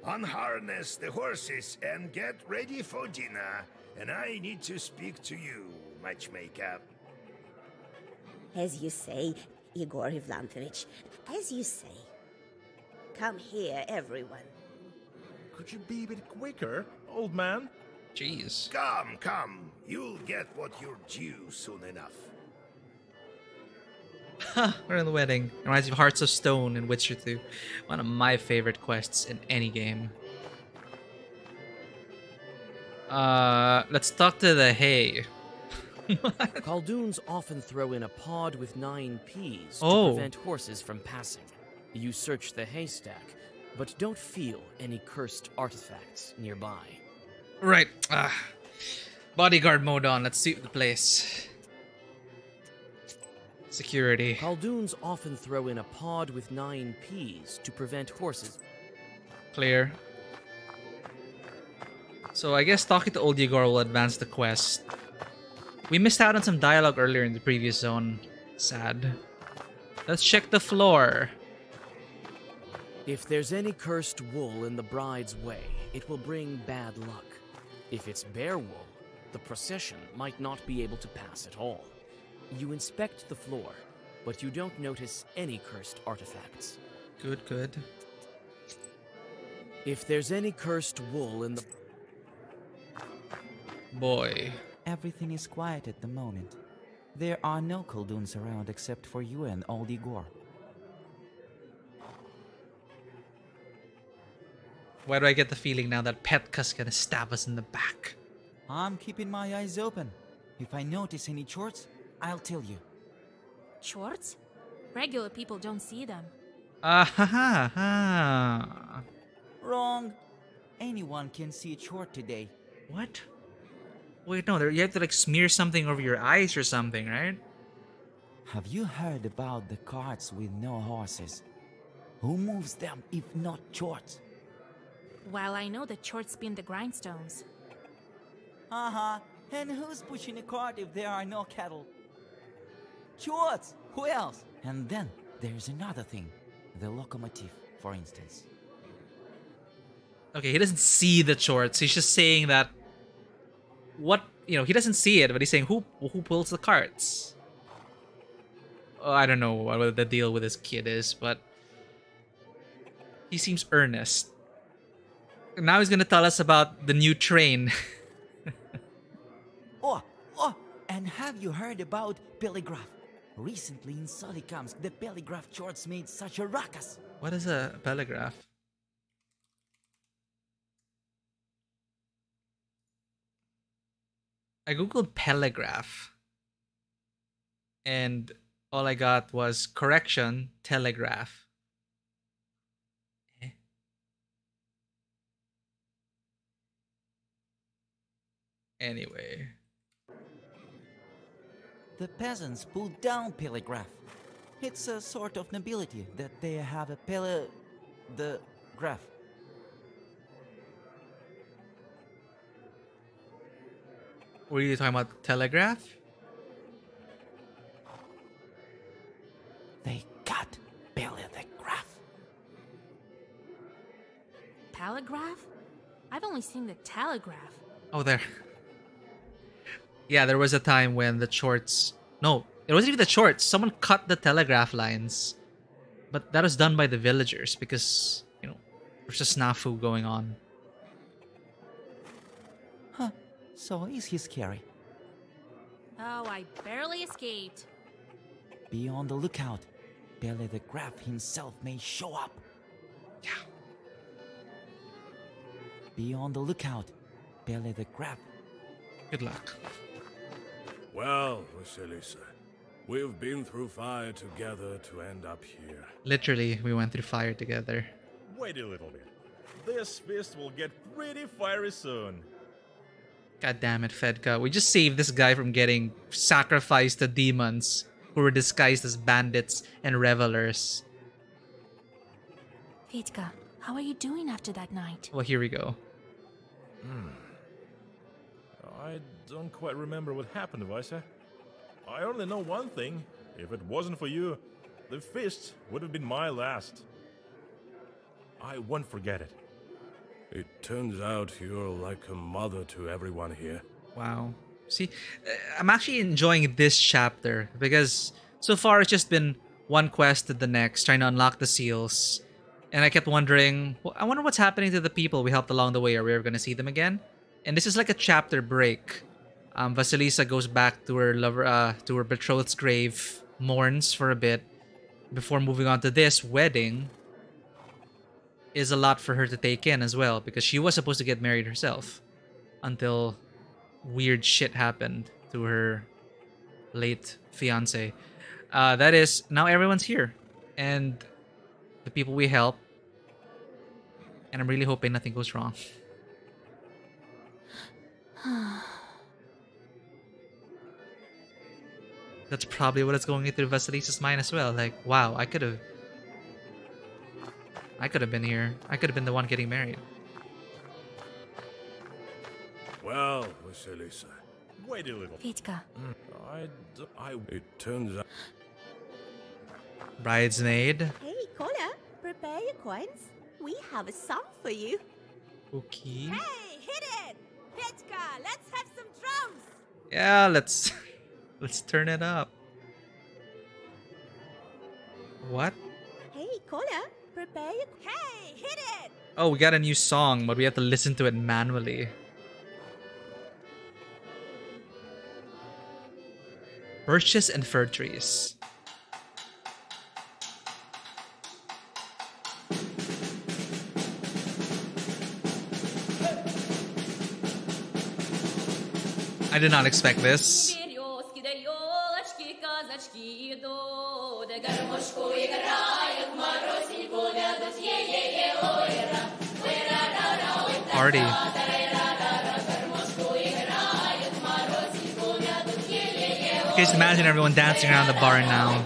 unharness the horses and get ready for dinner. And I need to speak to you, matchmaker. As you say, Igor Ivlanovich, as you say. Come here, everyone. Could you be a bit quicker, old man? Jeez. Come. You'll get what you're due soon enough. We're in the wedding. Reminds me of Hearts of Stone in Witcher 2. One of my favorite quests in any game. Let's talk to the hay. Khaldoons often throw in a pod with 9 peas to Oh. prevent horses from passing. You search the haystack, but don't feel any cursed artifacts nearby. Right. Bodyguard mode on. Let's sweep the place. Security. Khaldoons often throw in a pod with 9 peas to prevent horses. Clear. So I guess talking to old Igor will advance the quest. We missed out on some dialogue earlier in the previous zone. Sad. Let's check the floor. If there's any cursed wool in the bride's way, it will bring bad luck. If it's bare wool, the procession might not be able to pass at all. You inspect the floor, but you don't notice any cursed artifacts. Good. If there's any cursed wool in the... Boy. Everything is quiet at the moment. There are no Khaldoons around except for you and old Igor. Why do I get the feeling now that Petka's gonna stab us in the back? I'm keeping my eyes open. If I notice any chorts, I'll tell you. Shorts? Regular people don't see them. Ha. Wrong. Anyone can see a chort today. What? Wait, no, you have to like smear something over your eyes or something, right? Have you heard about the carts with no horses? Who moves them if not chorts? Well, I know that shorts spin the grindstones. And who's pushing a cart if there are no cattle? Chorts! Who else? And then there's another thing. The locomotive, for instance. Okay, he doesn't see the shorts. He's just saying that he doesn't see it, but he's saying who pulls the carts. Oh, I don't know what the deal with this kid is, but he seems earnest. Now he's gonna tell us about the new train. And have you heard about Telegraph? Recently in Solikamsk, the Telegraph shorts made such a ruckus. What is a telegraph? I googled telegraph, and all I got was correction, telegraph. Anyway. The peasants pulled down Telegraph. It's a sort of nobility that they have a the graph. Were you talking about telegraph? They got Telegraph. Telegraph? I've only seen the telegraph. Oh, there. Yeah, there was a time when the shorts... No, it wasn't even the shorts. Someone cut the telegraph lines. But that was done by the villagers because, there's a snafu going on. So is he scary? Oh, I barely escaped. Be on the lookout. Telegraph himself may show up. Yeah. Be on the lookout. Telegraph. Good luck. Well, Vasilisa, we've been through fire together to end up here. Literally, we went through fire together. Wait a little bit. This fist will get pretty fiery soon. God damn it, Fedka. We just saved this guy from getting sacrificed to demons who were disguised as bandits and revelers. Vitka, how are you doing after that night? Well, here we go. I don't quite remember what happened, Vaisa. I only know one thing. If it wasn't for you, the fist would have been my last. I won't forget it. It turns out you're like a mother to everyone here. Wow. See, I'm actually enjoying this chapter because so far it's just been one quest to the next, trying to unlock the seals. And I kept wondering, well, I wonder what's happening to the people we helped along the way. Are we ever going to see them again? And this is like a chapter break. Vasilisa goes back to her lover, to her betrothed's grave, mourns for a bit, before moving on to this wedding. Is a lot for her to take in as well, because she was supposed to get married herself until weird shit happened to her late fiance. That is, now everyone's here, and the people we help, and I'm really hoping nothing goes wrong. That's probably what is going through Vasilisa's mind as well. Like, wow, I could have been here. I could have been the one getting married. Well, Vasilisa, wait a little. Vitka. It turns out... Bridesmaid. Hey, Kola, prepare your coins. We have a song for you. Okay. Hey, hit it! Petka, let's have some drums! Yeah, let's turn it up. What? Hey, Kola, prepare your... Hey, hit it! Oh, we got a new song, but we have to listen to it manually. Birches and fir trees. I did not expect this. Party. Just imagine everyone dancing around the bar now.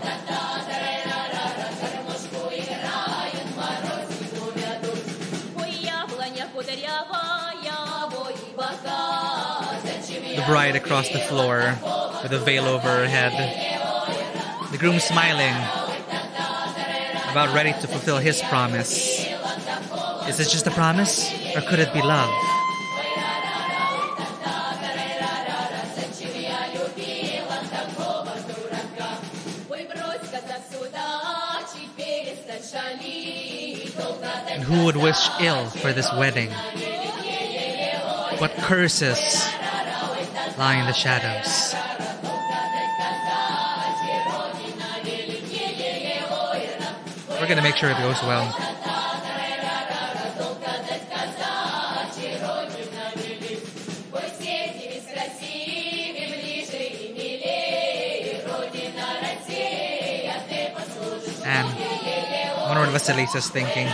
The bride across the floor with a veil over her head. The groom smiling, about ready to fulfill his promise. Is this just a promise, or could it be love? And who would wish ill for this wedding? What curses lie in the shadows? We're gonna make sure it goes well. And I wonder what Vasilisa's thinking.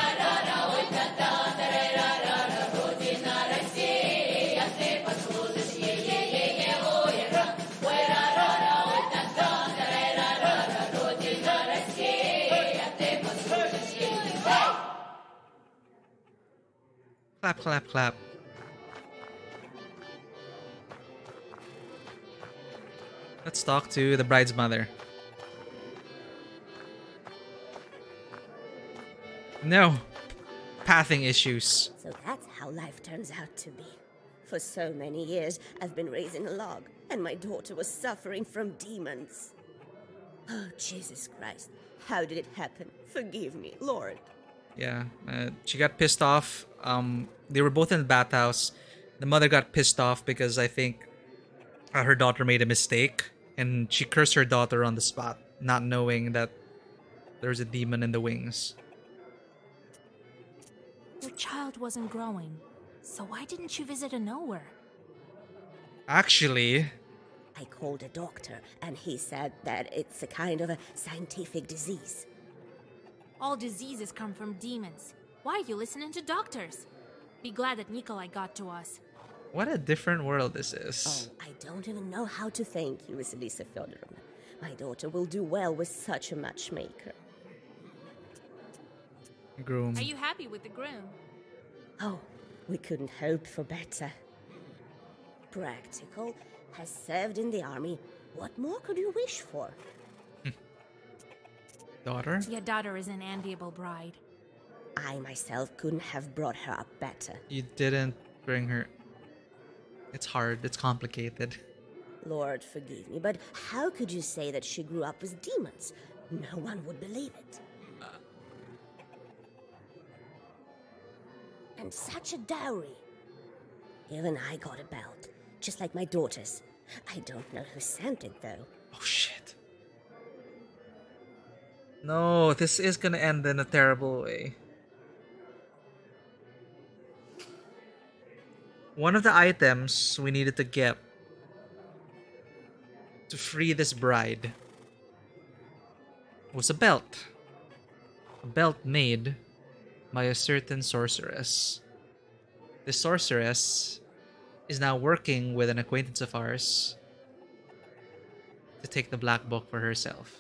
Clap, clap, clap. Let's talk to the bride's mother. No. Pathing issues. So that's how life turns out to be. For so many years, I've been raising a log, and my daughter was suffering from demons. Oh, Jesus Christ. How did it happen? Forgive me, Lord. Yeah, she got pissed off. They were both in the bathhouse. The mother got pissed off because I think her daughter made a mistake, and she cursed her daughter on the spot, not knowing that there's a demon in the wings. Your child wasn't growing, so why didn't you visit a knower? Actually... I called a doctor, and he said that it's a kind of a scientific disease. All diseases come from demons. Why are you listening to doctors? Be glad that Nikolai got to us. What a different world this is. Oh, I don't even know how to thank you, Vasilisa Feodorovna. My daughter will do well with such a matchmaker. Groom. Are you happy with the groom? Oh, we couldn't hope for better. Practical, has served in the army. What more could you wish for? Daughter? Your daughter is an enviable bride. I myself couldn't have brought her up better. You didn't bring her. It's hard. It's complicated. Lord forgive me, but how could you say that she grew up with demons? No one would believe it. And such a dowry. Even I got a belt, just like my daughter's. I don't know who sent it, though. Oh, shit. No, this is gonna end in a terrible way. One of the items we needed to get to free this bride was a belt. A belt made by a certain sorceress. This sorceress is now working with an acquaintance of ours to take the black book for herself.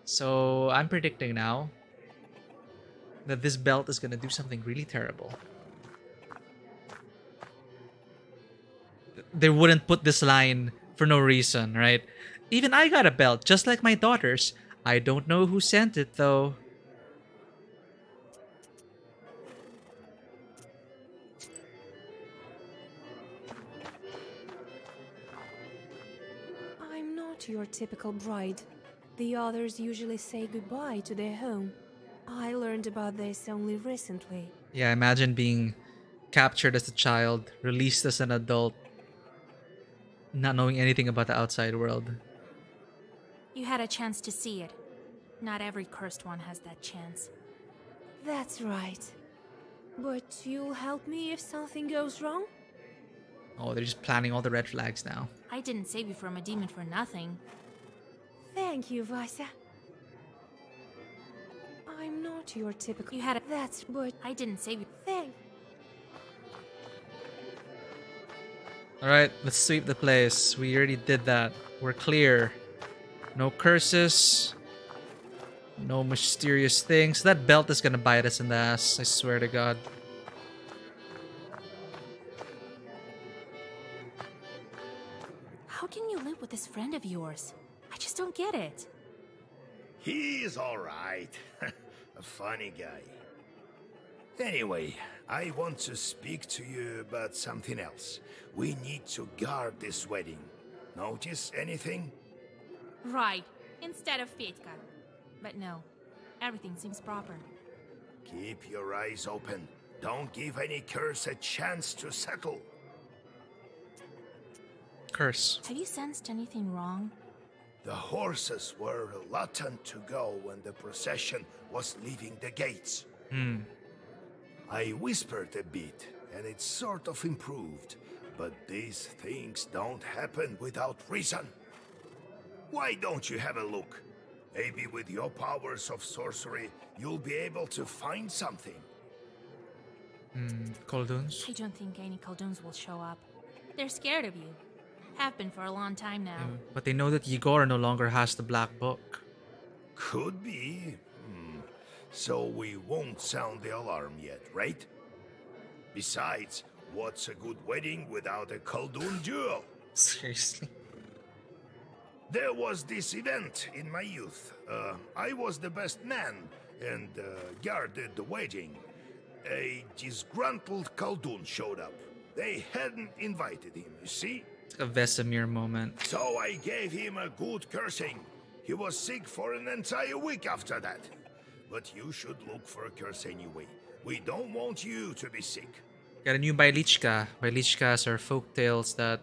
So I'm predicting now that this belt is gonna do something really terrible. They wouldn't put this line for no reason, right? Even I got a belt, just like my daughter's. I don't know who sent it, though. I'm not your typical bride. The others usually say goodbye to their home. I learned about this only recently. Yeah, imagine being captured as a child, released as an adult, not knowing anything about the outside world. You had a chance to see it. Not every cursed one has that chance. That's right. But you'll help me if something goes wrong? Oh, they're just planning all the red flags now. I didn't save you from a demon for nothing. Thank you, Vaisa. I'm not your typical... You had a... That's... But... I didn't save you. Thank... Alright, let's sweep the place. We already did that. We're clear. No curses. No mysterious things. That belt is gonna bite us in the ass, I swear to God. How can you live with this friend of yours? I just don't get it. He's alright. A funny guy. Anyway, I want to speak to you about something else. We need to guard this wedding. Notice anything? Right. Instead of Fetka. But no. Everything seems proper. Keep your eyes open. Don't give any curse a chance to settle. Curse. Have you sensed anything wrong? The horses were reluctant to go when the procession was leaving the gates. I whispered a bit, and it sort of improved. But these things don't happen without reason. Why don't you have a look? Maybe with your powers of sorcery, you'll be able to find something. Colduns? I don't think any Colduns will show up. They're scared of you. Have been for a long time now. But they know that Igor no longer has the black book. Could be. So we won't sound the alarm yet, right? Besides, what's a good wedding without a Khaldun duel? Seriously? There was this event in my youth. I was the best man and guarded the wedding. A disgruntled Khaldun showed up. They hadn't invited him, you see? It's a Vesemir moment. So I gave him a good cursing. He was sick for an entire week after that. But you should look for a curse anyway. We don't want you to be sick. Got a new Bailichka. Bailichkas are folk tales that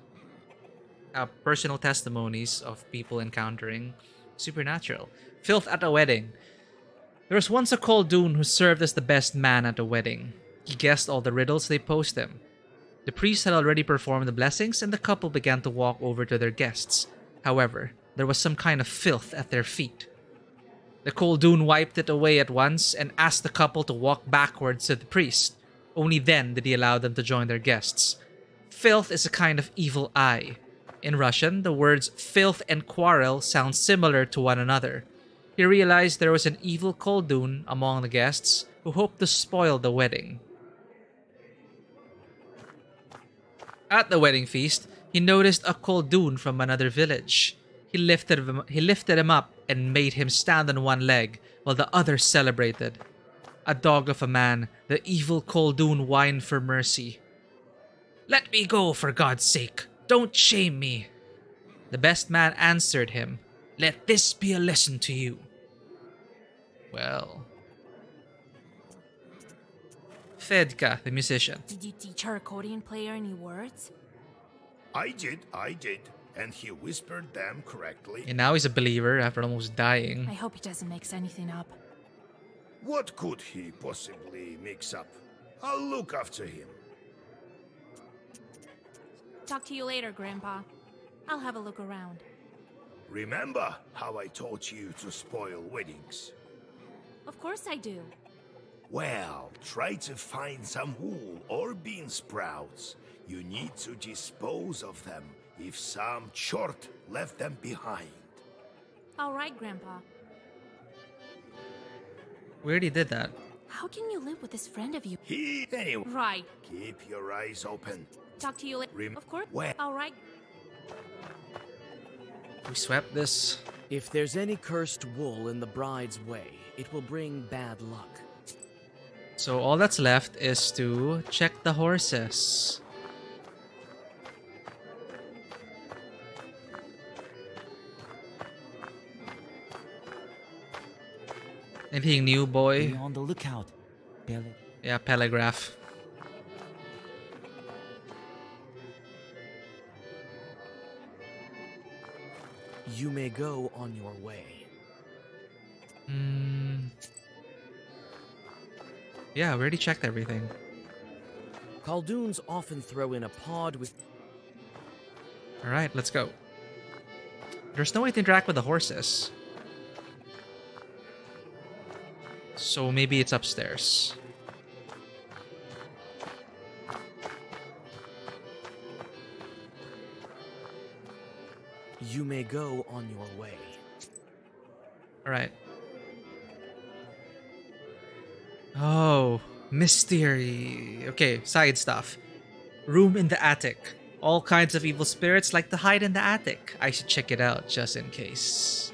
have personal testimonies of people encountering supernatural. Filth at a wedding. There was once a Khaldun who served as the best man at a wedding. He guessed all the riddles they posed him. The priest had already performed the blessings, and the couple began to walk over to their guests. However, there was some kind of filth at their feet. The Khaldun wiped it away at once and asked the couple to walk backwards to the priest. Only then did he allow them to join their guests. Filth is a kind of evil eye. In Russian, the words filth and quarrel sound similar to one another. He realized there was an evil Khaldun among the guests who hoped to spoil the wedding. At the wedding feast, he noticed a Khaldun from another village. He lifted him up and made him stand on one leg while the others celebrated. A dog of a man, the evil Khaldun whined for mercy. Let me go, for God's sake. Don't shame me. The best man answered him. Let this be a lesson to you. Well. Fedka, the musician. Did you teach our accordion player any words? I did. And he whispered them correctly. And now he's a believer after almost dying. I hope he doesn't mix anything up. What could he possibly mix up? I'll look after him. Talk to you later, Grandpa. I'll have a look around. Remember how I taught you to spoil weddings? Of course I do. Well, try to find some wool or bean sprouts. You need to dispose of them if some chort left them behind. All right, Grandpa. We already did that. How can you live with this friend of you? Anyway. Right. Keep your eyes open. Talk to you later. Of course. Where? All right. We swept this. If there's any cursed wool in the bride's way, it will bring bad luck. So all that's left is to check the horses. Anything new, boy? Be on the lookout, Billy. Yeah, telegraph. You may go on your way. Yeah, we already checked everything. Khalduns often throw in a pod with... Alright, let's go. There's no way to interact with the horses. So maybe it's upstairs. You may go on your way. Alright. Oh, mystery. Okay, side stuff. Room in the attic. All kinds of evil spirits like to hide in the attic. I should check it out just in case.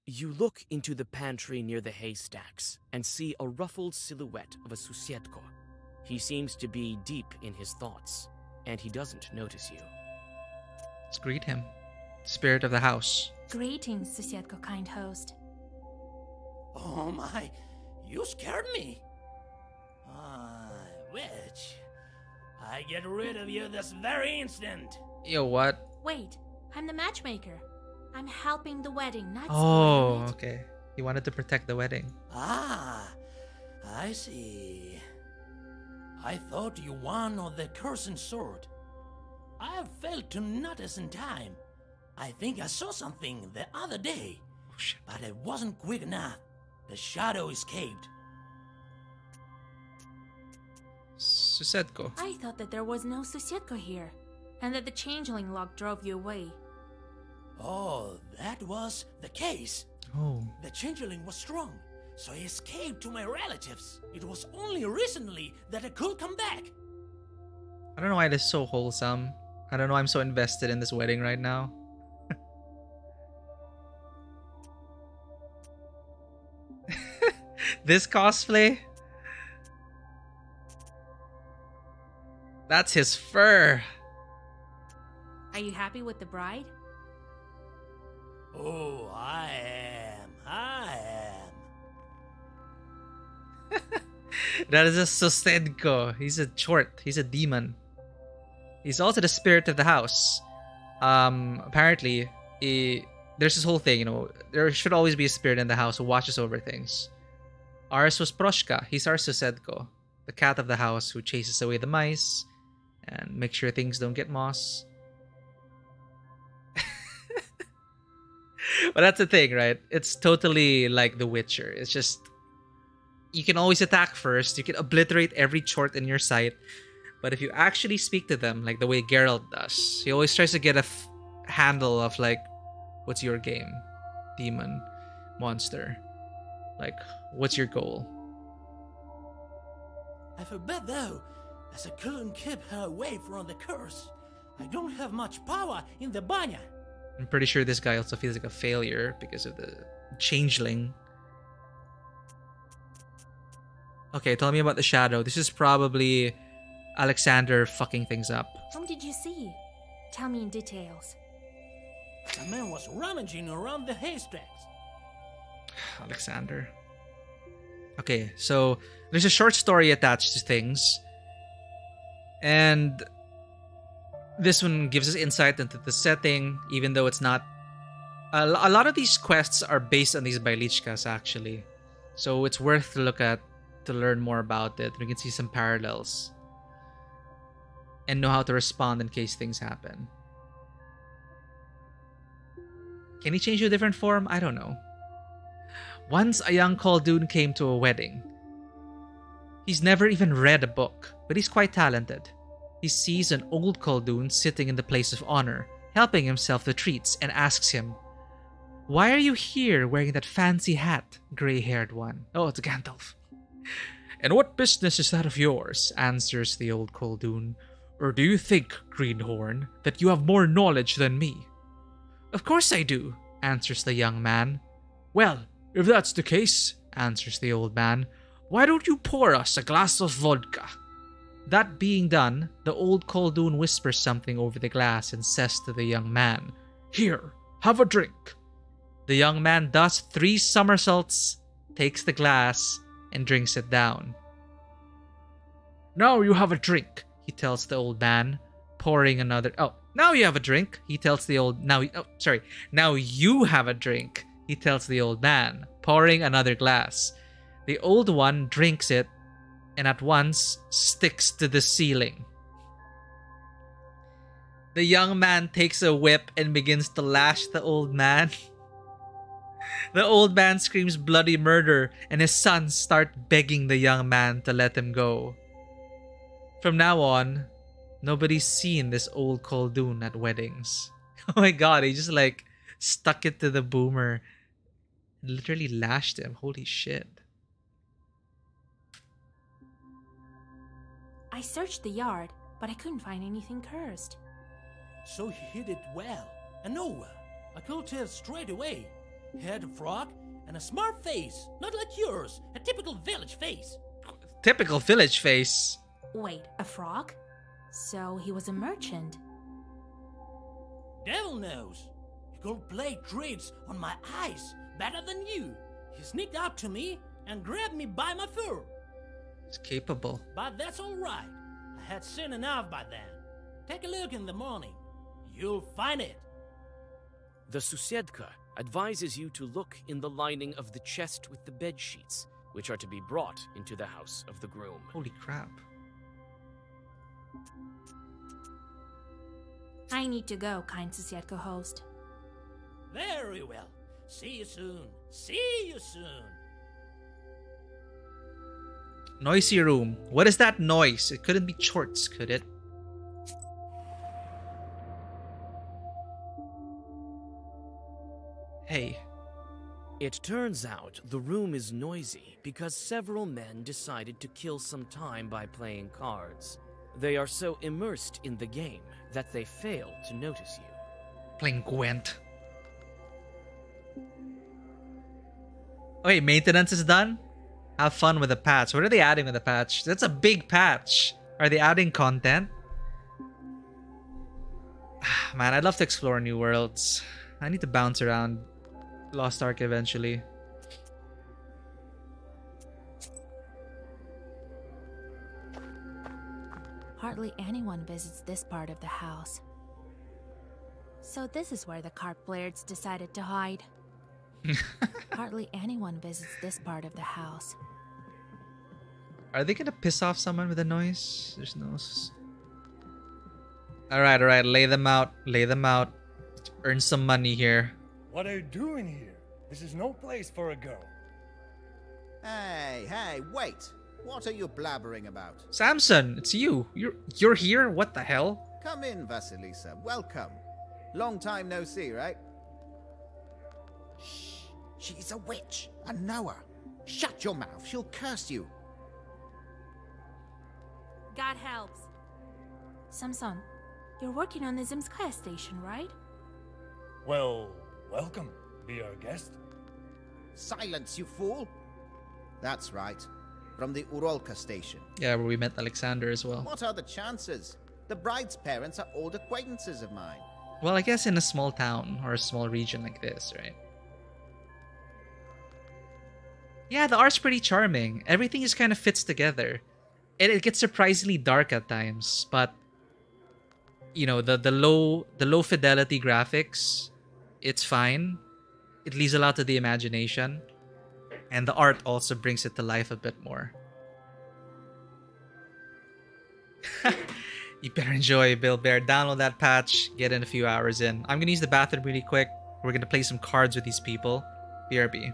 You look into the pantry near the haystacks and see a ruffled silhouette of a Susietko. He seems to be deep in his thoughts, and he doesn't notice you. Let's greet him. Spirit of the house. Greetings, Susietko, kind host. Oh my, you scared me. Witch, I get rid of you this very instant. Yo, what? Wait, I'm the matchmaker. I'm helping the wedding, not Oh, spoiling it. okay. He wanted to protect the wedding. Ah, I see. I thought you won on the cursing sword. I failed to notice in time. I think I saw something the other day, but it wasn't quick enough. The shadow escaped. Susetko. I thought that there was no Susietko here, and that the changeling lock drove you away. Oh, that was the case. Oh. The changeling was strong, so he escaped to my relatives. It was only recently that I could come back. I don't know why this is so wholesome. I don't know why I'm so invested in this wedding right now. This cosplay? That's his fur. Are you happy with the bride? Oh, I am. That is a Sosedko. He's a chort. He's a demon. He's also the spirit of the house. Apparently, there's this whole thing, you know, there should always be a spirit in the house who watches over things. Ours was Proshka. He's our Sosedko, the cat of the house who chases away the mice and makes sure things don't get moss. But that's the thing, right? It's totally like The Witcher. It's just, you can always attack first. You can obliterate every chort in your sight. But if you actually speak to them, like the way Geralt does, he always tries to get a handle of like, what's your game? Demon, monster. Like, what's your goal? I feel bad though, as I couldn't keep her away from the curse. I don't have much power in the banya. I'm pretty sure this guy also feels like a failure because of the changeling. Okay, tell me about the shadow. This is probably Alexander fucking things up. Whom did you see? Tell me in details. The man was rummaging around the haystacks. Alexander. Okay, so there's a short story attached to things. And this one gives us insight into the setting, even though it's not... A lot of these quests are based on these Bailichkas, actually. So it's worth to look at to learn more about it. We can see some parallels. And know how to respond in case things happen. Can he change to a different form? I don't know. Once a young Khaldun came to a wedding. He's never even read a book, but he's quite talented. He sees an old Khaldun sitting in the place of honor, helping himself to treats, and asks him, "Why are you here wearing that fancy hat, gray-haired one?" Oh, it's Gandalf. "And what business is that of yours?" answers the old Khaldun. "Or do you think, Greenhorn, that you have more knowledge than me?" "Of course I do," answers the young man. "Well, if that's the case," answers the old man, "why don't you pour us a glass of vodka?" That being done, the old Khaldun whispers something over the glass and says to the young man, "Here, have a drink." The young man does 3 somersaults, takes the glass, and drinks it down. "Now you have a drink," he tells the old man, pouring another... Oh, now you have a drink, he tells the old... Now you have a drink, he tells the old man, pouring another glass. The old one drinks it, and at once sticks to the ceiling. The young man takes a whip and begins to lash the old man. The old man screams bloody murder, and his sons start begging the young man to let him go. From now on, nobody's seen this old Khaldun at weddings. Oh my god, he just like stuck it to the boomer. Literally lashed him. Holy shit. I searched the yard, but I couldn't find anything cursed. So he hid it well. And no, I could tell straight away. He had a frog and a smart face, not like yours, a typical village face. Typical village face? Wait, a frog? So he was a merchant? Devil knows. He could play tricks on my eyes better than you. He sneaked up to me and grabbed me by my fur. He's capable. But that's all right. I had seen enough by then. Take a look in the morning. You'll find it. The Susedka advises you to look in the lining of the chest with the bed sheets, which are to be brought into the house of the groom. Holy crap. I need to go, kind Susedka host. Very well. See you soon. See you soon. Noisy room. What is that noise? It couldn't be Chorts, could it? Hey. It turns out the room is noisy because several men decided to kill some time by playing cards. They are so immersed in the game that they fail to notice you. Playing Gwent. Okay, maintenance is done? Have fun with the patch. What are they adding with the patch? That's a big patch. Are they adding content? Man, I'd love to explore new worlds. I need to bounce around Lost Ark eventually. Hardly anyone visits this part of the house. So this is where the carp players decided to hide. Hardly anyone visits this part of the house. Are they gonna piss off someone with a noise? There's no... Alright, lay them out. Lay them out. Let's earn some money here. What are you doing here? This is no place for a girl. Hey, wait. What are you blabbering about? Samson, it's you. You're here? What the hell? Come in, Vasilisa. Welcome. Long time no see, right? Shh. She's a witch. I know her. Shut your mouth. She'll curse you. God helps. Samson, you're working on the Zemskaya station, right? Well, welcome. Be our guest. Silence, you fool! That's right. From the Urolka station. Yeah, where we met Alexander as well. What are the chances? The bride's parents are old acquaintances of mine. Well, I guess in a small town or a small region like this, right? Yeah, the art's pretty charming. Everything just kind of fits together. It gets surprisingly dark at times, but you know, the low fidelity graphics, it's fine. It leaves a lot to the imagination. And the art also brings it to life a bit more. You better enjoy, Bill Bear. Download that patch. Get in a few hours in. I'm going to use the bathroom really quick. We're going to play some cards with these people. BRB.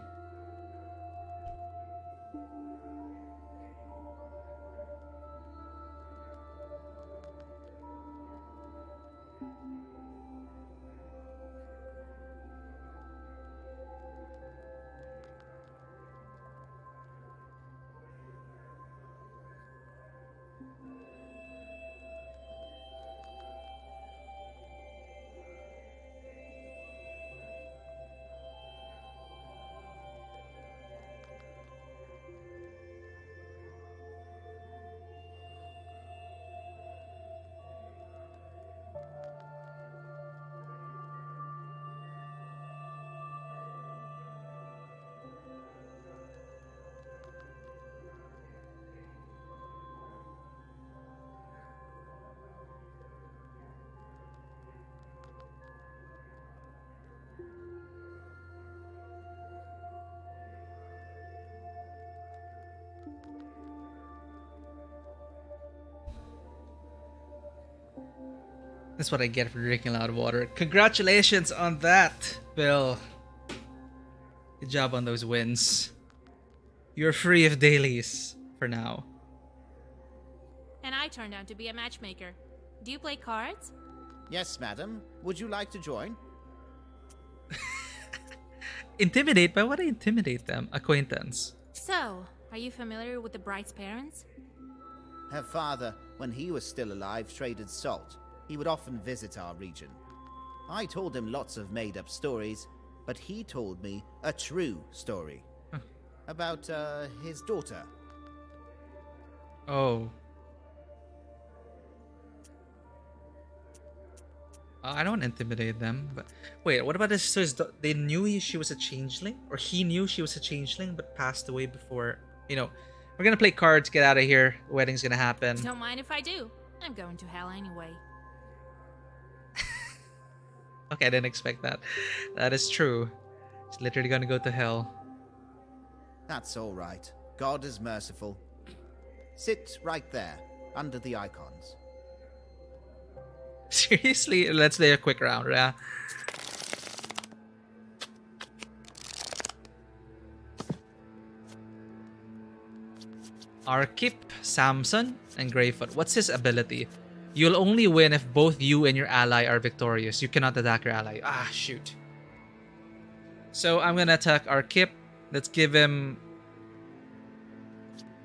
That's what I get for drinking a lot of water. Congratulations on that, Bill. Good job on those wins. You're free of dailies for now. And I turned out to be a matchmaker. Do you play cards? Yes, madam. Would you like to join? Intimidate? Why would I intimidate them? Acquaintance. So, are you familiar with the bride's parents? Her father, when he was still alive, traded salt. He would often visit our region. I told him lots of made-up stories, but he told me a true story. About, his daughter. Oh. I don't intimidate them, but... Wait, what about this? So they knew she was a changeling? Or he knew she was a changeling, but passed away before... You know, we're gonna play cards, get out of here. The wedding's gonna happen. Don't mind if I do. I'm going to hell anyway. Okay, I didn't expect that. That is true. He's literally gonna go to hell. That's all right. God is merciful. Sit right there, under the icons. Seriously? Let's play a quick round, yeah? Arkip, Samson, and Greyfoot. What's his ability? You'll only win if both you and your ally are victorious. You cannot attack your ally. Ah, shoot. So I'm gonna attack Arkip. Let's give him...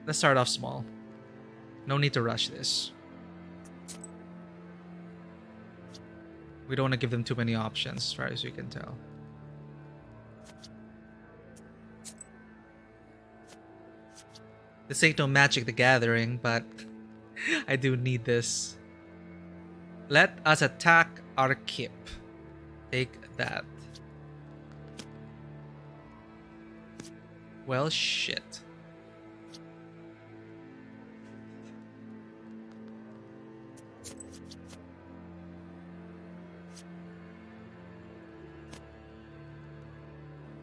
Let's start off small. No need to rush this. We don't want to give them too many options, as far as we can tell. This ain't no Magic the Gathering, but I do need this. Let us attack Arkip. Take that. Well, shit.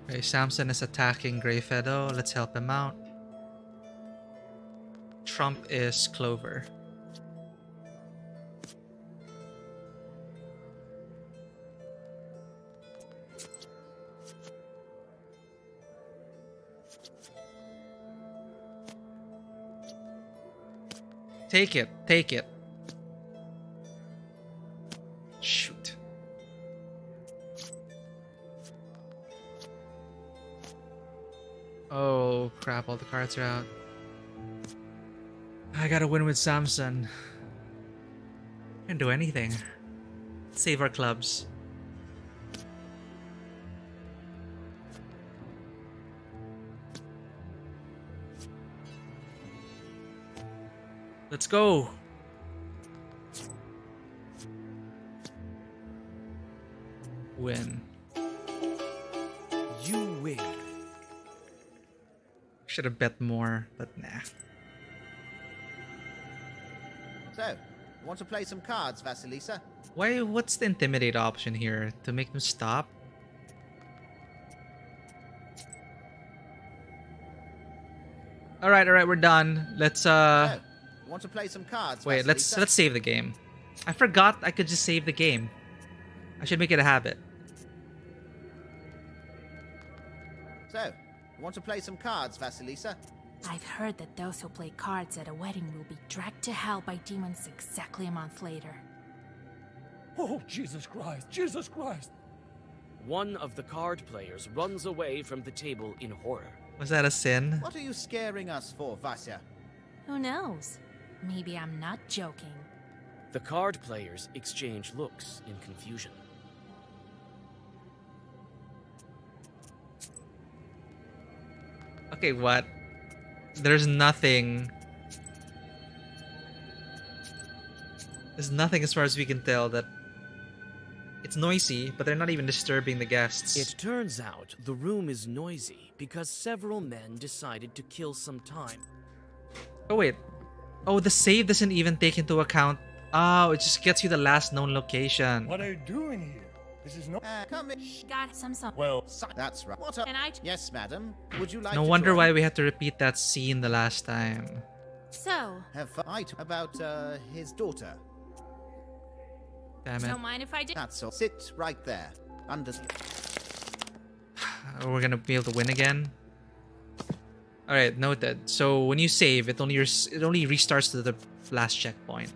Okay, Samson is attacking Greyfeather. Let's help him out. Trump is Clover. Take it. Take it. Shoot. Oh, crap. All the cards are out. I gotta win with Samson. Can't do anything. Save our clubs. Let's go. Win. You win. Should have bet more, but nah. So, want to play some cards, Vasilisa? Why? What's the intimidate option here? To make them stop? Alright, we're done. Let's So, want to play some cards, wait, Vasilisa? let's save the game. I forgot I could just save the game. I should make it a habit. So, want to play some cards, Vasilisa? I've heard that those who play cards at a wedding will be dragged to hell by demons exactly a month later. Oh, Jesus Christ! Jesus Christ! One of the card players runs away from the table in horror. Was that a sin? What are you scaring us for, Vasya? Who knows? Maybe I'm not joking. The card players exchange looks in confusion. Okay, what? There's nothing. There's nothing as far as we can tell that it's noisy, but they're not even disturbing the guests. It turns out the room is noisy because several men decided to kill some time. Oh wait. Oh, the save doesn't even take into account. Oh, it just gets you the last known location. What are you doing here? This is no. Come in. Got some. Well, That's right. What? Can I? Yes, madam. Would you like No to wonder join? why we had to repeat that scene the last time. So, Have fight about his daughter. Damn it. don't mind if I do. That's all. Sit right there. Under. We're gonna be able to win again. Alright, noted. So when you save, it only restarts to the last checkpoint.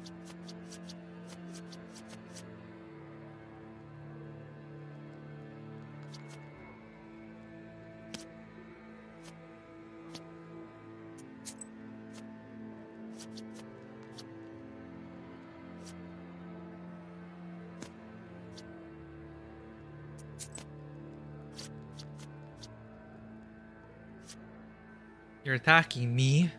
You're attacking me?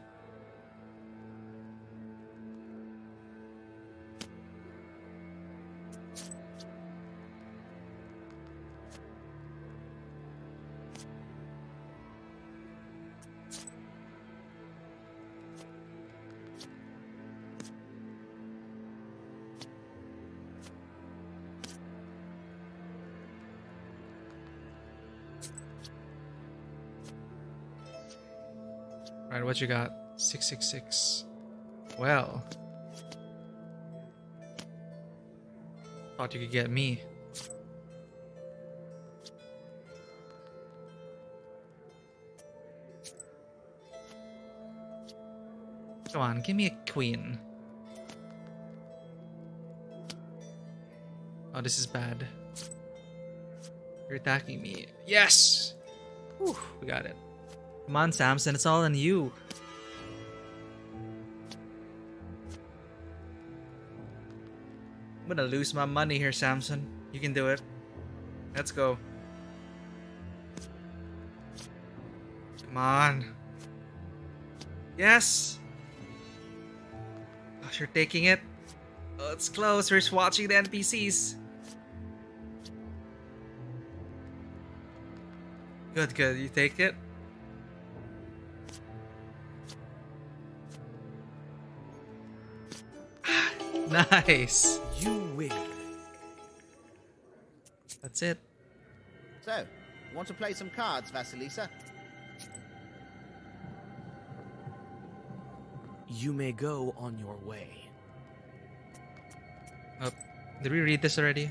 Alright, what you got? 666. Well. Thought you could get me. Come on, give me a queen. Oh, this is bad. You're attacking me. Yes! Whew, we got it. Come on, Samson, it's all on you. I'm gonna lose my money here, Samson. You can do it. Let's go. Come on. Yes! Oh, you're taking it. Oh, it's close. We're just watching the NPCs. Good, good. You take it. Nice. You win. That's it. So, want to play some cards, Vasilisa? You may go on your way. Oh, did we read this already?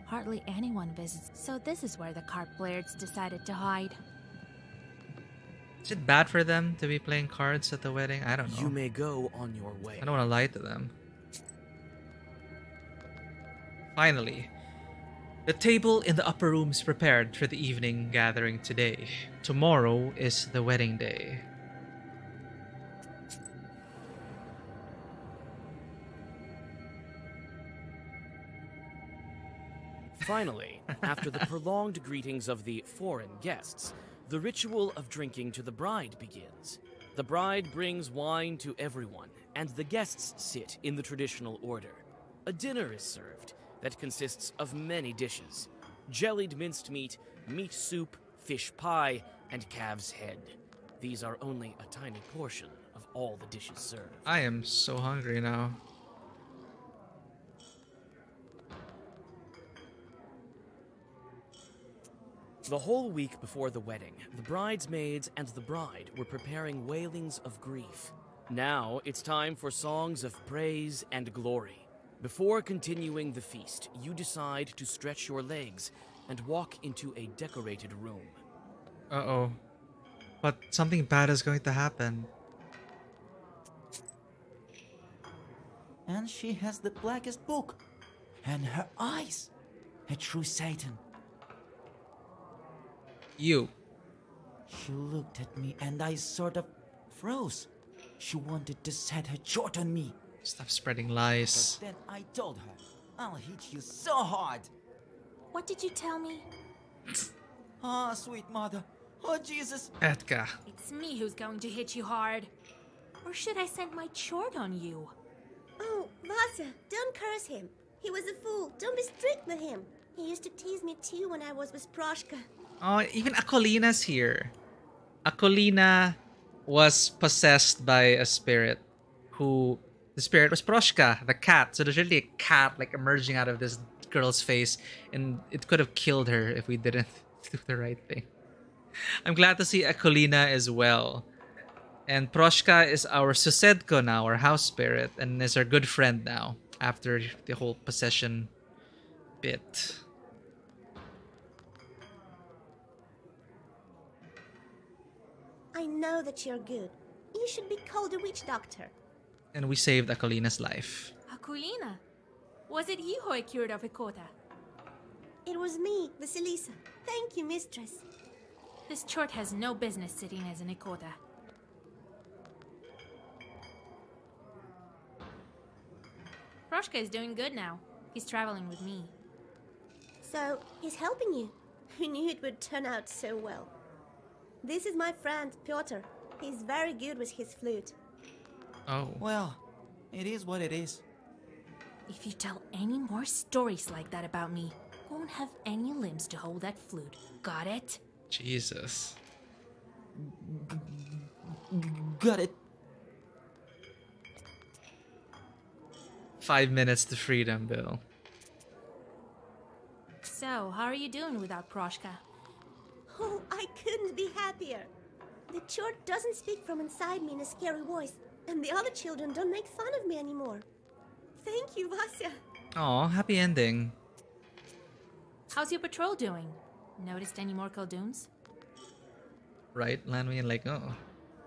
Hardly anyone visits, so this is where the card players decided to hide. Is it bad for them to be playing cards at the wedding? I don't know. You may go on your way. I don't want to lie to them. Finally, the table in the upper room is prepared for the evening gathering today. Tomorrow is the wedding day. Finally, after the prolonged greetings of the foreign guests, the ritual of drinking to the bride begins. The bride brings wine to everyone, and the guests sit in the traditional order. A dinner is served that consists of many dishes: jellied minced meat, meat soup, fish pie, and calf's head. These are only a tiny portion of all the dishes served. I am so hungry now. The whole week before the wedding, the bridesmaids and the bride were preparing wailings of grief. Now it's time for songs of praise and glory. Before continuing the feast, you decide to stretch your legs and walk into a decorated room. Uh-oh. But something bad is going to happen. And she has the blackest book. And her eyes. A true Satan. You. She looked at me and I sort of froze. She wanted to set her short on me. Stop spreading lies. But then I told her, I'll hit you so hard. What did you tell me? Ah, sweet mother. Oh, Jesus. Edgar. It's me who's going to hit you hard. Or should I send my chort on you? Oh, Vasya, don't curse him. He was a fool. Don't be strict with him. He used to tease me too when I was with Proshka. Oh, even Akolina's here. Akolina was possessed by a spirit who... The spirit was Proshka, the cat. So there's really a cat like emerging out of this girl's face, and it could have killed her if we didn't do the right thing. I'm glad to see Akolina as well. And Proshka is our Susedko now, our house spirit, and is our good friend now after the whole possession bit. I know that you're good. You should be called a witch doctor. And we saved Akolina's life. Akulina? Was it you who I cured of Ikota? It was me, Vasilisa. Thank you, mistress. This chort has no business sitting as an Ikota. Proshka is doing good now. He's traveling with me. So, he's helping you. Who knew it would turn out so well? This is my friend, Pyotr. He's very good with his flute. Oh. Well, it is what it is. If you tell any more stories like that about me, you won't have any limbs to hold that flute. Got it? Jesus. Got it. 5 minutes to freedom, Bill. So, how are you doing without Proshka? Oh, I couldn't be happier. The chort doesn't speak from inside me in a scary voice, and the other children don't make fun of me anymore. Thank you, Vasya. Aw, happy ending. How's your patrol doing? Noticed any more Khaldooms? Right, Lanway, and like, oh,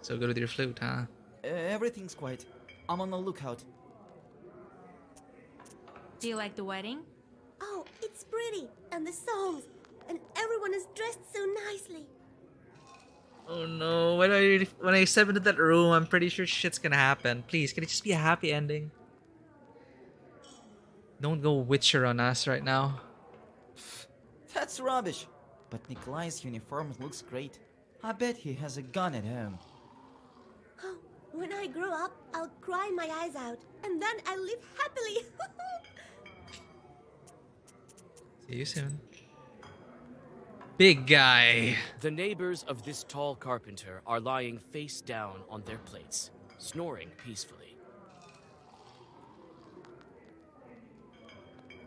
so good with your flute, huh? Everything's quiet. I'm on the lookout. Do you like the wedding? Oh, it's pretty, and the songs, and everyone is dressed so nicely. Oh no, when I step into that room, I'm pretty sure shit's gonna happen. Please, can it just be a happy ending? Don't go Witcher on us right now. That's rubbish. But Nikolai's uniform looks great. I bet he has a gun at home. Oh, when I grow up, I'll cry my eyes out, and then I'll live happily. See you soon. Big guy. The neighbors of this tall carpenter are lying face down on their plates, snoring peacefully.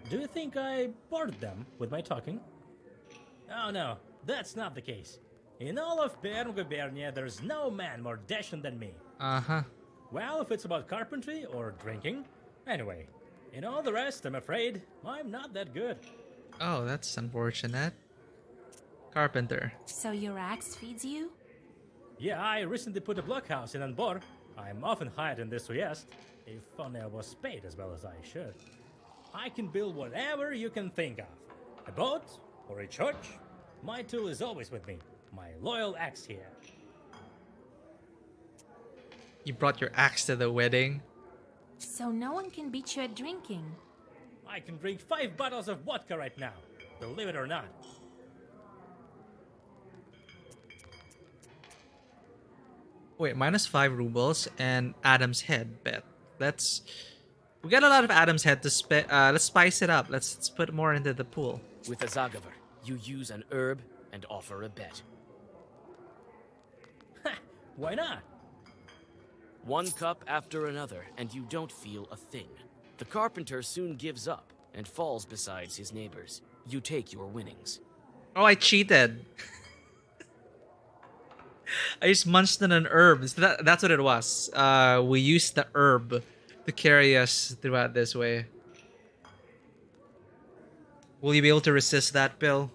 Do you think I bored them with my talking? Oh no, that's not the case. In all of Perm Gubernia, there's no man more dashing than me. Uh-huh. Well, if it's about carpentry or drinking. Anyway, in all the rest, I'm afraid I'm not that good. Oh, that's unfortunate. Carpenter. So your axe feeds you? Yeah, I recently put a blockhouse in Anbor. I'm often hired in this Uyest, if only I was paid as well as I should. I can build whatever you can think of. A boat or a church. My tool is always with me. My loyal axe here. You brought your axe to the wedding? So no one can beat you at drinking. I can drink 5 bottles of vodka right now, believe it or not. Wait, -5 rubles and Adam's head bet. We got a lot of Adam's head to let's spice it up. Let's put more into the pool. With a Zagaver, you use an herb and offer a bet. Why not? One cup after another, and you don't feel a thing. The carpenter soon gives up and falls beside his neighbors. You take your winnings. Oh, I cheated. I just munched on an herb. That's what it was. We used the herb to carry us throughout this way. Will you be able to resist that, Bill?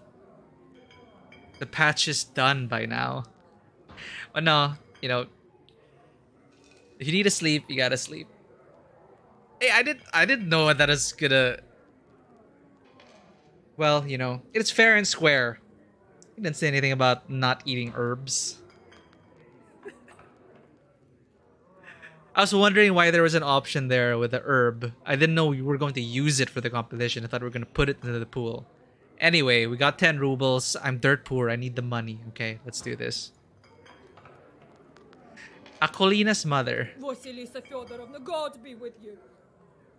The patch is done by now. But no, you know, if you need to sleep, you gotta sleep. Hey, I didn't know that is gonna... Well, you know, it's fair and square. You didn't say anything about not eating herbs. I was wondering why there was an option there with the herb. I didn't know we were going to use it for the competition. I thought we were going to put it into the pool. Anyway, we got 10 rubles. I'm dirt poor. I need the money. Okay, let's do this. Akolina's mother. Vasilisa Fyodorovna, God be with you.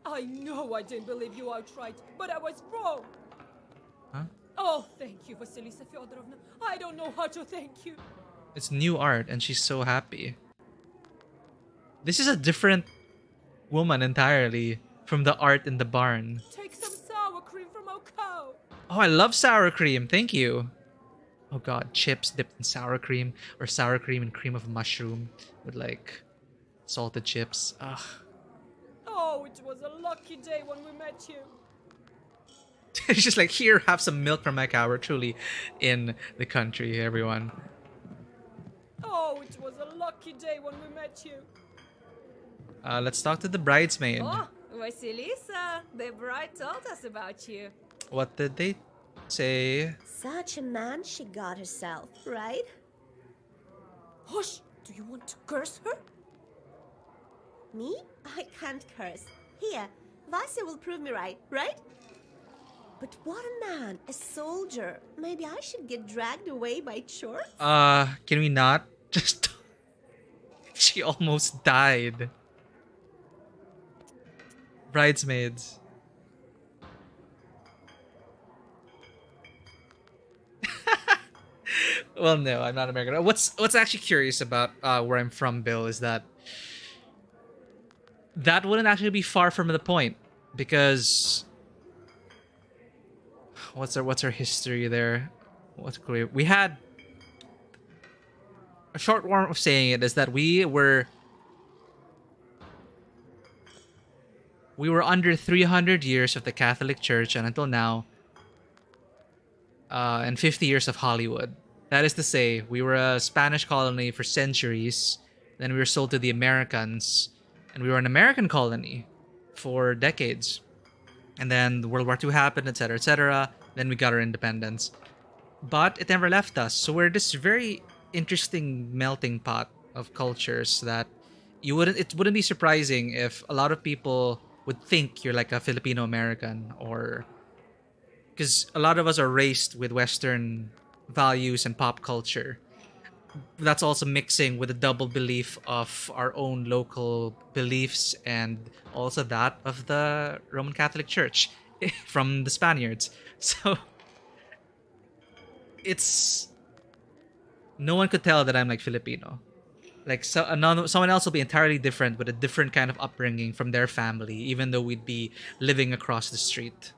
I know I didn't believe you outright, but I was wrong. Huh? Oh, thank you, Vasilisa Fyodorovna. I don't know how to thank you. It's new art, and she's so happy. This is a different woman entirely from the art in the barn. Take some sour cream from our cow. Oh, I love sour cream. Thank you. Oh god, chips dipped in sour cream, or sour cream and cream of mushroom with like salted chips. Ugh. Oh, it was a lucky day when we met you. It's just like, here, have some milk from my cow. We're truly in the country, everyone. Oh, it was a lucky day when we met you. Let's talk to the bridesmaid. Oh, Vasilisa, the bride told us about you. What did they say? Such a man she got herself, right? Hush! Do you want to curse her? Me? I can't curse. Here, Vasya will prove me right, right? But what a man, a soldier. Maybe I should get dragged away by chores? Can we not? Just... She almost died. Bridesmaids. Well, no, I'm not American. What's actually curious about where I'm from, Bill, is that wouldn't actually be far from the point, because what's our history there? We had a short form of saying it is that we were under 300 years of the Catholic Church, and until now, and 50 years of Hollywood. That is to say, we were a Spanish colony for centuries, then we were sold to the Americans, and we were an American colony for decades. And then World War II happened, etc., etc. Then we got our independence. But it never left us, so we're this very interesting melting pot of cultures that it wouldn't be surprising if a lot of people would think you're like a Filipino American, or because a lot of us are raised with Western values and pop culture. That's also mixing with a double belief of our own local beliefs and also that of the Roman Catholic Church from the Spaniards. So it's no one could tell that I'm like Filipino. Like someone else will be entirely different with a different kind of upbringing from their family, even though we'd be living across the street.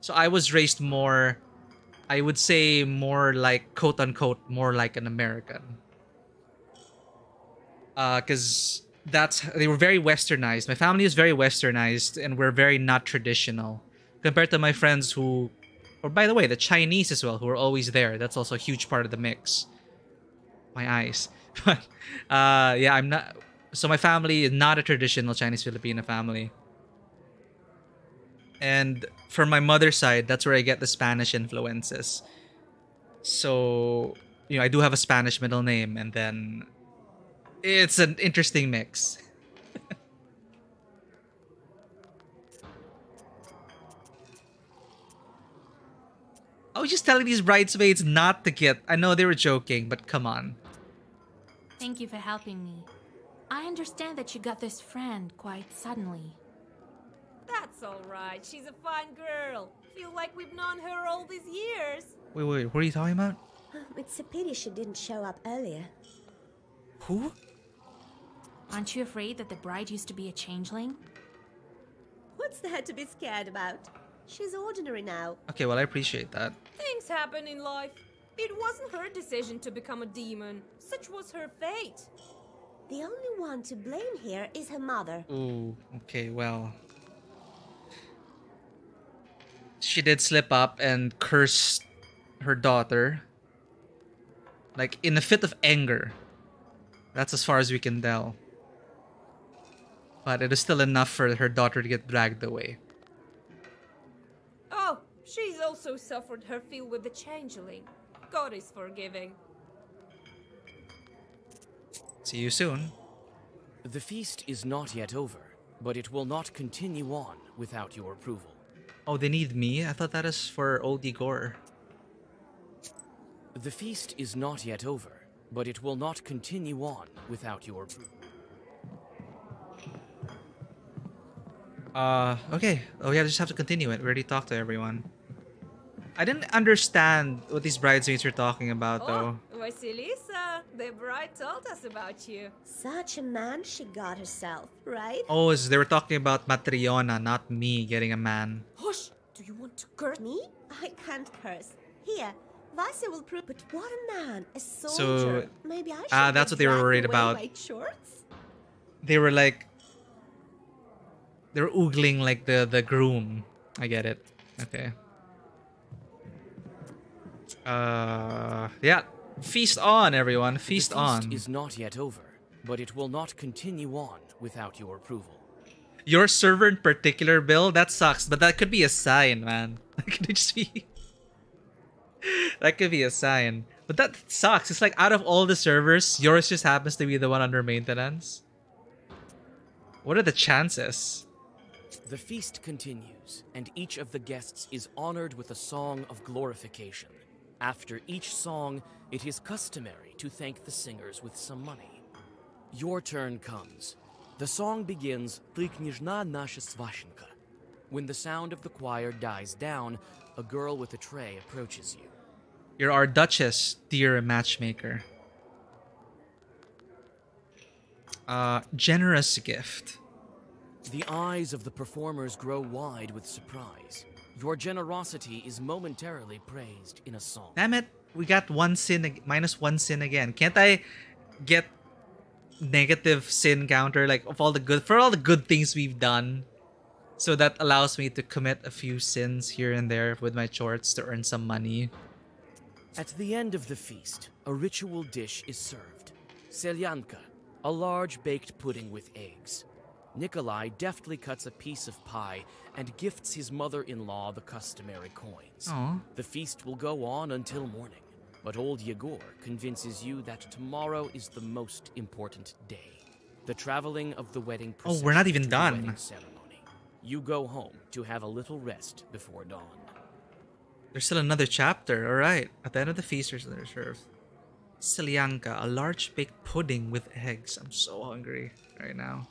So I was raised more, I would say more like, quote unquote, more like an American. Because they were very westernized. My family is very westernized, and we're very not traditional. Compared to my friends who, or by the way, the Chinese as well, who are always there. That's also a huge part of the mix. My eyes. But yeah, I'm not. So my family is not a traditional Chinese Filipino family. And from my mother's side, that's where I get the Spanish influences. So, you know, I do have a Spanish middle name, and then it's an interesting mix. I was just telling these bridesmaids not to get... I know they were joking, but come on. Thank you for helping me. I understand that you got this friend quite suddenly. That's alright. She's a fine girl. Feel like we've known her all these years. Wait, what are you talking about? It's a pity she didn't show up earlier. Who? Aren't you afraid that the bride used to be a changeling? What's there to be scared about? She's ordinary now. Okay, well, I appreciate that. Things happen in life. It wasn't her decision to become a demon. Such was her fate. The only one to blame here is her mother. Ooh, okay, well. She did slip up and curse her daughter. Like, in a fit of anger. That's as far as we can tell. But it is still enough for her daughter to get dragged away. Oh, she's also suffered her fill with the changeling. God is forgiving. See you soon. The feast is not yet over, but it will not continue on without your approval. Oh, they need me? I thought that is for old Igor. The feast is not yet over, but it will not continue on without your approval. Okay. Oh yeah, I just have to continue it. We already talked to everyone. I didn't understand what these bridesmaids were talking about, though. Vasilisa, the bride told us about you. Such a man she got herself, right? Oh, they were talking about Matriona, not me getting a man. Hush! Do you want to curse me? I can't curse. Here, Vasi will prove. But what a man, a soldier. So, maybe I should that's what they were worried about. My shorts? They were like... They were oogling like the groom. I get it. Okay. Yeah. Feast on, everyone. Feast on. The feast is not yet over, but it will not continue on without your approval. Your server in particular, Bill, that sucks. But that could be a sign, man. That could just be... that could be a sign. But that sucks. It's like out of all the servers, yours just happens to be the one under maintenance. What are the chances? The feast continues, and each of the guests is honored with a song of glorification. After each song, it is customary to thank the singers with some money. Your turn comes. The song begins, "Ty kняжна наша сващенка." When the sound of the choir dies down, a girl with a tray approaches you. You're our Duchess, dear matchmaker. Generous gift. The eyes of the performers grow wide with surprise. Your generosity is momentarily praised in a song. Damn it, we got one sin, minus one sin again. Can't I get negative sin counter, like for all the good things we've done? So that allows me to commit a few sins here and there with my shorts to earn some money. At the end of the feast, a ritual dish is served. Selyanka, a large baked pudding with eggs. Nikolai deftly cuts a piece of pie and gifts his mother-in-law the customary coins. Aww. The feast will go on until morning, but old Yegor convinces you that tomorrow is the most important day. The traveling of the wedding procession. Oh, we're not even to done. the wedding ceremony. You go home to have a little rest before dawn. There's still another chapter. Alright. At the end of the feast, there's another serve. Selyanka, a large baked pudding with eggs. I'm so hungry right now.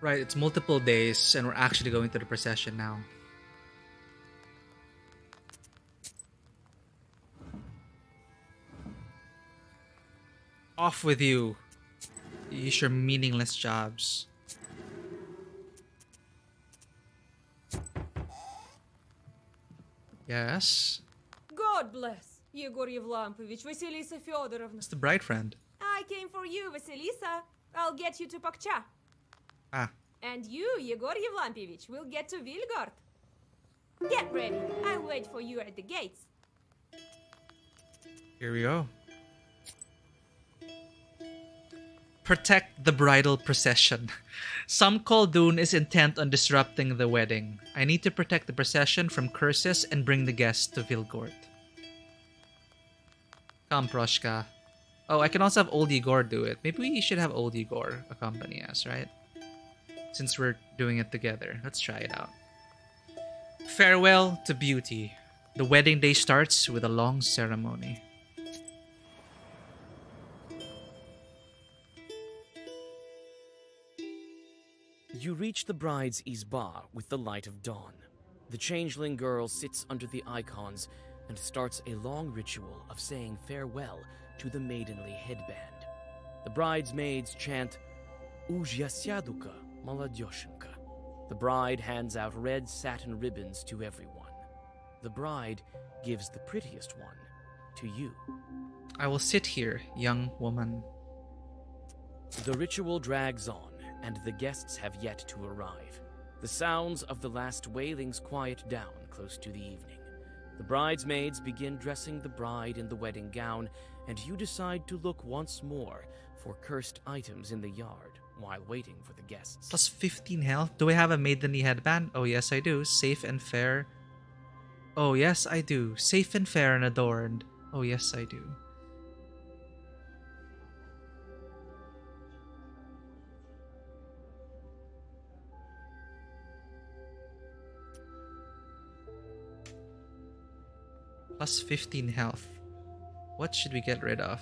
Right, it's multiple days, and we're actually going to the procession now. Off with you. Use your meaningless jobs. Yes? God bless. Yegor Yevlampovich, Vasilisa Fyodorovna. It's the bride friend. I came for you, Vasilisa. I'll get you to Pakcha. Ah. And you, Yegor Yevlampovich, will get to Vilgard. Get ready. I'll wait for you at the gates. Here we go. Protect the bridal procession. Some Koldun is intent on disrupting the wedding. I need to protect the procession from curses and bring the guests to Vilgort. Come, Proshka. Oh, I can also have Old Igor do it. Maybe we should have Old Igor accompany us, right? Since we're doing it together. Let's try it out. Farewell to beauty. The wedding day starts with a long ceremony. You reach the bride's izba with the light of dawn. The changeling girl sits under the icons and starts a long ritual of saying farewell to the maidenly headband. The bridesmaids chant Ujyasyaduka Maladyoshenka. The bride hands out red satin ribbons to everyone. The bride gives the prettiest one to you. I will sit here, young woman. The ritual drags on, and the guests have yet to arrive. The sounds of the last wailings quiet down close to the evening. The bridesmaids begin dressing the bride in the wedding gown, and you decide to look once more for cursed items in the yard while waiting for the guests. Plus 15 health. Do I have a maidenly headband? Oh yes, I do. Safe and fair. Oh yes, I do. Safe and fair and adorned. Oh yes, I do. Plus 15 health. What should we get rid of?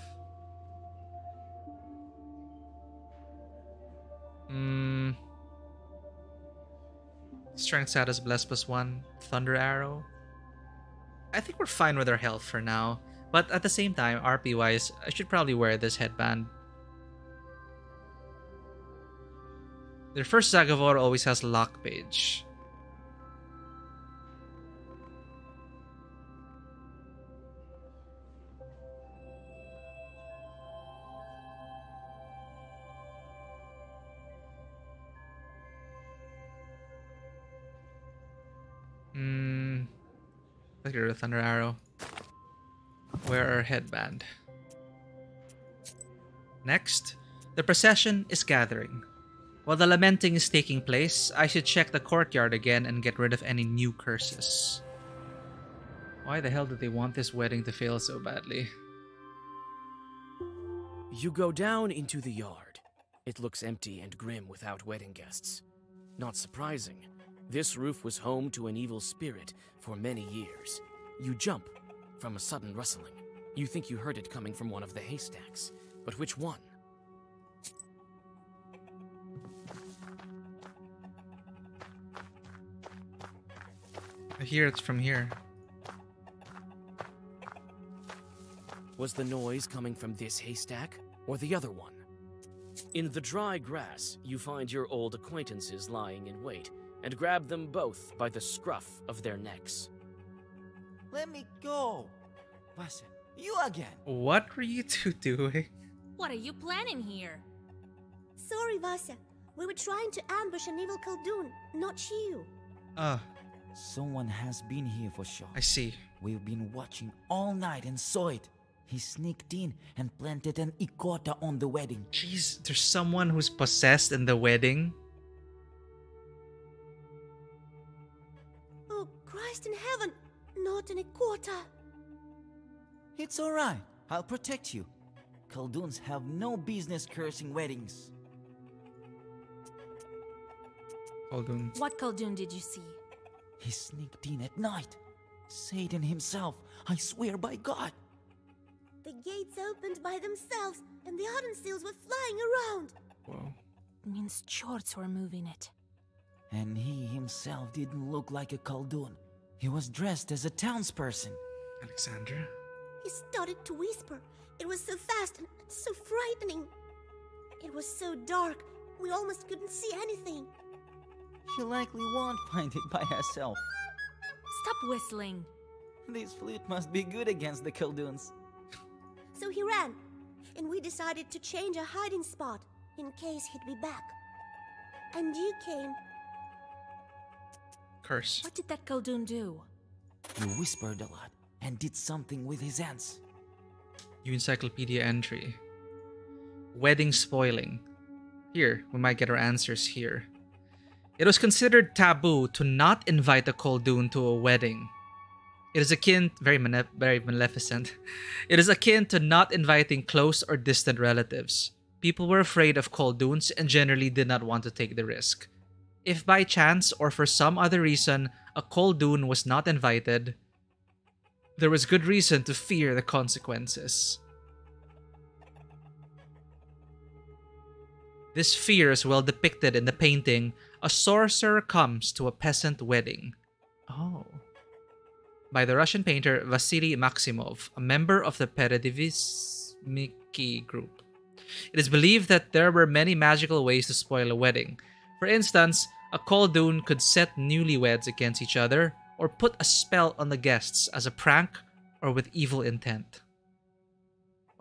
Strength status bless +1. Thunder arrow. I think we're fine with our health for now. But at the same time, RP wise, I should probably wear this headband. Their first Zagavor always has lock page. Let's get rid of Thunder Arrow. Wear our headband. Next, the procession is gathering. While the lamenting is taking place, I should check the courtyard again and get rid of any new curses. Why the hell did they want this wedding to fail so badly? You go down into the yard. It looks empty and grim without wedding guests. Not surprising. This roof was home to an evil spirit for many years. You jump from a sudden rustling. You think you heard it coming from one of the haystacks, but which one? I hear it's from here. Was the noise coming from this haystack or the other one? In the dry grass, you find your old acquaintances lying in wait and grab them both by the scruff of their necks. Let me go! Vasya, you again! What were you two doing? What are you planning here? Sorry, Vasya. We were trying to ambush an evil Khaldun, not you. Someone has been here for sure. I see. We've been watching all night and saw it. He sneaked in and planted an ikota on the wedding. Jeez, there's someone who's possessed in the wedding? Oh, Christ in heaven! Not an ikota! It's alright. I'll protect you. Khalduns have no business cursing weddings. Khaldun. What Khaldun did you see? He sneaked in at night. Satan himself, I swear by God. The gates opened by themselves, and the iron seals were flying around. Whoa. It means Chorts were moving it. And he himself didn't look like a Khaldun. He was dressed as a townsperson. Alexandra? He started to whisper. It was so fast and so frightening. It was so dark, we almost couldn't see anything. She likely won't find it by herself. Stop whistling. This flute must be good against the Khalduns. So he ran, and we decided to change our hiding spot in case he'd be back. And you came. Curse. What did that Khaldun do? He whispered a lot and did something with his hands. New encyclopedia entry. Wedding spoiling. Here, we might get our answers here. It was considered taboo to not invite a Khaldun to a wedding. It is akin, very maleficent. It is akin to not inviting close or distant relatives. People were afraid of Khulduns and generally did not want to take the risk. If by chance or for some other reason a Khuldun was not invited, there was good reason to fear the consequences. This fear is well depicted in the painting A Sorcerer Comes to a Peasant Wedding. Oh. By the Russian painter Vasily Maximov, a member of the Peredvishniki group. It is believed that there were many magical ways to spoil a wedding. For instance, a Khuldun could set newlyweds against each other or put a spell on the guests as a prank or with evil intent.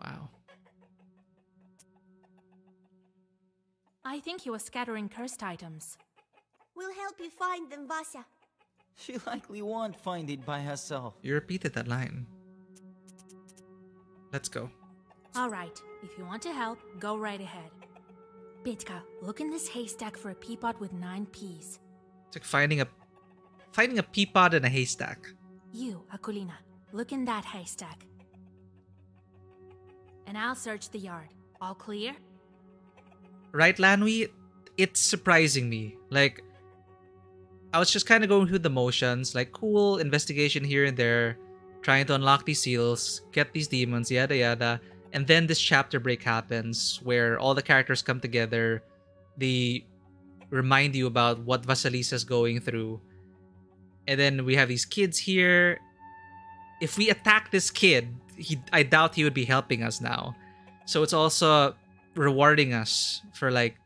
Wow. I think he was scattering cursed items. We'll help you find them, Vasya. She likely won't find it by herself. You repeated that line. Let's go. Alright, if you want to help, go right ahead. Bitka, look in this haystack for a peapod with 9 peas. It's like finding a peapod in a haystack. You, Akulina, look in that haystack. And I'll search the yard. All clear? Right, Lanwi? It's surprising me. Like, I was just kind of going through the motions, like cool investigation here and there, trying to unlock these seals, get these demons, yada yada. And then this chapter break happens where all the characters come together. They remind you about what Vasilisa's going through. And then we have these kids here. If we attack this kid, I doubt he would be helping us now. So it's also rewarding us for like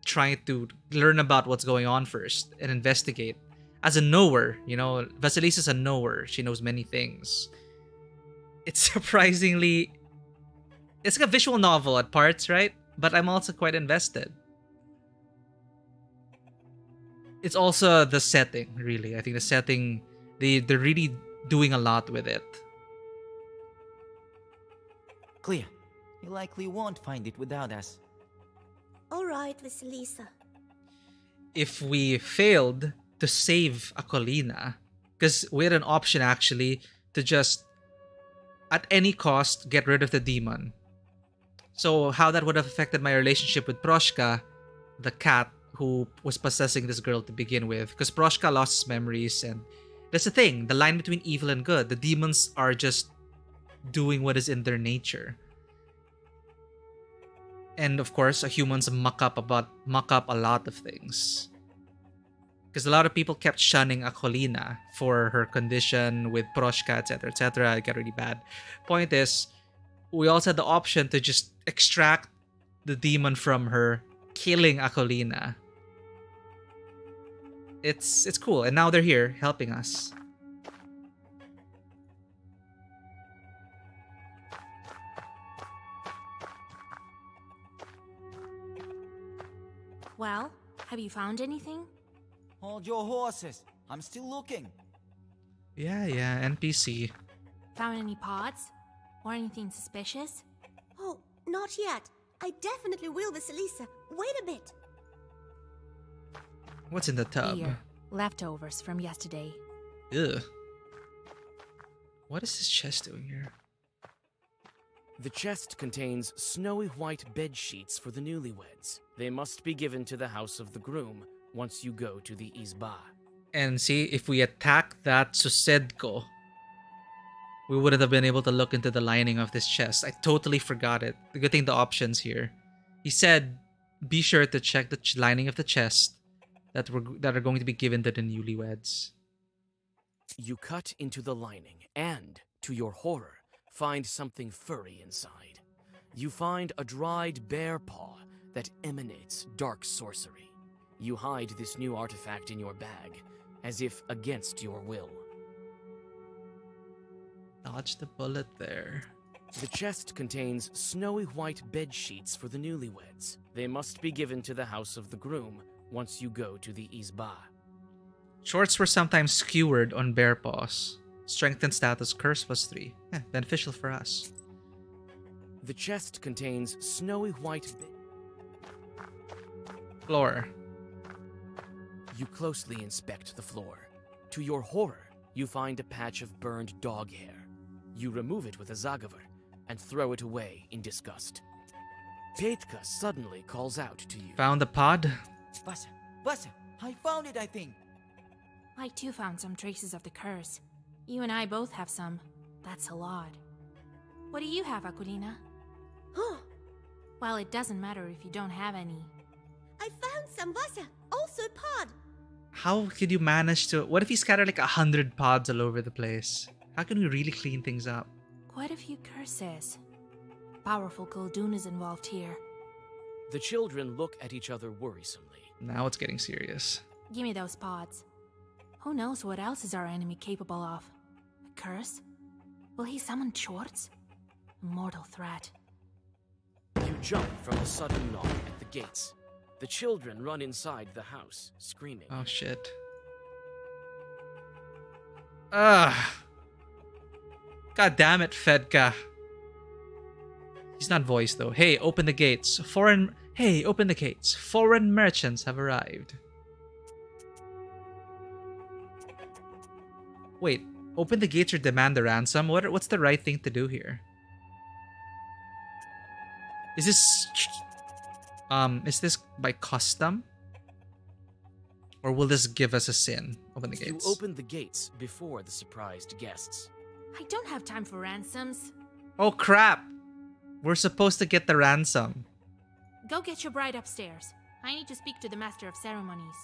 trying to learn about what's going on first and investigate. As a knower, you know, Vasilisa's a knower. She knows many things. It's surprisingly... It's like a visual novel at parts, right? But I'm also quite invested. It's also the setting, really. I think the setting, they're really doing a lot with it. Clear. You likely won't find it without us. Alright, Vasilisa. If we failed to save Akolina, because we had an option actually to just, at any cost, get rid of the demon. So how that would have affected my relationship with Proshka, the cat who was possessing this girl to begin with. Because Proshka lost his memories, and that's the thing, the line between evil and good. The demons are just doing what is in their nature. And of course, humans muck up a lot of things. Because a lot of people kept shunning Akolina for her condition with Proshka, etc., etc. It got really bad. Point is, we also had the option to just extract the demon from her, killing Akolina. It's cool, and now they're here helping us. Well, have you found anything? Hold your horses. I'm still looking. Yeah, NPC. Found any pods? Or anything suspicious? Oh, not yet. I definitely will, Vasilisa. Wait a bit. What's in the tub? Here, leftovers from yesterday. Ugh. What is this chest doing here? The chest contains snowy white bed sheets for the newlyweds. They must be given to the house of the groom once you go to the Izba. And see, if we attack that Susedko, we wouldn't have been able to look into the lining of this chest. I totally forgot it. The good thing the options here. He said, be sure to check the lining of the chest that are going to be given to the newlyweds. You cut into the lining and, to your horror, find something furry inside. You find a dried bear paw that emanates dark sorcery. You hide this new artifact in your bag, as if against your will. Dodge the bullet there. The chest contains snowy white bed sheets for the newlyweds. They must be given to the house of the groom once you go to the Izba. Shorts were sometimes skewered on bear paws. Strength and status curse +3. Beneficial for us. The chest contains snowy white floor. You closely inspect the floor. To your horror, You find a patch of burned dog hair. You remove it with a zagavar and throw it away in disgust. Petka suddenly calls out to you. Found the pod? Bassa, I found it, I think. I too found some traces of the curse. You and I both have some. That's a lot. What do you have, Aquilina? Well, it doesn't matter if you don't have any. I found some Vasa, also pod. How could you manage to... What if you scatter like 100 pods all over the place? How can we really clean things up? Quite a few curses. Powerful Khaldun is involved here. The children look at each other worrisomely. Now it's getting serious. Give me those pods. Who knows what else is our enemy capable of? A curse? Will he summon Schwartz? A mortal threat. You jump from a sudden knock at the gates. The children run inside the house, screaming. Oh shit. Ugh. God damn it, Fedka. He's not voiced though. Hey, open the gates. Hey, open the gates. Foreign merchants have arrived. Wait, open the gates or demand the ransom? What's the right thing to do here? Is this by custom? Or will this give us a sin? Open the gates. You open the gates before the surprised guests. I don't have time for ransoms. Oh crap! We're supposed to get the ransom. Go get your bride upstairs. I need to speak to the Master of Ceremonies.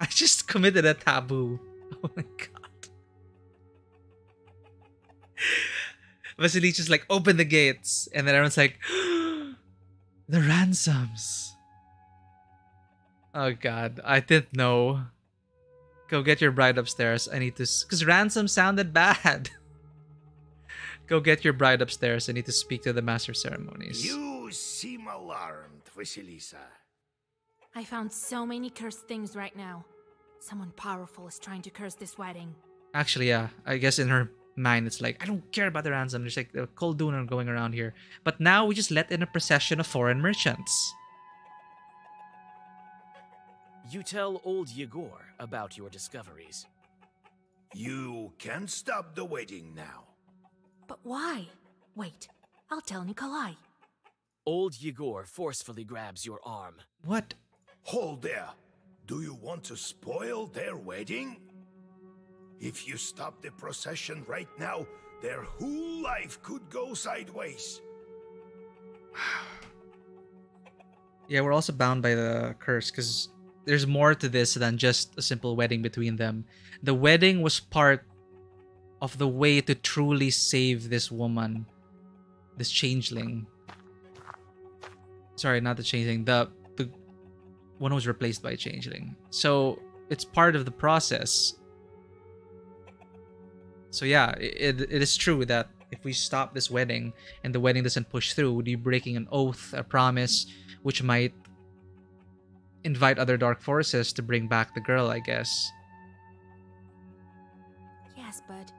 I just committed a taboo. Oh my god. Vasily's just like, open the gates. And then everyone's like, the ransoms. Oh god, I didn't know. Go get your bride upstairs. I need to... Because ransom sounded bad. Go get your bride upstairs. I need to speak to the Master of Ceremonies. You seem alarmed, Vasilisa. I found so many cursed things right now. Someone powerful is trying to curse this wedding. Actually, yeah. I guess in her mind, it's like, I don't care about the ransom. There's like the Khaldun are going around here. But now we just let in a procession of foreign merchants. You tell old Yegor about your discoveries. You can't stop the wedding now. But why? Wait, I'll tell Nikolai. Old Yegor forcefully grabs your arm. What? Hold there. Do you want to spoil their wedding? If you stop the procession right now, their whole life could go sideways. Yeah, we're also bound by the curse because there's more to this than just a simple wedding between them. The wedding was part of the way to truly save this woman. This changeling. Sorry, not the changeling. The one who was replaced by a changeling. So, it's part of the process. So yeah, it is true that if we stop this wedding and the wedding doesn't push through, we'd be breaking an oath, a promise, which might invite other dark forces to bring back the girl, I guess. Yes, but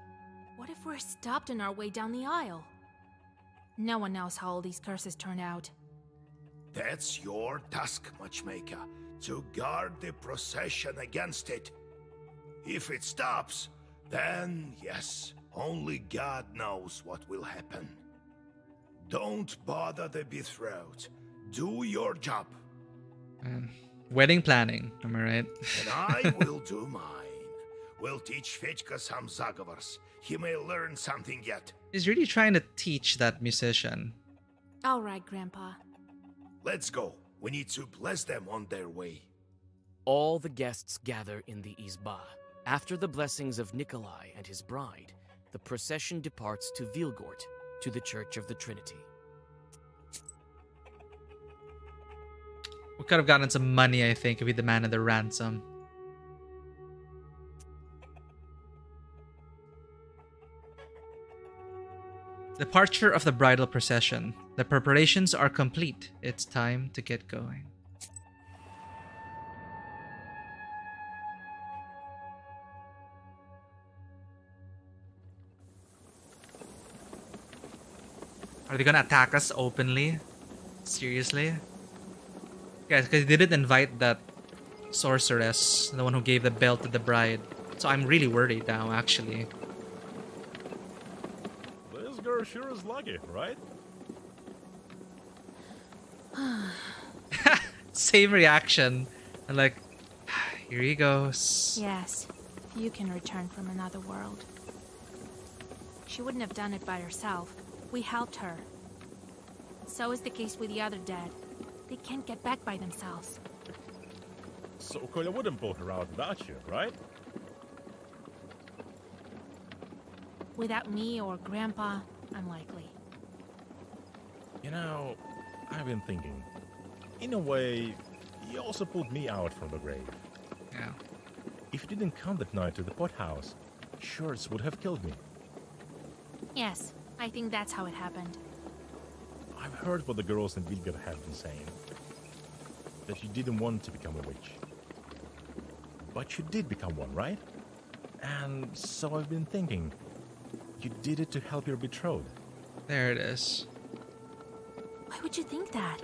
what if we're stopped on our way down the aisle? No one knows how all these curses turn out. That's your task, Matchmaker, to guard the procession against it. If it stops, then yes, only God knows what will happen. Don't bother the betrothed. Do your job. Wedding planning, am I right? And I will do mine. We'll teach Fedka some zagavars. He may learn something yet. He's really trying to teach that musician. All right, Grandpa. Let's go. We need to bless them on their way. All the guests gather in the Izba. After the blessings of Nikolai and his bride, the procession departs to Vilgort, to the Church of the Trinity. We could have gotten some money, I think, if we demanded the ransom. Departure of the bridal procession. The preparations are complete. It's time to get going. Are they gonna attack us openly? Seriously? Guys, because they didn't invite that sorceress, the one who gave the belt to the bride. So I'm really worried now, actually. This girl sure is lucky, right? Same reaction. And like, here he goes. Yes, you can return from another world. She wouldn't have done it by herself. We helped her. So is the case with the other dead. They can't get back by themselves. So Koya wouldn't pull her out without you, right? Without me or Grandpa, unlikely. You know, I've been thinking. In a way, he also pulled me out from the grave. Yeah. If he didn't come that night to the pothouse, Shorts would have killed me. Yes, I think that's how it happened. I've heard what the girls in Vilgar have been saying. That you didn't want to become a witch. But you did become one, right? And so I've been thinking, you did it to help your betrothed. There it is. Why would you think that?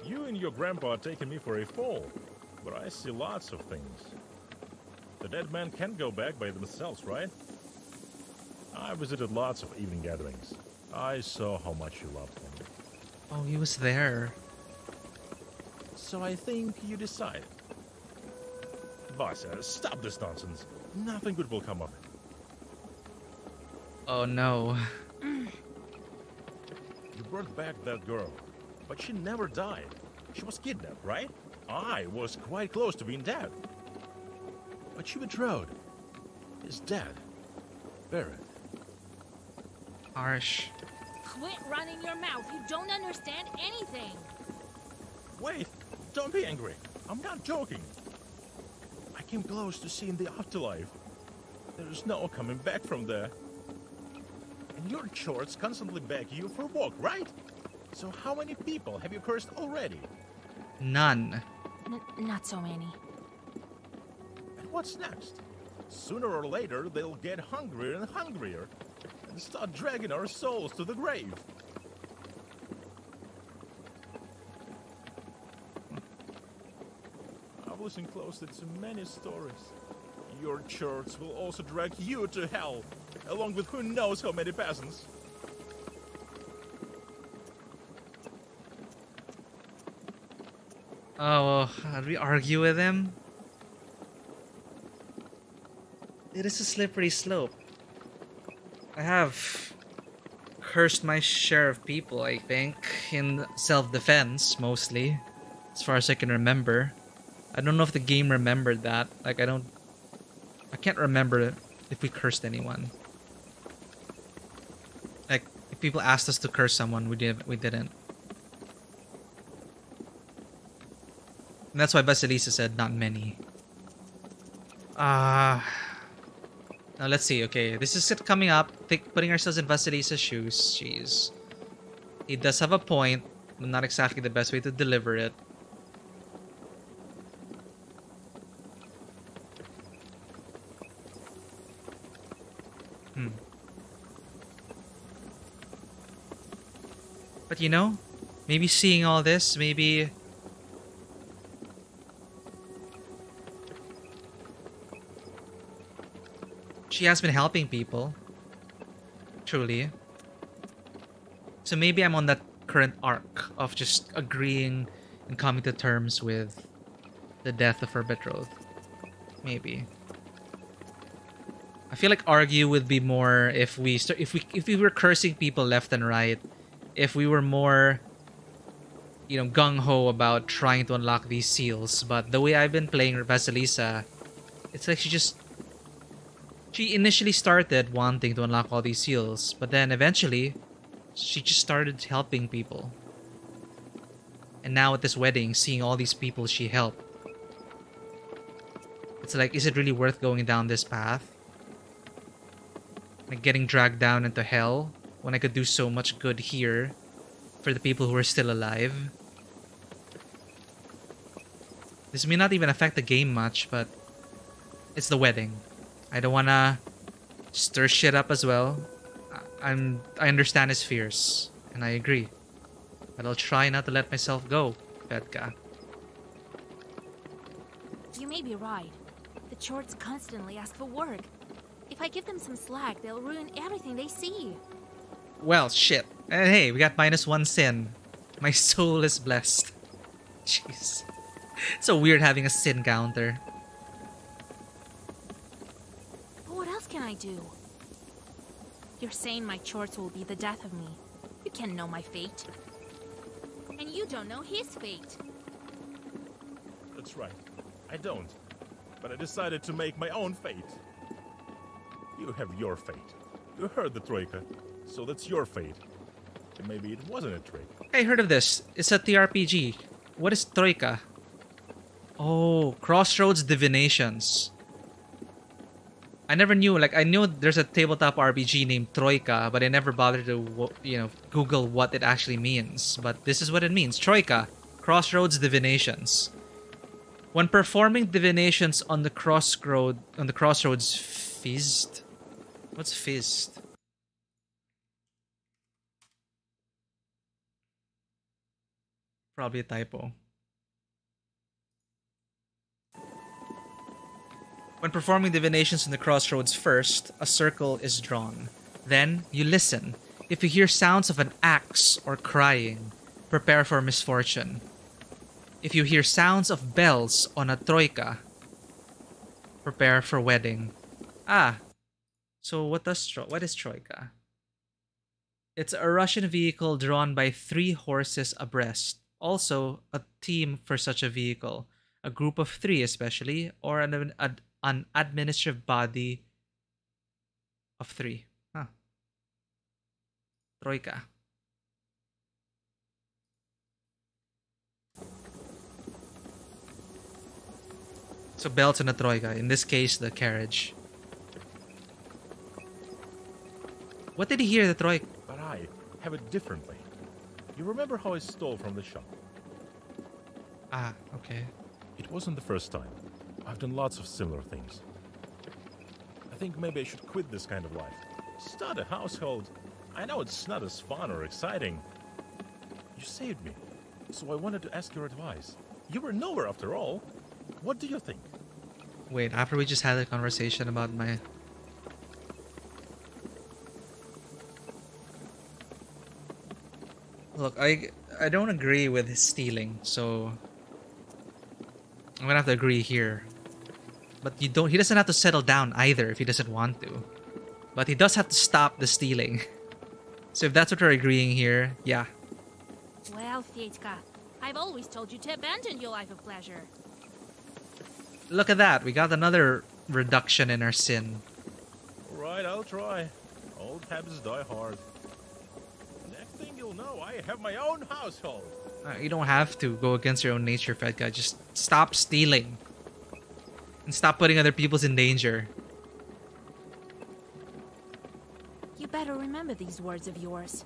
You and your grandpa are taking me for a fool, but I see lots of things. The dead men can't go back by themselves, right? I visited lots of evening gatherings. I saw how much you loved him. Oh, he was there. So I think you decide. Vasa, stop this nonsense. Nothing good will come of it. Oh no. You brought back that girl, but she never died. She was kidnapped, right? I was quite close to being dead. But she betrothed. Is dead. Buried. Harsh. Quit running your mouth. You don't understand anything. Wait, don't be angry. I'm not joking. I came close to seeing the afterlife. There's no coming back from there. And your shorts constantly beg you for a walk, right? So how many people have you cursed already? None. Not so many. And what's next? Sooner or later, they'll get hungrier and hungrier and start dragging our souls to the grave. I've listened closely to many stories. Your church will also drag you to hell, along with who knows how many peasants. Oh, how do we argue with him? It is a slippery slope. I have cursed my share of people, I think, in self-defense, mostly, as far as I can remember. I don't know if the game remembered that. Like, I can't remember if we cursed anyone. Like, if people asked us to curse someone, we didn't. And that's why Vasilisa said not many. Now let's see. Okay, this is it coming up. Putting ourselves in Vasilisa's shoes. Jeez. He does have a point, but not exactly the best way to deliver it. But you know, maybe seeing all this, maybe... she has been helping people. Truly. So maybe I'm on that current arc of just agreeing and coming to terms with the death of her betrothed. Maybe. I feel like argue would be more if we were cursing people left and right. If we were more, you know, gung-ho about trying to unlock these seals. But the way I've been playing Vasilisa, it's like she initially started wanting to unlock all these seals, but then eventually, she just started helping people. And now at this wedding, seeing all these people she helped, it's like, is it really worth going down this path? Like getting dragged down into hell when I could do so much good here for the people who are still alive? This may not even affect the game much, but it's the wedding. I don't wanna stir shit up as well. I understand his fears, and I agree. But I'll try not to let myself go, Petka. You may be right. The chorts constantly ask for work. If I give them some slack, they'll ruin everything they see. Well, shit. Hey, we got -1 sin. My soul is blessed. Jeez. It's so weird having a sin counter. But what else can I do? You're saying my chorts will be the death of me. You can't know my fate. And you don't know his fate. That's right. I don't. But I decided to make my own fate. You have your fate. You heard the Troika, so that's your fate. And maybe it wasn't a trick. I heard of this. It's a TRPG. What is Troika? Oh, Crossroads Divinations. I never knew, like, I knew there's a tabletop RPG named Troika, but I never bothered to, Google what it actually means. But this is what it means. Troika, Crossroads Divinations. When performing divinations on the crossroads fizzed. What's fizzed? Probably a typo. When performing divinations in the crossroads first, a circle is drawn. Then, you listen. If you hear sounds of an axe or crying, prepare for misfortune. If you hear sounds of bells on a troika, prepare for wedding. So what is troika? It's a Russian vehicle drawn by 3 horses abreast. Also, a team for such a vehicle. A group of 3 especially, or an administrative body of 3. Troika. So belts and a troika. In this case, the carriage. What did he hear, the troika? But I have it differently. You remember how I stole from the shop? Okay. It wasn't the first time. I've done lots of similar things. I think maybe I should quit this kind of life. Start a household. I know it's not as fun or exciting. You saved me, so I wanted to ask your advice. You were nowhere after all. What do you think? Wait, after we just had a conversation about my... Look, I don't agree with his stealing, so I'm gonna have to agree here. But he doesn't have to settle down either if he doesn't want to. But he does have to stop the stealing. So if that's what we're agreeing here, yeah. Well, Fietka, I've always told you to abandon your life of pleasure. Look at that, we got another reduction in our sin. Alright, I'll try. Old habits die hard. Next thing you'll know, I have my own household. You don't have to go against your own nature, Fedka. Just stop stealing. And stop putting other people's in danger. You better remember these words of yours.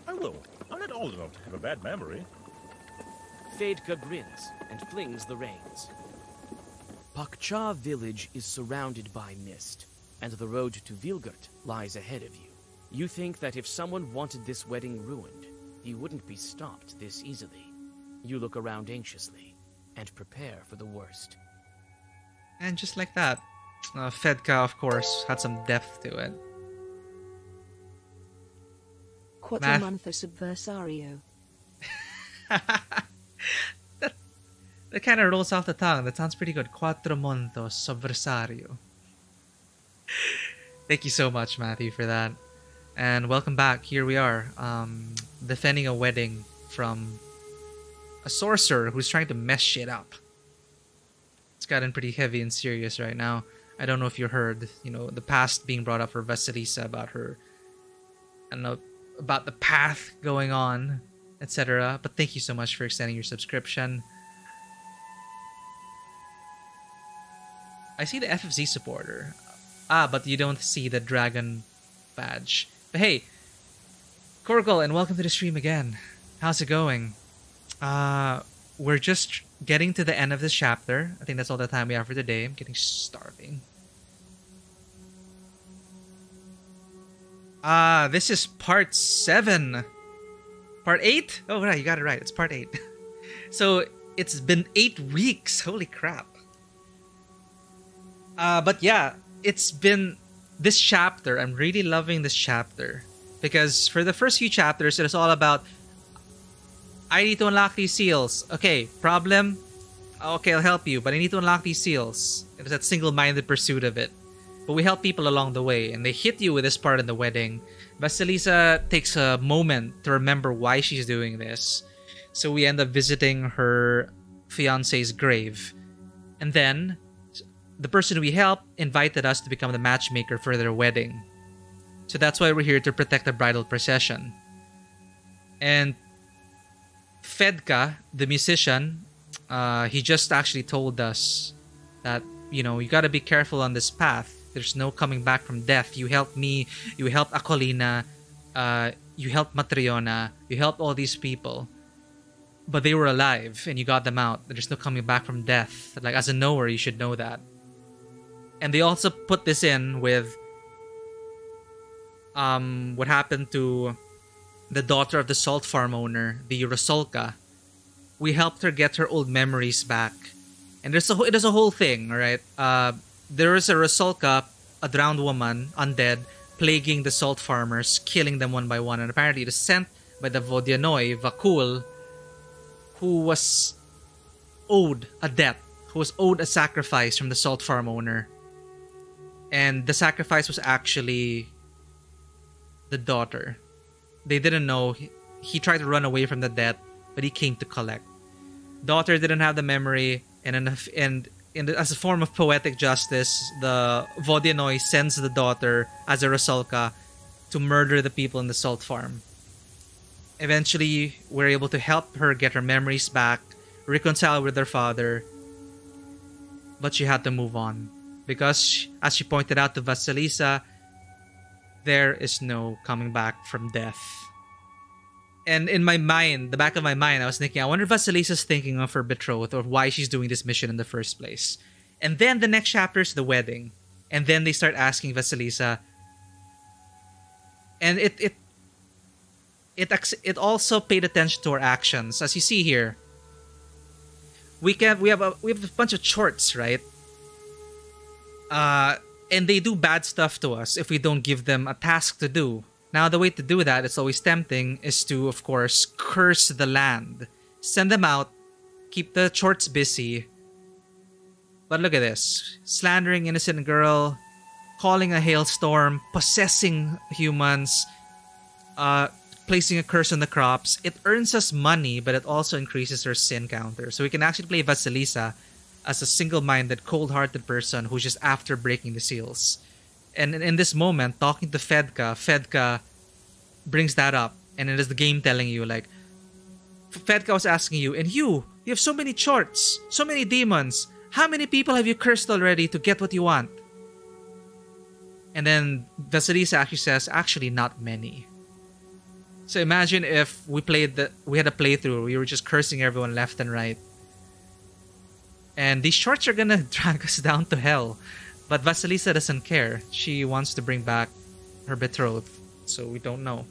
I will. I'm not old enough to have a bad memory. Fedka grins and flings the reins. Pakcha village is surrounded by mist, and the road to Vilgurt lies ahead of you. You think that if someone wanted this wedding ruined, he wouldn't be stopped this easily. You look around anxiously and prepare for the worst. And just like that, Fedka, of course, had some depth to it. Quattromonth subversario. That kind of rolls off the tongue. That sounds pretty good. Quattromonto subversario. Thank you so much, Matthew, for that. And welcome back. Here we are, defending a wedding from a sorcerer who's trying to mess shit up. It's gotten pretty heavy and serious right now. I don't know if you heard, the past being brought up for Vasilisa about her, I don't know, about the path going on, etc. But thank you so much for extending your subscription. I see the FFZ supporter. But you don't see the dragon badge. But hey, Korgal, and welcome to the stream again. How's it going? We're just getting to the end of this chapter. I think that's all the time we have for today. I'm getting starving. This is part 7. Part 8? Oh, right, you got it right. It's part 8. So it's been 8 weeks. Holy crap. But yeah, it's been this chapter. I'm really loving this chapter. Because for the first few chapters, it was all about, I need to unlock these seals. Okay, problem? Okay, I'll help you, but I need to unlock these seals. It was that single-minded pursuit of it. But we help people along the way, and they hit you with this part in the wedding. Vasilisa takes a moment to remember why she's doing this. So we end up visiting her fiance's grave. And then, the person we helped invited us to become the matchmaker for their wedding. So that's why we're here to protect the bridal procession. And Fedka, the musician, he just actually told us that, you know, you gotta be careful on this path. There's no coming back from death. You helped me, you helped Akolina, you helped Matriona, you helped all these people. But they were alive and you got them out. There's no coming back from death. Like, as a knower, you should know that. And they also put this in with what happened to the daughter of the salt farm owner, the Rosolka. We helped her get her old memories back. And it is a whole thing, alright? There is a Rosolka, a drowned woman, undead, plaguing the salt farmers, killing them one by one. And apparently it is sent by the Vodyanoi, Vakul, who was owed a debt, who was owed a sacrifice from the salt farm owner. And the sacrifice was actually the daughter. They didn't know. He tried to run away from the debt, but he came to collect. Daughter didn't have the memory, and as a form of poetic justice, the Vodyanoi sends the daughter as a Rosolka to murder the people in the salt farm. Eventually, we're able to help her get her memories back, reconcile with her father, but she had to move on. Because, as she pointed out to Vasilisa, there is no coming back from death. And in my mind, the back of my mind, I was thinking, I wonder if Vasilisa's thinking of her betrothed or why she's doing this mission in the first place. And then the next chapter is the wedding. And then they start asking Vasilisa. And it also paid attention to our actions. As you see here, we have a bunch of chorts, right? And they do bad stuff to us if we don't give them a task to do. Now, the way to do that, it's always tempting, is to, of course, curse the land. Send them out, keep the chorts busy. But look at this. Slandering innocent girl, calling a hailstorm, possessing humans, placing a curse on the crops. It earns us money, but it also increases our sin counter. So we can actually play Vasilisa as a single-minded, cold-hearted person who's just after breaking the seals. And in this moment, talking to Fedka brings that up. And it is the game telling you, like, Fedka was asking you, and you have so many chorts, so many demons. How many people have you cursed already to get what you want? And then Vasilisa actually says, actually, not many. So imagine if we had a playthrough, we were just cursing everyone left and right. And these shorts are gonna drag us down to hell. But Vasilisa doesn't care. She wants to bring back her betrothed. So we don't know.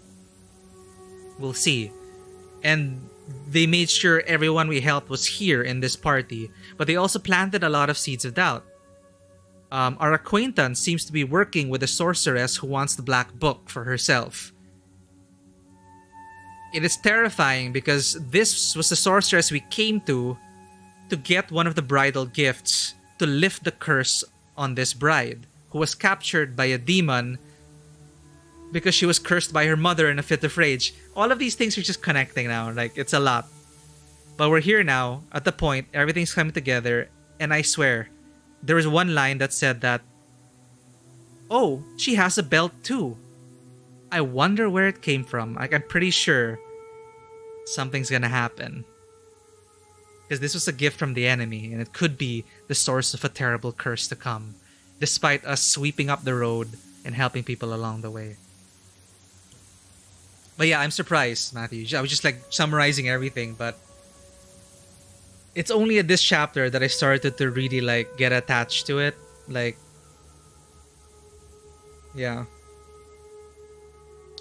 We'll see. And they made sure everyone we helped was here in this party. But they also planted a lot of seeds of doubt. Our acquaintance seems to be working with a sorceress who wants the black book for herself. It is terrifying because this was the sorceress we came to get one of the bridal gifts to lift the curse on this bride, who was captured by a demon because she was cursed by her mother in a fit of rage. All of these things are just connecting now. Like, it's a lot. But we're here now, at the point, everything's coming together, and I swear, there was one line that said that, oh, she has a belt too. I wonder where it came from. Like, I'm pretty sure something's gonna happen. Because this was a gift from the enemy, and it could be the source of a terrible curse to come, despite us sweeping up the road and helping people along the way. But yeah, I'm surprised, Matthew. I was just like summarizing everything, but it's only at this chapter that I started to really like get attached to it. Like, yeah.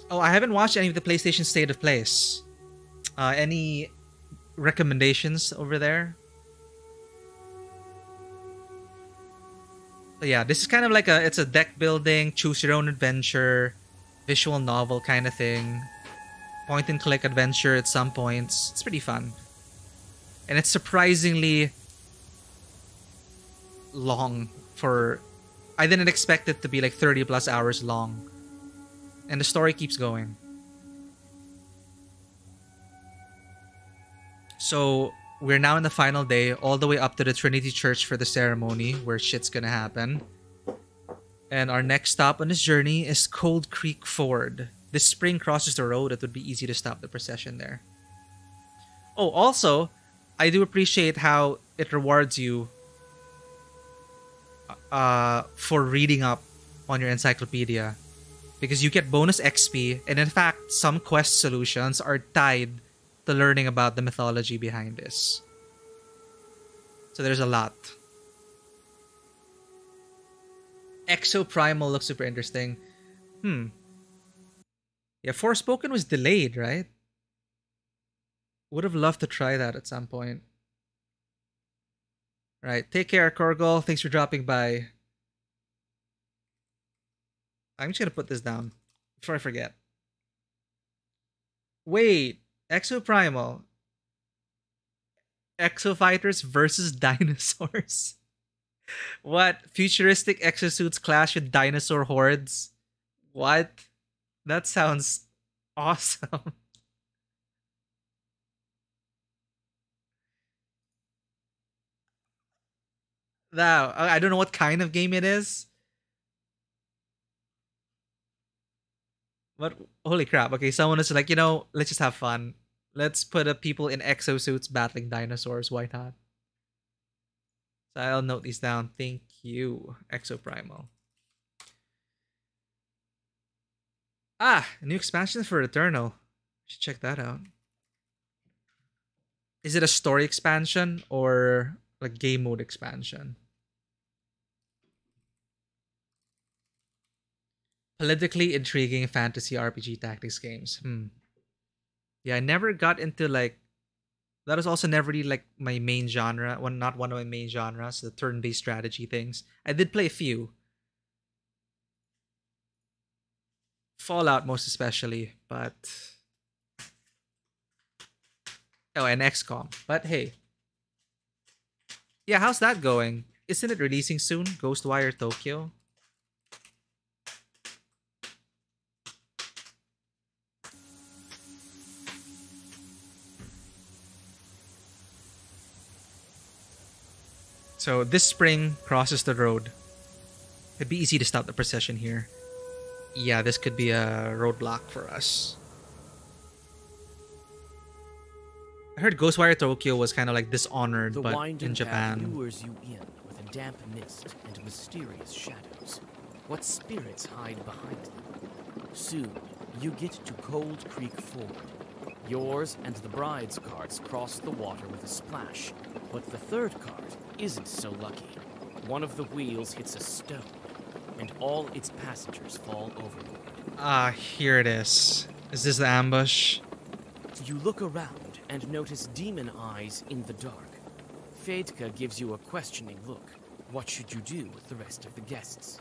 Oh, I haven't watched any of the PlayStation State of Plays. Any recommendations over there? But yeah, this is kind of like it's a deck building, choose your own adventure, visual novel kind of thing. Point and click adventure at some points. It's pretty fun. And it's surprisingly long for... I didn't expect it to be like 30 plus hours long. And the story keeps going. So we're now in the final day, all the way up to the Trinity Church for the ceremony, where shit's gonna happen. And our next stop on this journey is Cold Creek Ford. This spring crosses the road. It would be easy to stop the procession there. Oh, also, I do appreciate how it rewards you for reading up on your encyclopedia. Because you get bonus XP, and in fact, some quest solutions are tied to learning about the mythology behind this. So there's a lot. Exoprimal looks super interesting. Yeah, Forspoken was delayed, right? Would have loved to try that at some point. Right, take care, Korgol. Thanks for dropping by. I'm just gonna put this down before I forget. Wait, Exoprimal. Exofighters versus dinosaurs. What? Futuristic exosuits clash with dinosaur hordes? What? That sounds awesome. Now, I don't know what kind of game it is. But holy crap. Okay, someone is like, let's just have fun. Let's put people in exosuits battling dinosaurs. Why not? So I'll note these down. Thank you, Exoprimal. Ah, a new expansion for Eternal. Should check that out. Is it a story expansion or like game mode expansion? Politically intriguing fantasy RPG tactics games. Yeah, I never got into like... That was also never really like my main genre. Not one of my main genres, the turn-based strategy things. I did play a few. Fallout most especially, but... Oh, and XCOM. But hey. Yeah, how's that going? Isn't it releasing soon? Ghostwire Tokyo? So this spring crosses the road. It'd be easy to stop the procession here. Yeah, this could be a roadblock for us. I heard Ghostwire Tokyo was kind of like dishonored, but in Japan. The lures you in with a damp mist and mysterious shadows. What spirits hide behind them? Soon, you get to Cold Creek Ford. Yours and the bride's carts cross the water with a splash, but the third cart isn't so lucky. One of the wheels hits a stone, and all its passengers fall overboard. Ah, here it is. Is this the ambush? You look around and notice demon eyes in the dark. Fedka gives you a questioning look. What should you do with the rest of the guests?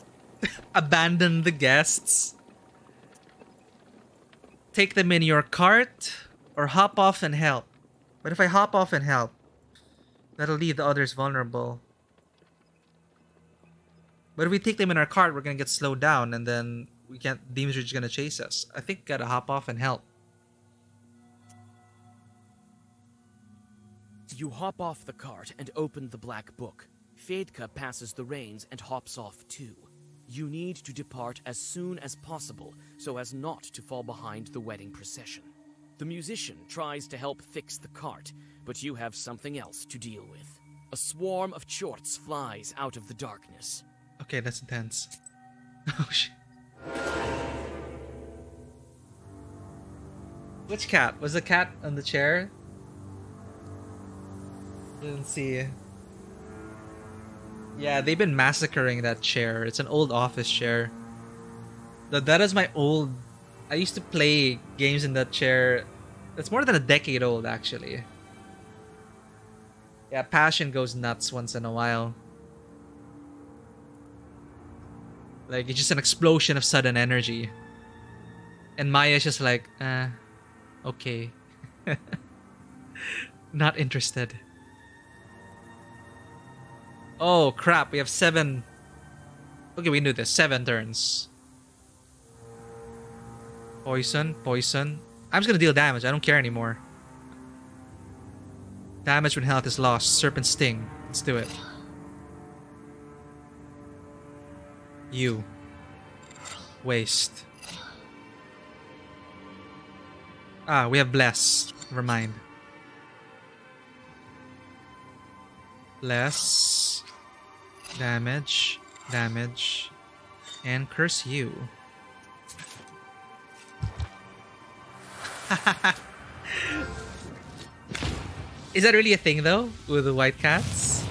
Abandon the guests? Take them in your cart? Or hop off and help? But if I hop off and help, that'll leave the others vulnerable. But if we take them in our cart, we're gonna get slowed down, and then demons are just gonna chase us. I think gotta hop off and help. You hop off the cart and open the black book. Fedka passes the reins and hops off too. You need to depart as soon as possible so as not to fall behind the wedding procession. The musician tries to help fix the cart, but you have something else to deal with. A swarm of chorts flies out of the darkness. Okay, that's intense. Oh shit. Which cat? Was the cat on the chair? Didn't see. Yeah, they've been massacring that chair. It's an old office chair. That is my old... I used to play games in that chair It's more than a decade old, actually. Yeah, Passion goes nuts once in a while. Like, it's just an explosion of sudden energy. And Maya's just like, okay. Not interested. Oh, crap. We have 7. Okay, we knew this. 7 turns. Poison, poison. I'm just gonna deal damage. I don't care anymore. Damage when health is lost. Serpent Sting. Let's do it. You. Waste. Ah, we have Bless. Never mind. Bless. Damage. Damage. And curse you. Is that really a thing though with the white cats?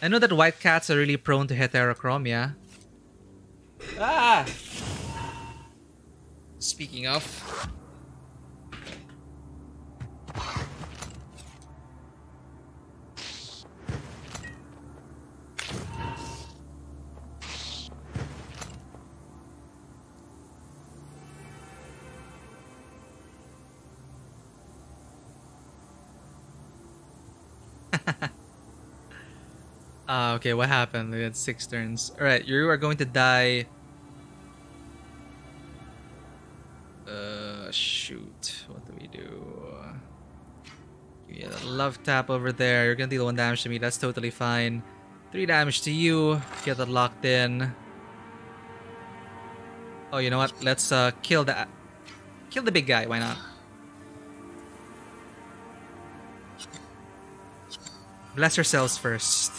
I know that white cats are really prone to heterochromia. Ah! Speaking of. Okay, what happened? We had 6 turns. Alright, you are going to die. Shoot. What do we do? Yeah, love tap over there. You're gonna deal 1 damage to me. That's totally fine. 3 damage to you. Get that locked in. Oh, you know what? Let's kill the big guy. Why not? Bless yourselves first.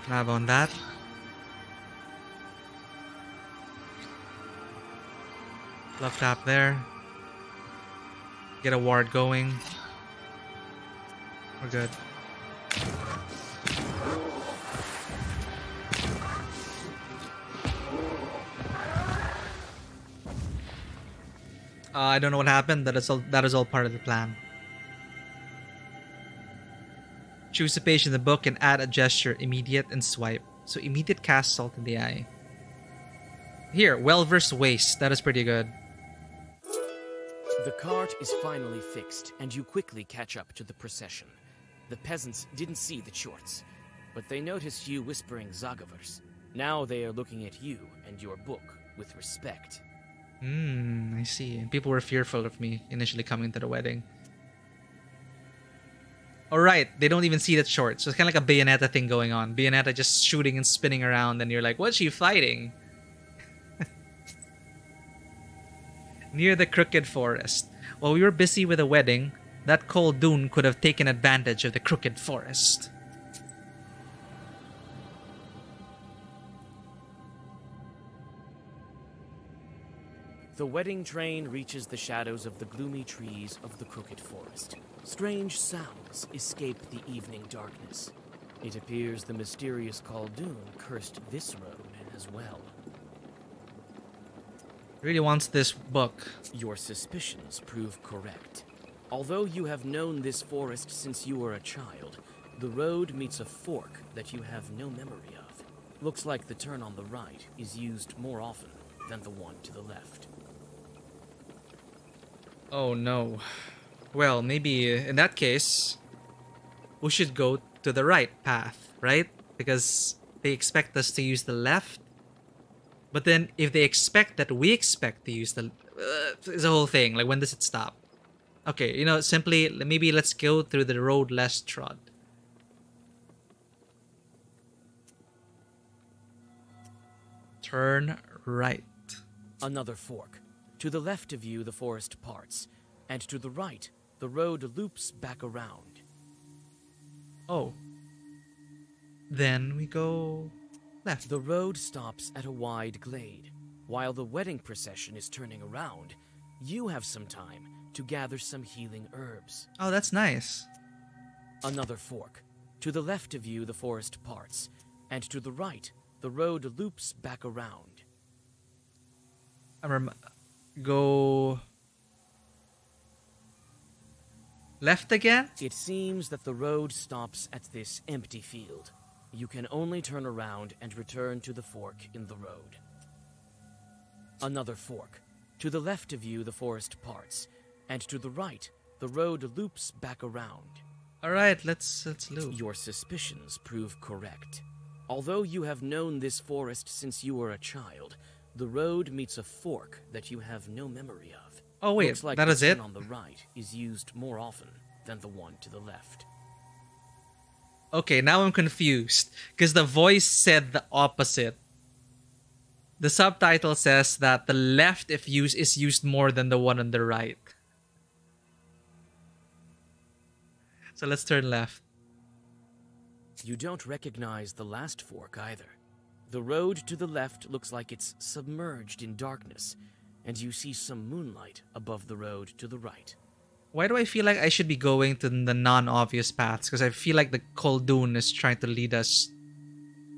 Nav on that. Love tap there. Get a ward going. We're good. I don't know what happened. That is all part of the plan. Choose a page in the book and add a gesture, immediate and swipe. So immediate cast Salt in the Eye. Here, well-versed waste. That is pretty good. The cart is finally fixed, and you quickly catch up to the procession. The peasants didn't see the Chorts, but they noticed you whispering Zagavers. Now they are looking at you and your book with respect. I see. People were fearful of me initially coming to the wedding. Alright, they don't even see that short. So it's kind of like a Bayonetta thing going on. Bayonetta just shooting and spinning around and you're like, what's she fighting? Near the Crooked Forest. While we were busy with a wedding, that Koldun could have taken advantage of the Crooked Forest. The wedding train reaches the shadows of the gloomy trees of the Crooked Forest. Strange sounds escape the evening darkness. It appears the mysterious Khaldun cursed this road as well. Really wants this book. Your suspicions prove correct. Although you have known this forest since you were a child, the road meets a fork that you have no memory of. Looks like the turn on the right is used more often than the one to the left. Oh no. Well, maybe in that case, we should go to the right path, right? Because they expect us to use the left. But then if they expect that we expect to use the... it's a whole thing. Like, when does it stop? Okay, you know, simply, maybe let's go through the road less trod. Turn right. Another fork. To the left of you, the forest parts. And to the right, the road loops back around. Oh. Then we go left. The road stops at a wide glade. While the wedding procession is turning around, you have some time to gather some healing herbs. Oh, that's nice. Another fork. To the left of you, the forest parts. And to the right, the road loops back around. Go left again? It seems that the road stops at this empty field. You can only turn around and return to the fork in the road. Another fork. To the left of you, the forest parts, and to the right, the road loops back around. All right, let's loop. Your suspicions prove correct. Although you have known this forest since you were a child, the road meets a fork that you have no memory of. Oh wait, Looks like that is the it? one on the right is used more often than the one to the left. Okay, now I'm confused because the voice said the opposite. The subtitle says that the left, if used, is used more than the one on the right. So let's turn left. You don't recognize the last fork either. The road to the left looks like it's submerged in darkness, and you see some moonlight above the road to the right. Why do I feel like I should be going to the non-obvious paths? Because I feel like the Khaldun is trying to lead us,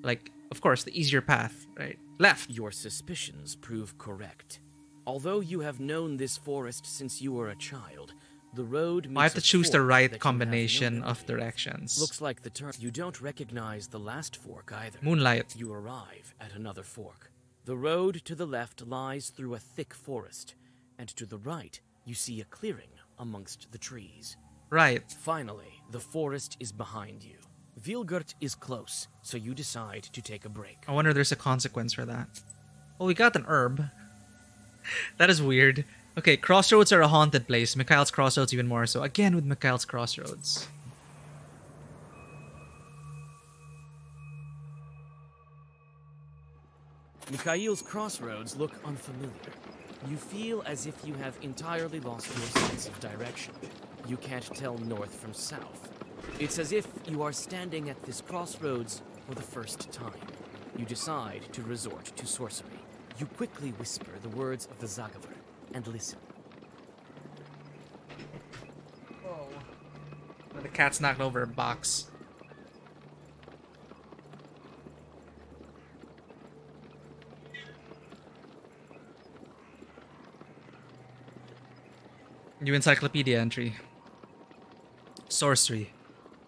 like, of course, the easier path, right? Left. Your suspicions prove correct. Although you have known this forest since you were a child, the road meets I have to a choose the fork right that you combination have no of directions. Looks like the turn. You don't recognize the last fork either. Moonlight. You arrive at another fork. The road to the left lies through a thick forest, and to the right, you see a clearing amongst the trees. Right. Finally, the forest is behind you. Vilgurt is close, so you decide to take a break. I wonder if there's a consequence for that. Oh, we got an herb. That is weird. Okay, crossroads are a haunted place. Mikhail's Crossroads even more so. Again with Mikhail's Crossroads. Mikhail's Crossroads look unfamiliar. You feel as if you have entirely lost your sense of direction. You can't tell north from south. It's as if you are standing at this crossroads for the first time. You decide to resort to sorcery. You quickly whisper the words of the Zagavar and listen. Oh. The cat's knocked over a box. New encyclopedia entry. Sorcery.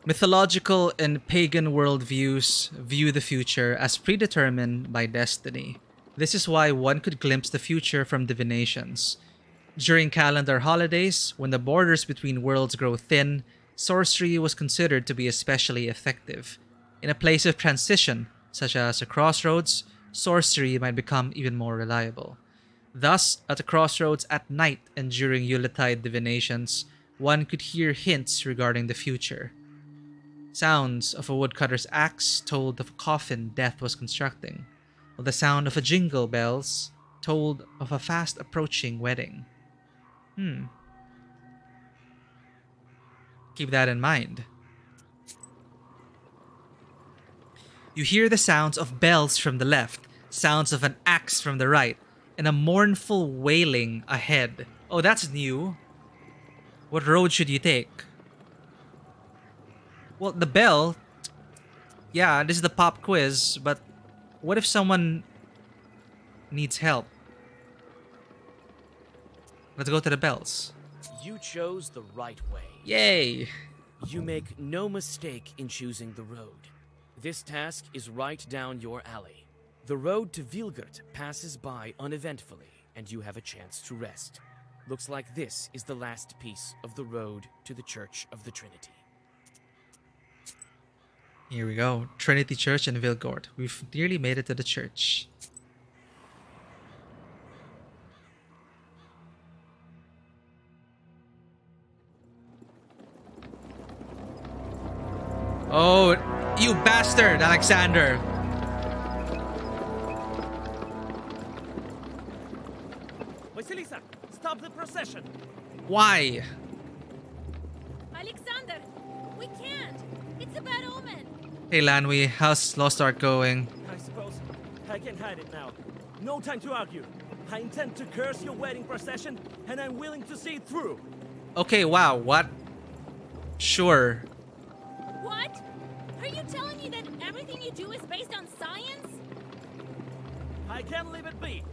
Mythological and pagan worldviews view the future as predetermined by destiny. This is why one could glimpse the future from divinations. During calendar holidays, when the borders between worlds grow thin, sorcery was considered to be especially effective. In a place of transition, such as a crossroads, sorcery might become even more reliable. Thus, at the crossroads at night and during Yuletide divinations, one could hear hints regarding the future. Sounds of a woodcutter's axe told of a coffin death was constructing, while the sound of a jingle bells told of a fast approaching wedding. Keep that in mind. You hear the sounds of bells from the left, sounds of an axe from the right, and a mournful wailing ahead. Oh, that's new. What road should you take? Well, the bell... Yeah, this is the pop quiz, but what if someone needs help? Let's go to the bells. You chose the right way. Yay! You make no mistake in choosing the road. This task is right down your alley. The road to Vilgurt passes by uneventfully, and you have a chance to rest. Looks like this is the last piece of the road to the Church of the Trinity. Here we go. Trinity Church in Vilgurt. We've nearly made it to the church. Oh, you bastard, Alexander! Vasilisa, stop the procession! Why? Alexander, we can't. It's a bad omen. Hey Lanwi, how's Lost Ark going? I suppose I can hide it now. No time to argue. I intend to curse your wedding procession, and I'm willing to see it through. Okay, wow, what? Sure. What? Are you telling me that everything you do is based on science? I can't leave it be.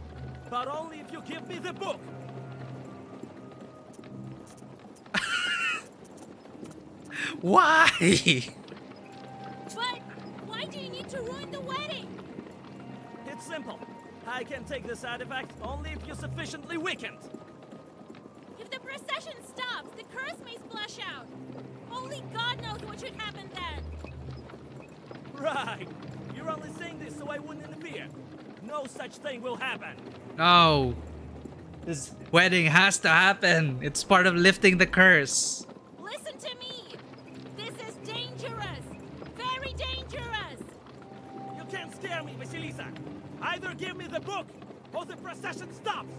but only if you give me the book. Why? But why do you need to ruin the wedding? It's simple. I can take this artifact only if you're sufficiently weakened. If the procession stops, the curse may splash out. Only God knows what should happen then. Right. You're only saying this so I wouldn't interfere. No such thing will happen. No. This wedding has to happen. It's part of lifting the curse. Listen to me. This is dangerous. Very dangerous. You can't scare me, Vasilisa. Either give me the book, or the procession stops.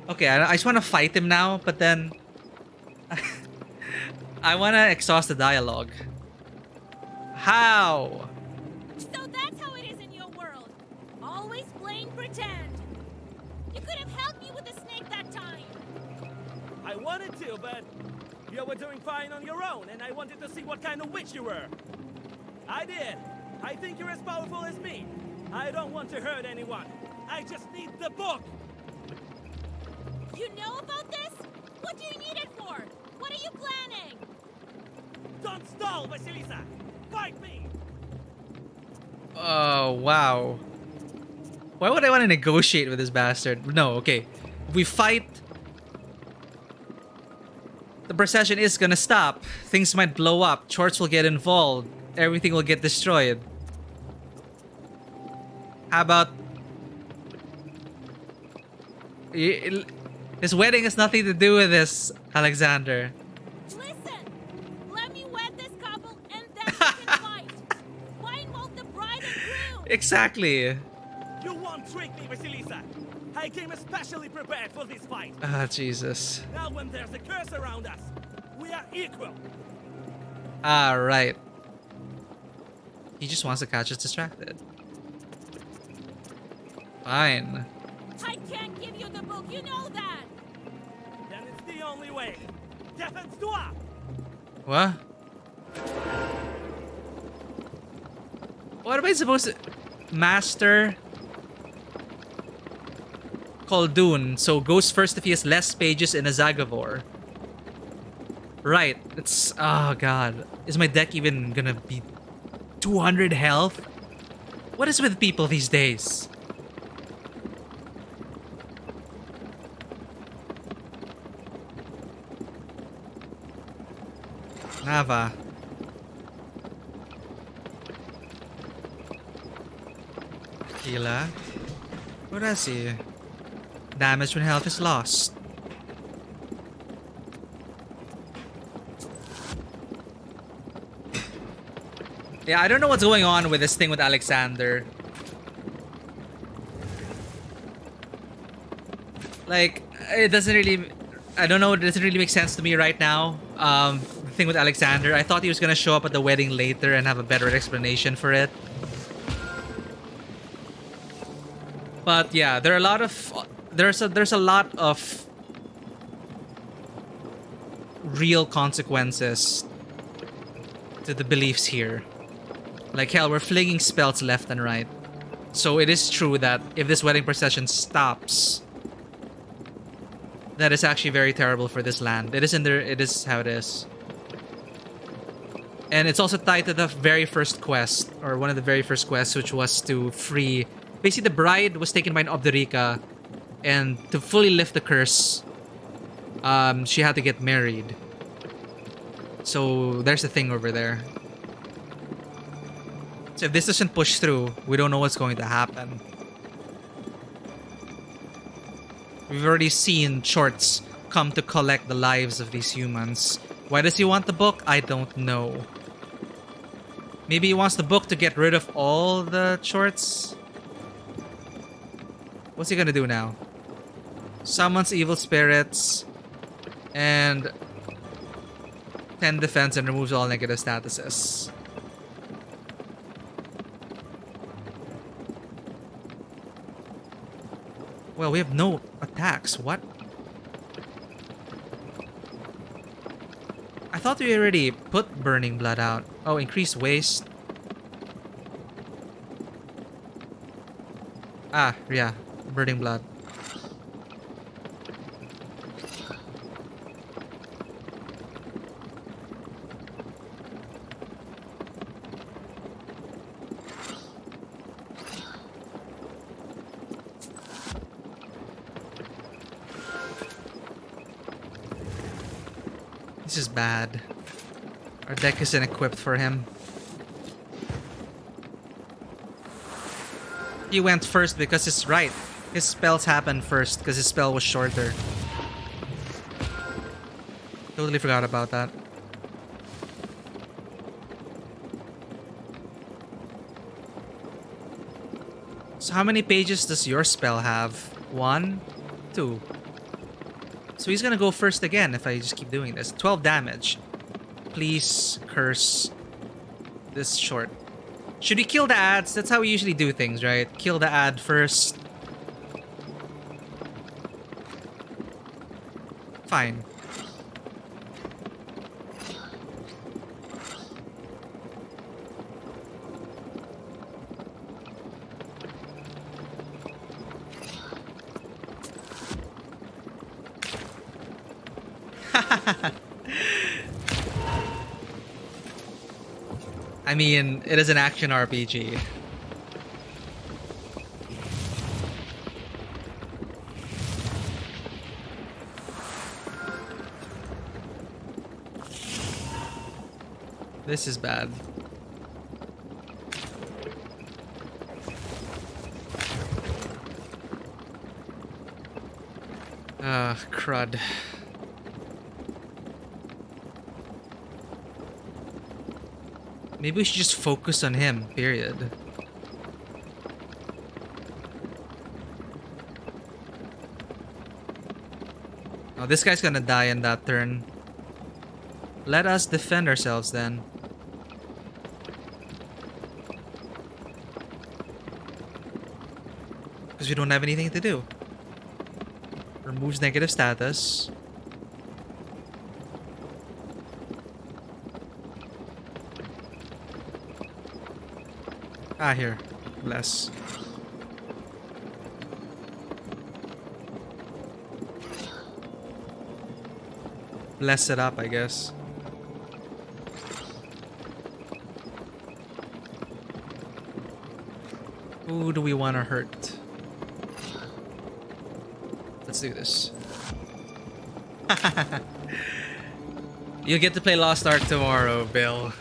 Okay, I just want to fight him now, but then I want to exhaust the dialogue. How? So that's how it is in your world. Always playing pretend. You could have helped me with the snake that time. I wanted to, but you were doing fine on your own, and I wanted to see what kind of witch you were. I did. I think you're as powerful as me. I don't want to hurt anyone. I just need the book. You know about this? What do you need it for? What are you planning? Don't stall, Vasilisa! Fight me! Oh, wow. Why would I want to negotiate with this bastard? No, okay. If we fight, the procession is gonna stop. Things might blow up. Chorts will get involved. Everything will get destroyed. How about... This wedding has nothing to do with this, Alexander. Listen! Let me wed this couple and then we can fight. Why involve the bride and groom? Exactly. You won't trick me, Vasilisa. I came especially prepared for this fight. Ah, Jesus. Now when there's a curse around us, we are equal. Alright. He just wants to catch us distracted. Fine. I can't give you the book, you know that. Then it's the only way. Défense-toi! What? What am I supposed to... Master... Khaldun. So goes first if he has less pages in a Zagavor. Right. It's... Oh, God. Is my deck even gonna be 200 health? What is with people these days? Nava. Healer. What does he? Damage when health is lost. Yeah, I don't know what's going on with this thing with Alexander. Like, it doesn't really... I don't know, it doesn't really make sense to me right now. The thing with Alexander. I thought he was gonna show up at the wedding later and have a better explanation for it. But yeah, there are a lot of... There's a lot of real consequences to the beliefs here. Like hell, we're flinging spells left and right. So it is true that if this wedding procession stops, that is actually very terrible for this land. It is in there. It is how it is. And it's also tied to the very first quest, or one of the very first quests, which was to free... Basically, the bride was taken by an Obderica, and to fully lift the curse, she had to get married. So there's a thing over there. So if this doesn't push through, we don't know what's going to happen. We've already seen Shorts come to collect the lives of these humans. Why does he want the book? I don't know. Maybe he wants the book to get rid of all the Shorts? What's he gonna do now? Summons evil spirits and 10 defense and removes all negative statuses. Well, we have no attacks. What? I thought we already put Burning Blood out. Oh, increased waste. Ah, yeah. Burning blood. This is bad. Our deck isn't equipped for him. He went first because it's right. His spells happened first because his spell was shorter. Totally forgot about that. So how many pages does your spell have? 1, 2. So he's gonna go first again if I just keep doing this. 12 damage. Please curse this short. Should we kill the ads? That's how we usually do things, right? Kill the ad first. Fine. I mean, it is an action RPG. This is bad. Crud. Maybe we should just focus on him, period. Oh, this guy's gonna die in that turn. Let us defend ourselves then. Because we don't have anything to do. Removes negative status. Ah, here. Bless. Bless it up, I guess. Who do we want to hurt? Let's do this. You get to play Lost Ark tomorrow, Bill.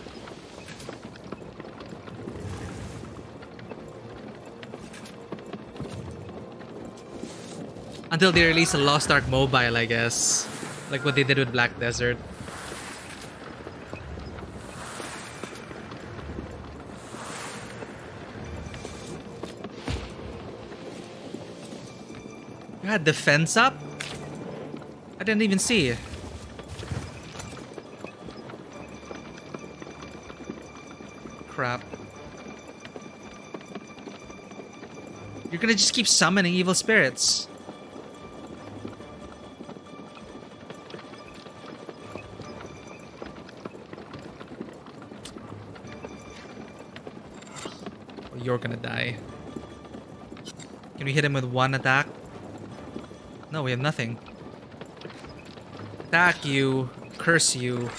Until they release a Lost Ark mobile, I guess. Like what they did with Black Desert. You had defense up? I didn't even see. Crap. You're gonna just keep summoning evil spirits. You're gonna die. Can we hit him with one attack? No, we have nothing. Attack you. Curse you.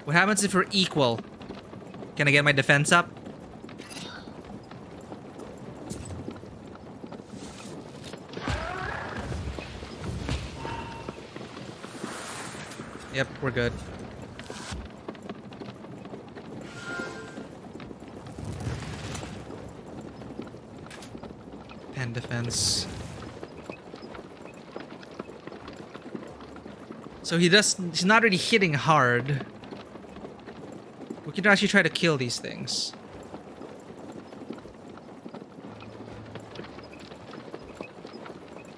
What happens if we're equal? Can I get my defense up? Yep, we're good. Defense. So he's not really hitting hard. We can actually try to kill these things.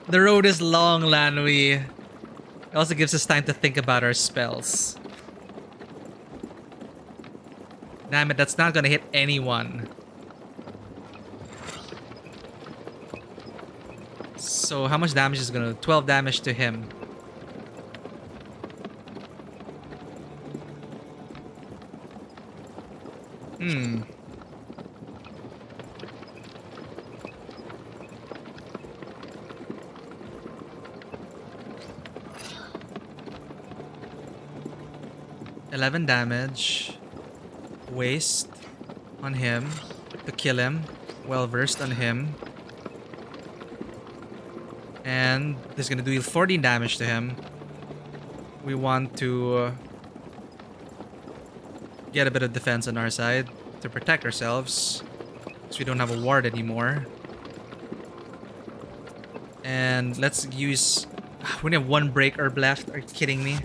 The road is long, Lanwi. It also gives us time to think about our spells. Damn it, that's not gonna hit anyone. So how much damage is gonna... 12 damage to him. 11 damage. Waste on him to kill him. Well versed on him. And this is gonna do 14 damage to him. We want to get a bit of defense on our side to protect ourselves, because we don't have a ward anymore. And let's use... We only have one break herb left. Are you kidding me?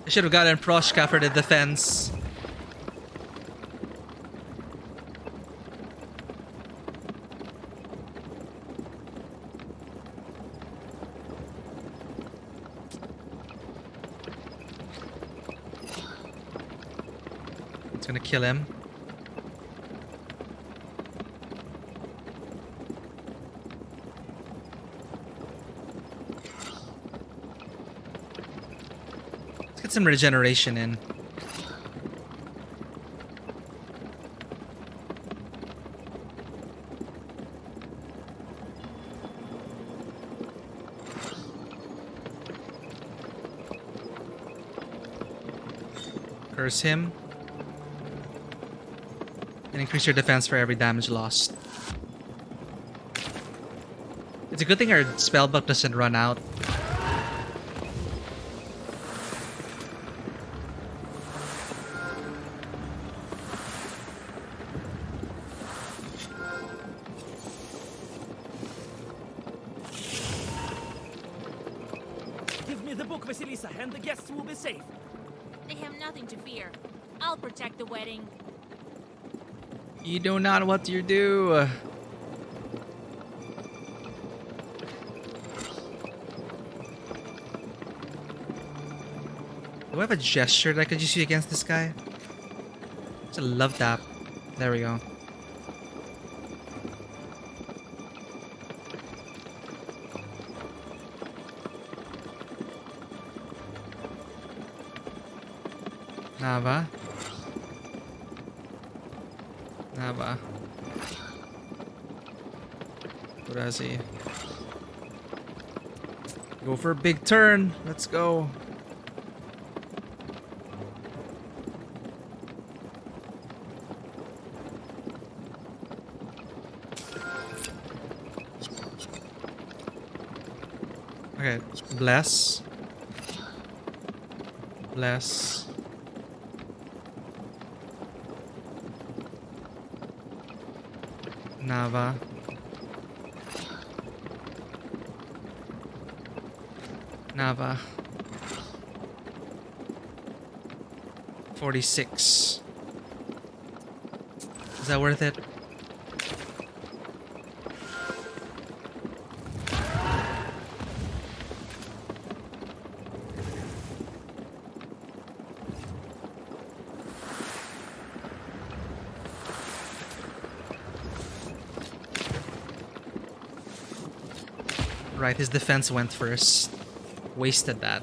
I should have gotten Proshka for the defense. It's gonna kill him. Let's get some regeneration in. Curse him. And increase your defense for every damage lost. It's a good thing our spellbook doesn't run out. Give me the book, Vasilisa, and the guests will be safe. They have nothing to fear. I'll protect the wedding. You do not know what you do. Do I have a gesture that I could just use against this guy? It's a love tap. There we go. Nava. Nava. What is he? Go for a big turn. Let's go. Okay, bless. Bless. Nava. Nava. 46. Is that worth it? Right, his defense went first. Wasted that.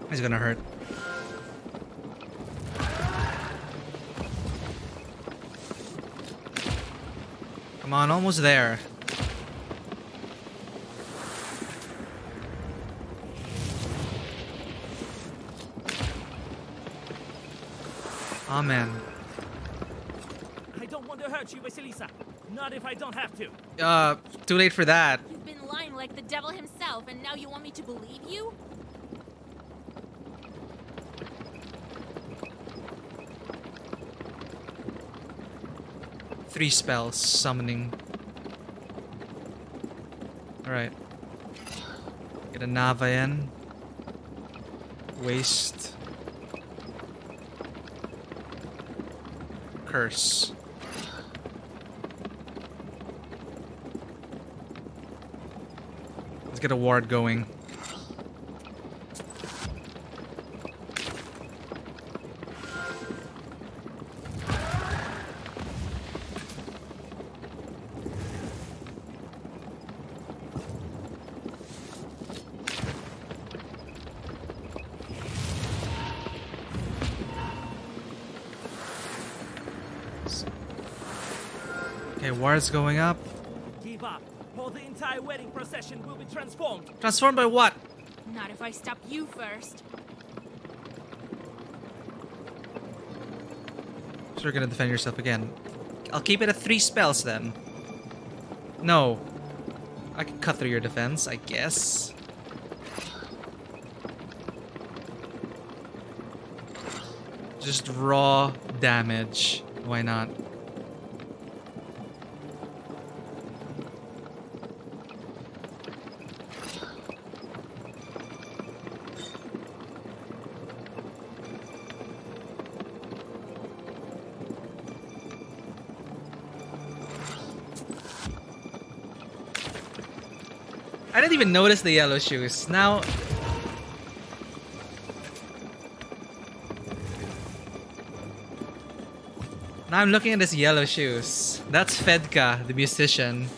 He's gonna hurt. Come on, almost there. Amen. I don't want to hurt you, Vasilisa. Not if I don't have to. Too late for that. You've been lying like the devil himself, and now you want me to believe you? Three spells, summoning. Alright. Get a Nava in. Waste. Curse. Let's get a ward going. Okay, ward's going up. Give up, or the entire wedding procession will be transformed. Transformed by what? Not if I stop you first. So you're gonna defend yourself again. I'll keep it at 3 spells then. No. I can cut through your defense, I guess. Just raw damage. Why not? I didn't even notice the yellow shoes. Now... Now I'm looking at his yellow shoes. That's Fedka, the musician.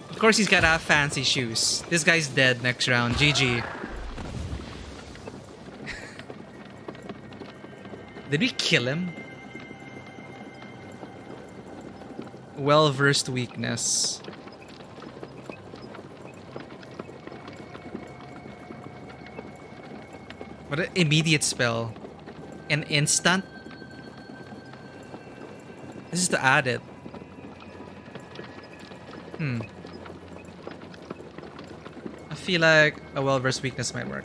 Of course he's gotta have fancy shoes. This guy's dead next round. GG. Did we kill him? Well-versed weakness. What an immediate spell. An instant? This is to add it. I feel like a well-versed weakness might work.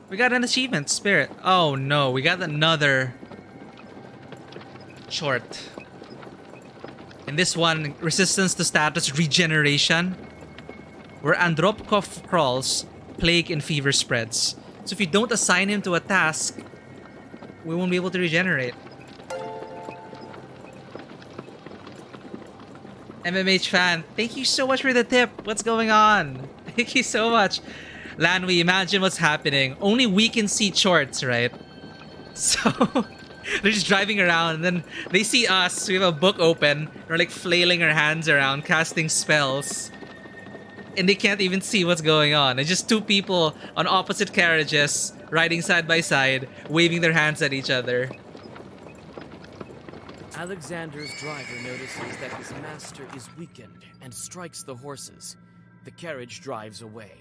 We got an achievement, Spirit. Oh no, we got another short. And this one, resistance to status regeneration. Where Andropkov crawls, plague and fever spreads. So if you don't assign him to a task, we won't be able to regenerate. MMH fan, thank you so much for the tip. What's going on? Thank you so much. Lanwi, imagine what's happening. Only we can see shorts, right? So they're just driving around and then they see us. We have a book open. We're like flailing our hands around, casting spells. And they can't even see what's going on. It's just 2 people on opposite carriages, riding side by side, waving their hands at each other. Alexander's driver notices that his master is weakened and strikes the horses. The carriage drives away.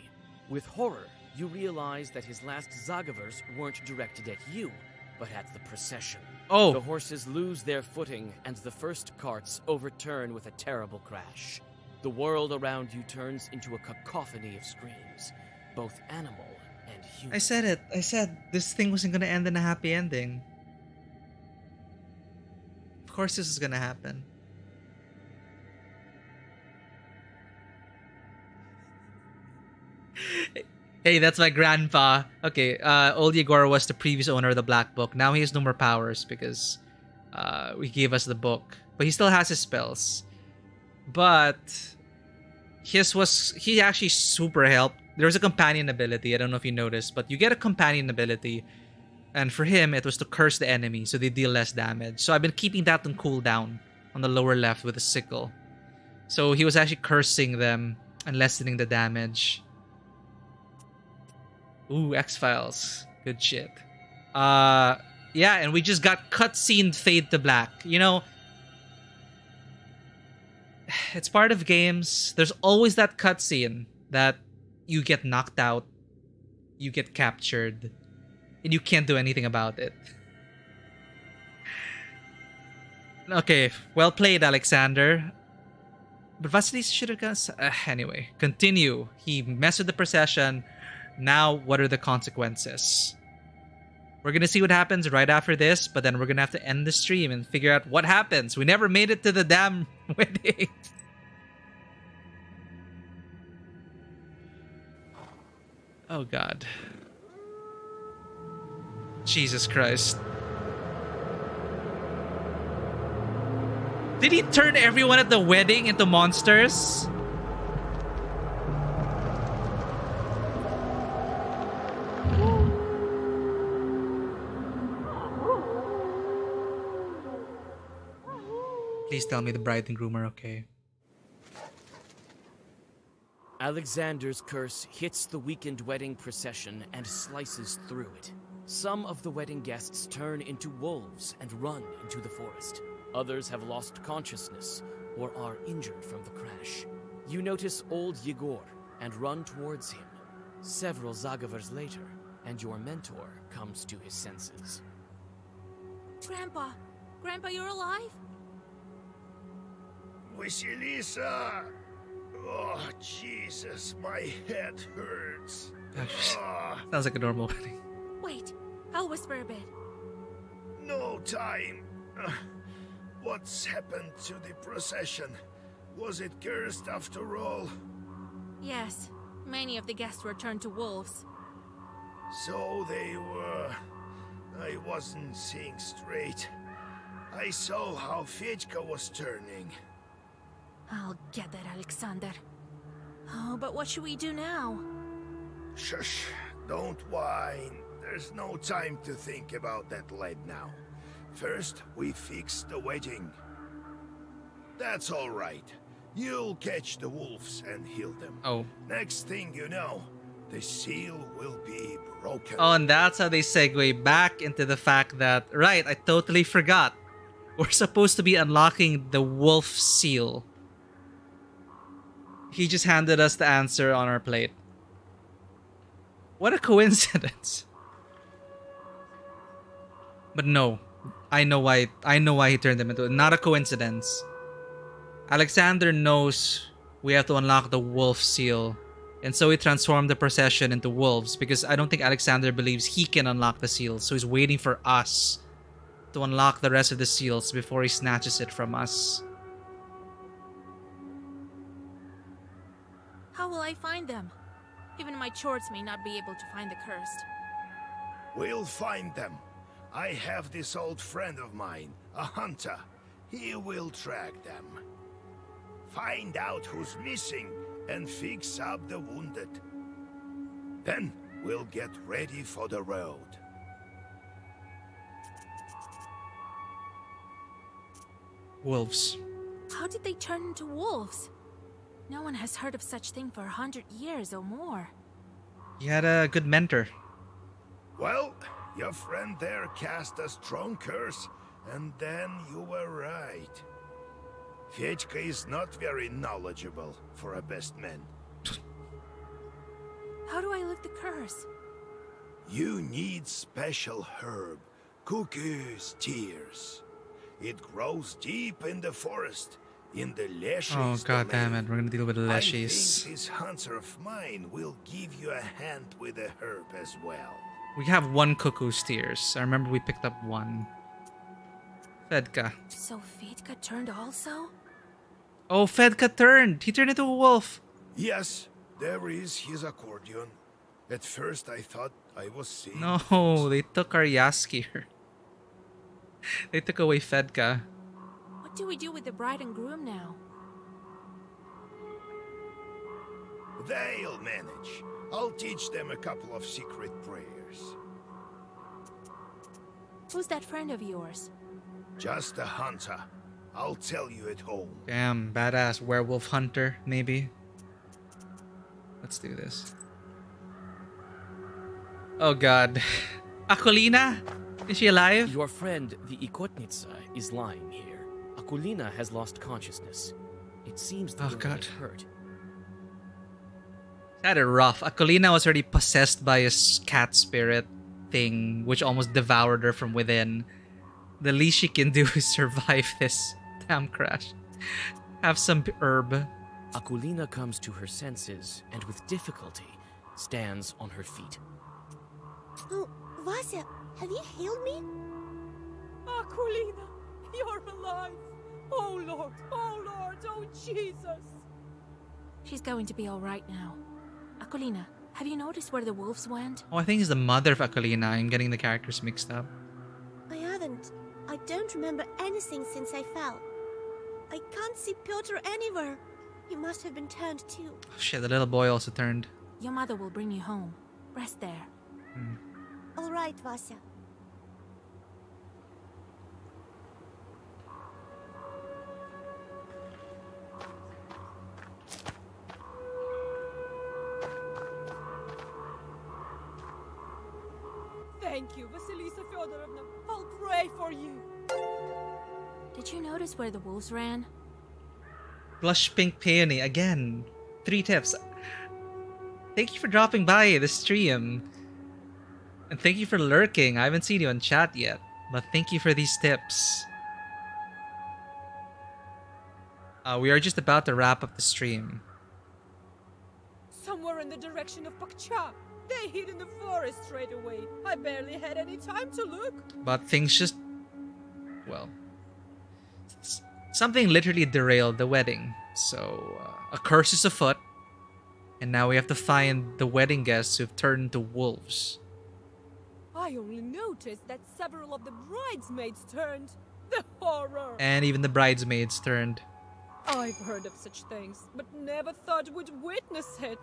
With horror, you realize that his last Zagavers weren't directed at you, but at the procession. Oh! The horses lose their footing, and the first carts overturn with a terrible crash. The world around you turns into a cacophony of screams, both animal and human. I said it. I said this thing wasn't gonna end in a happy ending. Of course this is gonna happen. Hey, that's my grandpa. Okay, old Yegor was the previous owner of the Black Book. Now he has no more powers because he gave us the book. But he still has his spells. But he actually super helped. There's a companion ability. I don't know if you noticed, but you get a companion ability. And for him, it was to curse the enemy so they deal less damage. So I've been keeping that on cooldown on the lower left with a sickle. So he was actually cursing them and lessening the damage. Ooh, X-Files. Good shit. Yeah, and we just got cutscene fade to black. You know, it's part of games. There's always that cutscene that you get knocked out, you get captured, and you can't do anything about it. Okay, well played, Alexander. But Vasilis should have gone... anyway, continue. He messed with the procession. Now, what are the consequences? We're gonna see what happens right after this, but then we're gonna have to end the stream and figure out what happens. We never made it to the damn wedding. Oh god. Jesus Christ. Did he turn everyone at the wedding into monsters? Please tell me the bride and groom are okay. Alexander's curse hits the weekend wedding procession and slices through it. Some of the wedding guests turn into wolves and run into the forest. Others have lost consciousness or are injured from the crash. You notice old Yegor and run towards him. Several Zagavers later, and your mentor comes to his senses. Grandpa! Grandpa, you're alive? Vasilisa! Oh, Jesus, my head hurts. Sounds like a normal wedding. Wait, I'll whisper a bit. No time. What's happened to the procession? Was it cursed after all? Yes, many of the guests were turned to wolves. So they were. I wasn't seeing straight. I saw how Fedka was turning. I'll get that, Alexander. Oh, but what should we do now? Shush, don't whine. There's no time to think about that lad now. First, we fix the wedding. That's all right. You'll catch the wolves and heal them. Oh. Next thing you know, the seal will be broken. Oh, and that's how they segue back into the fact that, right, I totally forgot. We're supposed to be unlocking the wolf seal. He just handed us the answer on our plate. What a coincidence. But no, I know why he turned them into it. Not a coincidence. Alexander knows we have to unlock the wolf seal. And so he transformed the procession into wolves because I don't think Alexander believes he can unlock the seal. So he's waiting for us to unlock the rest of the seals before he snatches it from us. How will I find them? Even my chords may not be able to find the cursed. We'll find them. I have this old friend of mine, a hunter. He will track them. Find out who's missing and fix up the wounded. Then we'll get ready for the road. Wolves. How did they turn into wolves? No one has heard of such thing for 100 years or more. He had a good mentor. Well, your friend there cast a strong curse, and then you were right. Fedka is not very knowledgeable for a best man. How do I lift the curse? You need special herb, cuckoo's tears. It grows deep in the forest, in the leshies. Oh god damn it, we're gonna deal with the I leshies. think this hunter of mine will give you a hand with the herb as well. We have one cuckoo's tears. I remember we picked up one. Fedka. So Fedka turned also? Oh, Fedka turned! He turned into a wolf! Yes, there is his accordion. At first I thought I was seeing... No, they took our Yaskir. They took away Fedka. What do we do with the bride and groom now? They'll manage. I'll teach them a couple of secret prayers. Who's that friend of yours? Just a hunter. I'll tell you at home. Damn, badass werewolf hunter, maybe. Let's do this. Oh god. Akolina? Is she alive? Your friend, the Ikotnitsa, is lying here. Akulina has lost consciousness. It seems the girl is hurt. That is rough. Akolina was already possessed by a cat spirit thing, which almost devoured her from within. The least she can do is survive this damn crash. Have some herb. Akulina comes to her senses and with difficulty stands on her feet. Oh, Vasya, have you healed me? Akulina, you're alive. Oh Lord, oh Jesus. She's going to be all right now. Akolina, Have you noticed where the wolves went? Oh, I think it's the mother of Akalina. I'm getting the characters mixed up. I haven't. I don't remember anything since I fell. I can't see Piotr anywhere. He must have been turned too. Oh, shit, the little boy also turned. Your mother will bring you home. Rest there. All right, Vasya. Thank you, Vasilisa Fyodorovna. I'll pray for you. Did you notice where the wolves ran? Blush Pink Peony, again. 3 tips. Thank you for dropping by the stream. And thank you for lurking. I haven't seen you in chat yet. But thank you for these tips. We are just about to wrap up the stream. Somewhere in the direction of Pakcha. They hid in the forest straight away. I barely had any time to look. But things just... well... something literally derailed the wedding. So, a curse is afoot. And now we have to find the wedding guests who've turned into wolves. I only noticed that several of the bridesmaids turned. The horror! And even the bridesmaids turned. I've heard of such things, but never thought we'd witness it.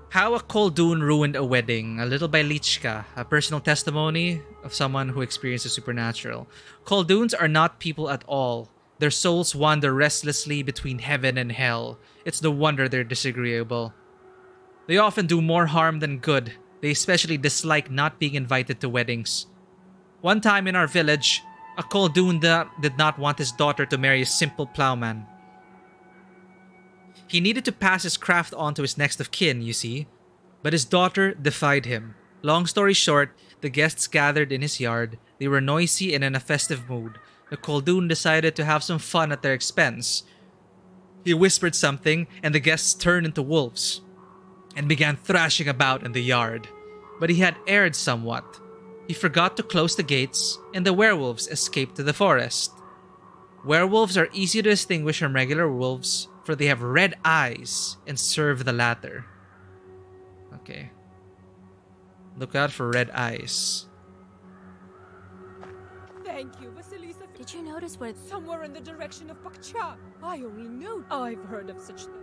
How a Koldun ruined a wedding. A little by Lichka, a personal testimony of someone who experienced the supernatural. Kolduns are not people at all. Their souls wander restlessly between heaven and hell. It's no wonder they're disagreeable. They often do more harm than good. They especially dislike not being invited to weddings. One time in our village, a Koldun did not want his daughter to marry a simple plowman. He needed to pass his craft on to his next of kin, you see. But his daughter defied him. Long story short, the guests gathered in his yard. They were noisy and in a festive mood. The Koldun decided to have some fun at their expense. He whispered something, and the guests turned into wolves and began thrashing about in the yard. But he had erred somewhat. He forgot to close the gates, and the werewolves escaped to the forest. Werewolves are easy to distinguish from regular wolves, for they have red eyes and serve the latter. Okay. Look out for red eyes. Thank you, Vasilisa. Did you notice where... somewhere in the direction of Pakcha. I only know I've heard of such things.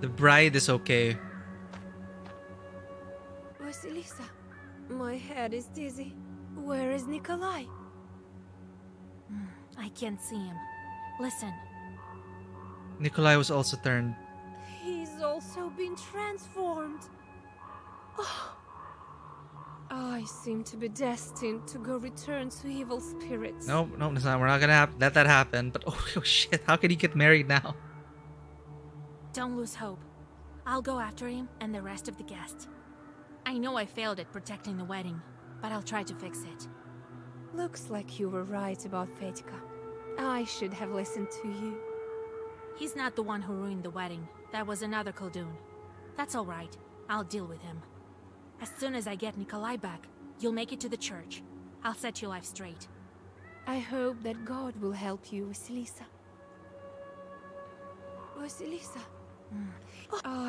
The bride is okay. Vasilisa, my head is dizzy. Where is Nikolai? I can't see him. Listen. Nikolai was also turned. He's also been transformed. Oh. I seem to be destined to go return to evil spirits. No, it's not. We're not gonna let that happen. But oh shit, how can he get married now? Don't lose hope. I'll go after him and the rest of the guests. I know I failed at protecting the wedding, but I'll try to fix it. Looks like you were right about Fedka. I should have listened to you. He's not the one who ruined the wedding. That was another Koldun. That's all right. I'll deal with him. As soon as I get Nikolai back, you'll make it to the church. I'll set your life straight. I hope that God will help you, Vasilisa. Vasilisa.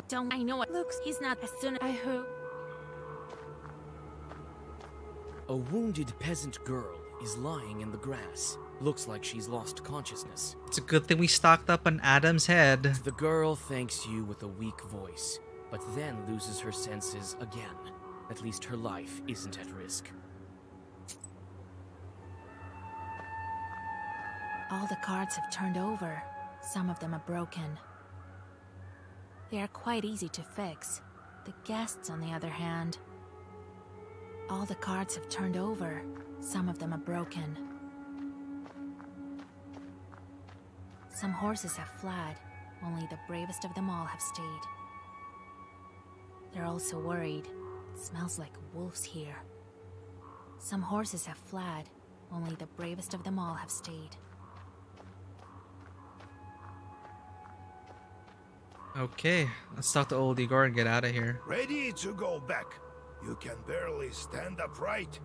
Don't. I know it looks. He's not. As soon as I hope. A wounded peasant girl is lying in the grass. Looks like she's lost consciousness. It's a good thing we stocked up on Adam's head. The girl thanks you with a weak voice, but then loses her senses again. At least her life isn't at risk. All the cards have turned over. Some of them are broken. They are quite easy to fix. The guests, on the other hand... All the cards have turned over. Some of them are broken. Some horses have fled. Only the bravest of them all have stayed. They're also worried. It smells like wolves here. Some horses have fled. Only the bravest of them all have stayed. Okay, let's talk to old Igor and get out of here. Ready to go back. You can barely stand upright.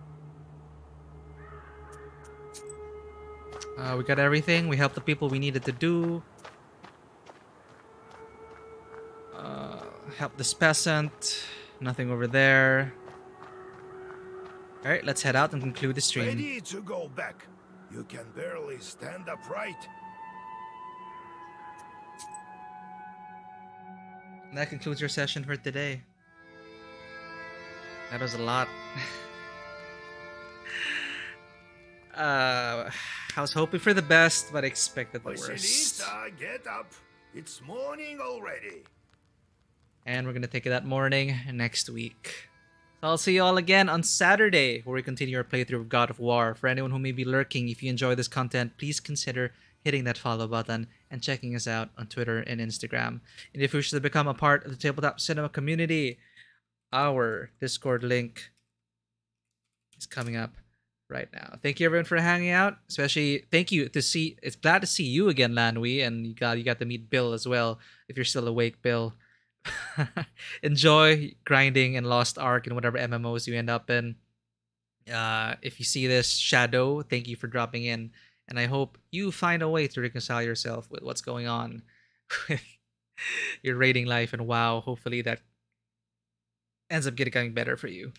We got everything. We helped the people we needed to do. help this peasant. Nothing over there. Alright, let's head out and conclude the stream. Ready to go back. You can barely stand upright. And that concludes your session for today. That was a lot. I was hoping for the best, but expected the worst. Marcelita, get up. It's morning already. And we're gonna take that morning next week. So I'll see you all again on Saturday, where we continue our playthrough of God of War. For anyone who may be lurking, if you enjoy this content, please consider hitting that follow button and checking us out on Twitter and Instagram. And if you wish to become a part of the Tabletop Cinema community, our Discord link is coming up right now. Thank you everyone for hanging out. Especially thank you to see. It's glad to see you again, Lanwi, and you got to meet Bill as well. If you're still awake, Bill. Enjoy grinding and Lost Ark and whatever MMOs you end up in. If you see this, Shadow, thank you for dropping in, and I hope you find a way to reconcile yourself with what's going on with your raiding life and WoW. Hopefully that ends up getting better for you.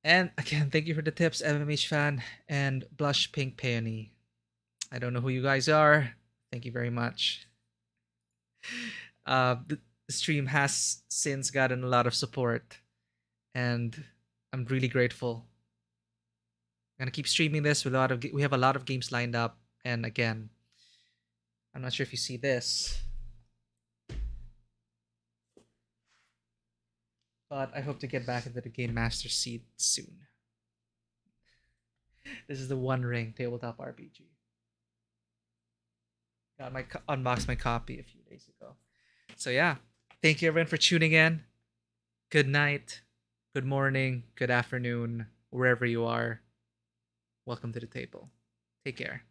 And again, thank you for the tips, MMH fan and Blush Pink Peony. I don't know who you guys are. Thank you very much. The stream has since gotten a lot of support, and I'm really grateful. I'm gonna keep streaming this with we have a lot of games lined up, and again, I'm not sure if you see this, but I hope to get back into the Game Master seat soon. This is the One Ring tabletop RPG. Unboxed my copy a few days ago. So yeah, thank you everyone for tuning in. Good night, good morning, good afternoon, wherever you are. Welcome to the table. Take care.